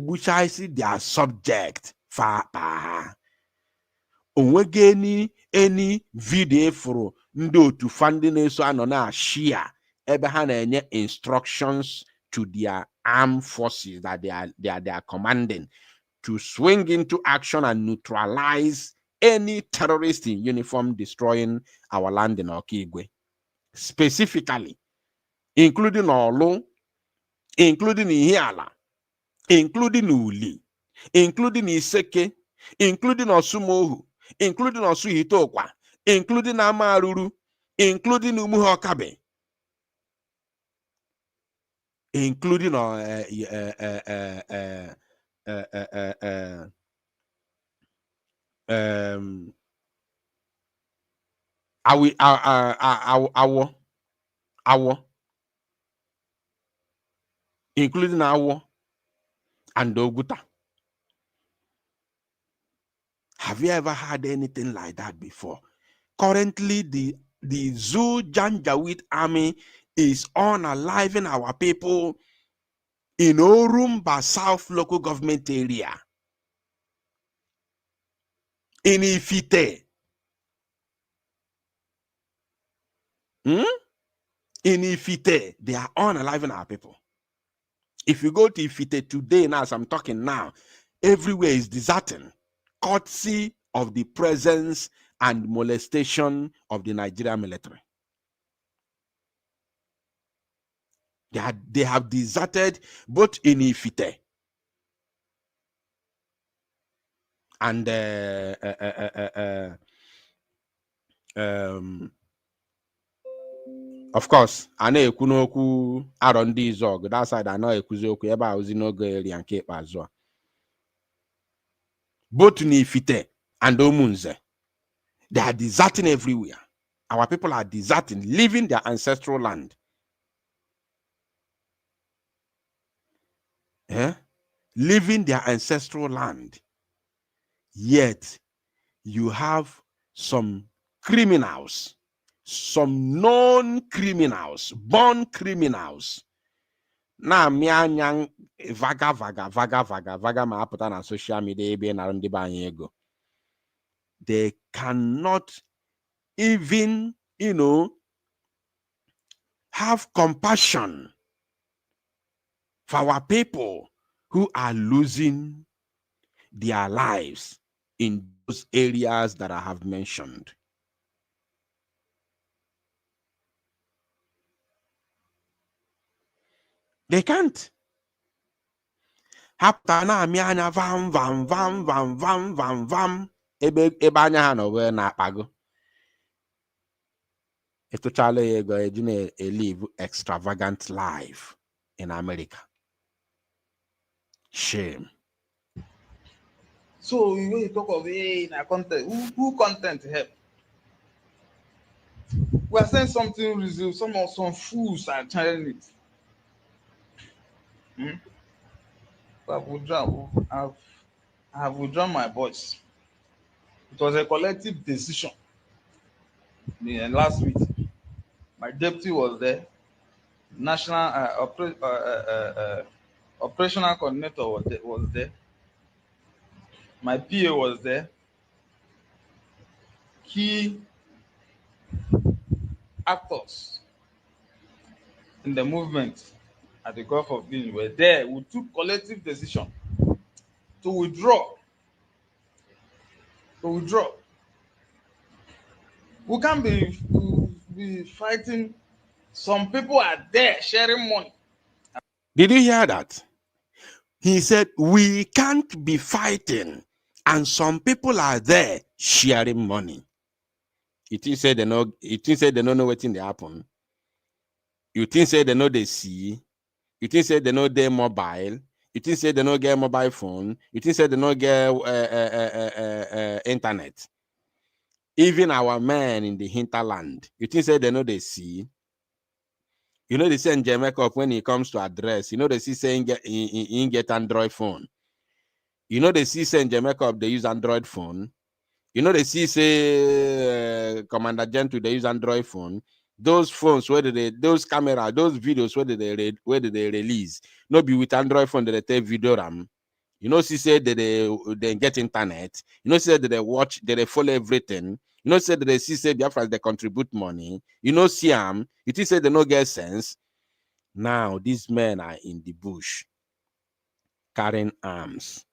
their subject fa onwege any video for ndo to funding so ano na share ebe ha na-enye instructions to their armed forces that they are commanding to swing into action and neutralize any terrorist in uniform destroying our land in Okigwe. Specifically, including Olu, including Ihiala, including Uli, including Iseke, including Osumohu, including Osuhitokwa, including Amaruru, including Umuhokabe, including including Awo and Oguta. Have you ever had anything like that before? Currently, the Zoo Janjaweed army is unaliving our people in Orumba South local government area. In Ifite. In Ifite, they are unaliving our people. If you go to Ifite today, now as I'm talking now, everywhere is deserting, courtesy of the presence and molestation of the Nigerian military. They have deserted both in Ifite and of course, I know Kunoku around this Zog. That side I know Kuzoku about Zinogo area and Cape Azua. Both in Ifite and Omunze, they are deserting everywhere. Our people are deserting, leaving their ancestral land. leaving their ancestral land. Yet you have some criminals, some known criminals, born criminals. Na mianyang vaga ma apụta na social media ebe na ndị be anyị ego. They cannot even, have compassion for our people who are losing their lives in those areas that I have mentioned. They can't. Hapana mianya vam ebe anya ha no we na akpago. Etuchale ego ejine live extravagant life in America. Shame. So when you talk of content, who content help? We are saying something real. Some fools are trying it. I have withdrawn my voice. It was a collective decision. Last week, my deputy was there. National operational coordinator was there. My PA was there. Key actors in the movement at the Gulf of Guinea were there. We took collective decision to withdraw. We can't be fighting. Some people are there sharing money. Did you hear that? He said, we can't be fighting, and some people are there sharing money. You think say they know what's in the happen? You think say they know they see? You think say they know their mobile? You think say they know get mobile phone? You think say they know get internet? Even our men in the hinterland, you think say they know they see? You know they say in Jamaica when it comes to address, you know they see saying get Android phone. You know they see say in Jamaica they use Android phone. You know they see say Commander Gentry they use Android phone. Those phones those cameras, those videos where they release, no be with Android phone that they take video ram. You know, she said that they get internet. You know, she said that they watch, that they follow everything. You know, said that they see say Biafra they contribute money. You know, see them. It is said they no get sense. Now these men are in the bush carrying arms.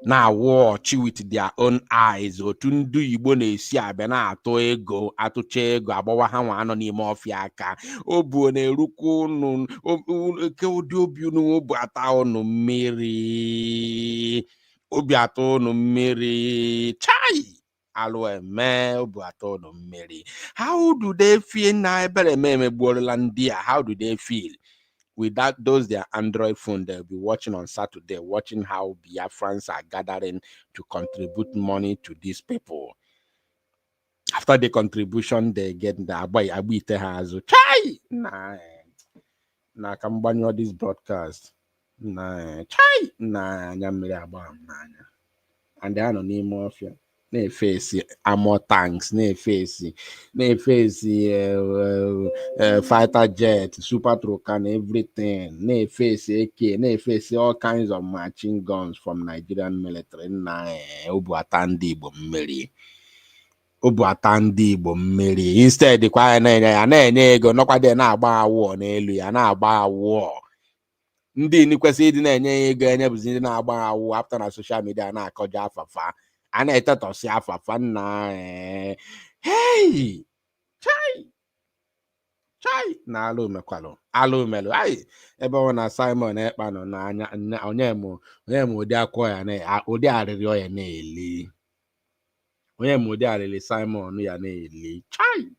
Now watch with their own eyes. Otundu Igbo na-esi abịa na-atụ ego atụcha ego agbawa ha nwa anọ n'ime ọfịa aka obu na-erukwu unu ke ụdị obi unu obu ata unu mmiri obi atọ unu mmiri chai alụ eme obu atọ unu mmiri. How do they feel na ebere eme gbuorola ndị a? How do they feel? With that, those their Android phone, they'll be watching on Saturday, watching how Biafrans are gathering to contribute money to these people. After the contribution, they get the abite has chai na kambanyo this broadcast na chai na nyamiri abam nanya, and they are no name of you. They face armor tanks, they face fighter jet, super truck and everything. They face AK, they face all kinds of machine guns from Nigerian military. Obuatandi Igbo mmeri. Instead, the quiet na ego nọkwa dị na-agba awọ n'elu ya na-agba awọ. Ndị nikwesị ịdị na-enye ego enye bụzi ndị na-agba awọ after na social media na-akọja afafa. Ana etetosi afafa na hey chai na alụ mekwalụ ai ebe ọ na Simon ekpa nọ n'anya onye m ụdị akwọ ya na ụdị arịrịọ ya na-eli onye m ụdị arịrị Simon ya na-eli chai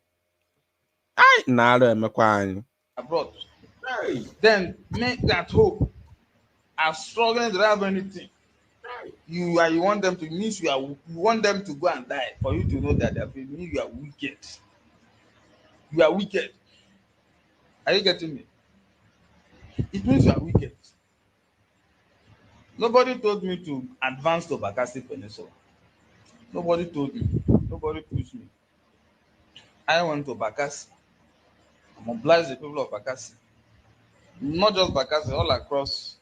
ai na alụ emekwa anyị abroad. Then make that hope are struggling to have anything. You want them to means you want them to go and die for you to know that you are wicked. You are wicked. Are you getting me? It means you are wicked. Nobody told me to advance to Bakassi Peninsula. Nobody told me. Nobody pushed me. I went to Bakassi. I mobilized the people of Bakassi. Not just Bakassi, all across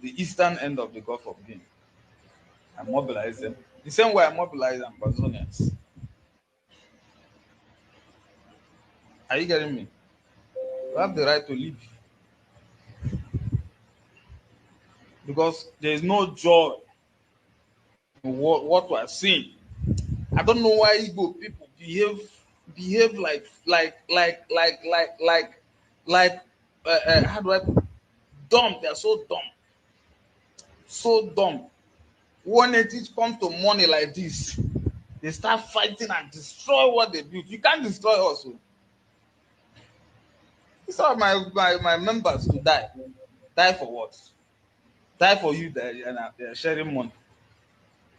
the eastern end of the Gulf of Guinea. I mobilized them. The same way I mobilized Amazonians. Are you getting me? You have the right to leave. Because there is no joy in what we are seeing. I don't know why Igbo people behave like how do I put it? Dumb. They are so dumb. So dumb. When it comes to money like this, they start fighting and destroy what they build. You can't destroy us. It's all my members to die. Die for what? Die for you that they're sharing money.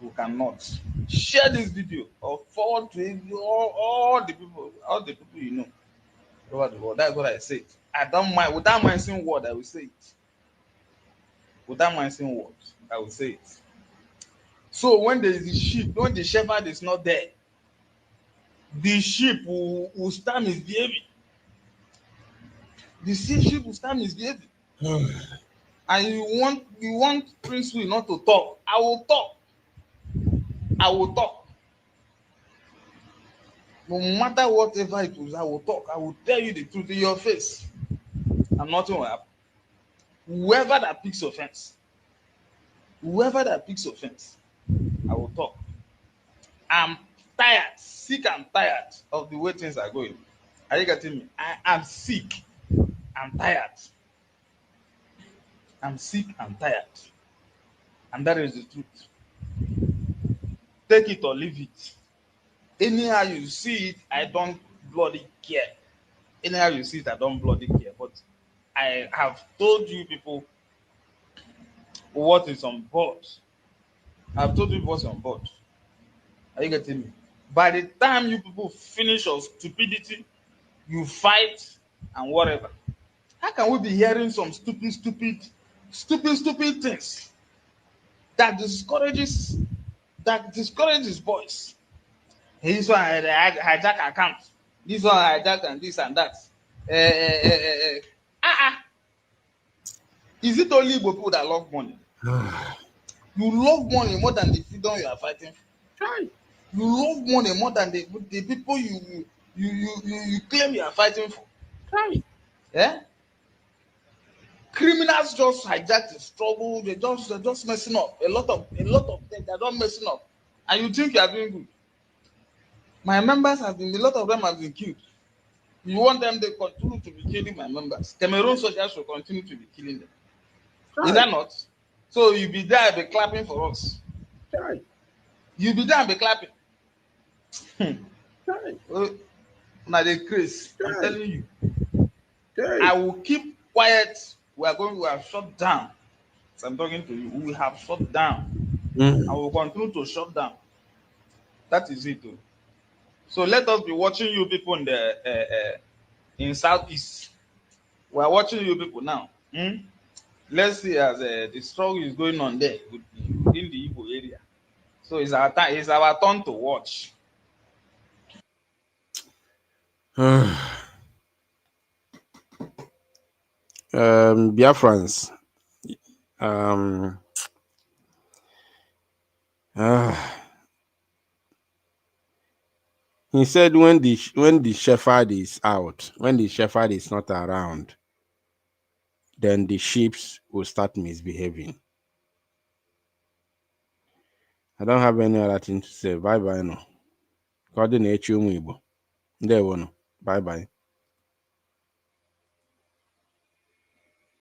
You cannot share this video or forward to all the people you know over the world. That's what I say. I don't mind. Without mind saying word, I will say it. Without mind saying words, I will say it. So when there is the sheep, when the shepherd is not there, the sheep will start misbehaving. The sheep will start misbehaving. And you want Prince Will not to talk. I will talk. I will talk. No matter whatever it is, I will talk. I will tell you the truth in your face. And nothing will happen. Whoever that picks offense, I will talk. I'm tired, sick and tired of the way things are going. Are you getting me? I am sick. I'm tired. I'm sick and tired. And that is the truth. Take it or leave it. Anyhow you see it, I don't bloody care. Anyhow you see it, I don't bloody care. But I have told you people what is on board. I've told you what's on board. Are you getting me? By the time you people finish your stupidity, you fight and whatever. How can we be hearing some stupid things that discourages boys? This one hijack account. This one hijack and this and that. Is it only Igbo people that love money? You love money more than the freedom you are fighting for. You love money more than the people you claim you are fighting for. Yeah? Criminals just hijack the struggle. They're just messing up. A lot of them, they're not messing up. And you think you are doing good. My members a lot of them have been killed. You want them to continue to be killing my members. Cameroon soldiers should continue to be killing them. Is that not? So you be there, be clapping for us. You be there and be clapping. Now they crazy. I'm telling you. I will keep quiet. We have shut down. So I'm talking to you. We have shut down. And we will continue to shut down. That is it. So let us be watching you people in the in Southeast. We are watching you people now. Let's see as the struggle is going on there in the Igbo area. So it's our time. It's our turn to watch. Biafrans. He said when the shepherd is out, when the shepherd is not around, then the sheep will start misbehaving. I don't have any other thing to say. Bye bye no. Coordinate you, Igbo. There we go. Bye bye.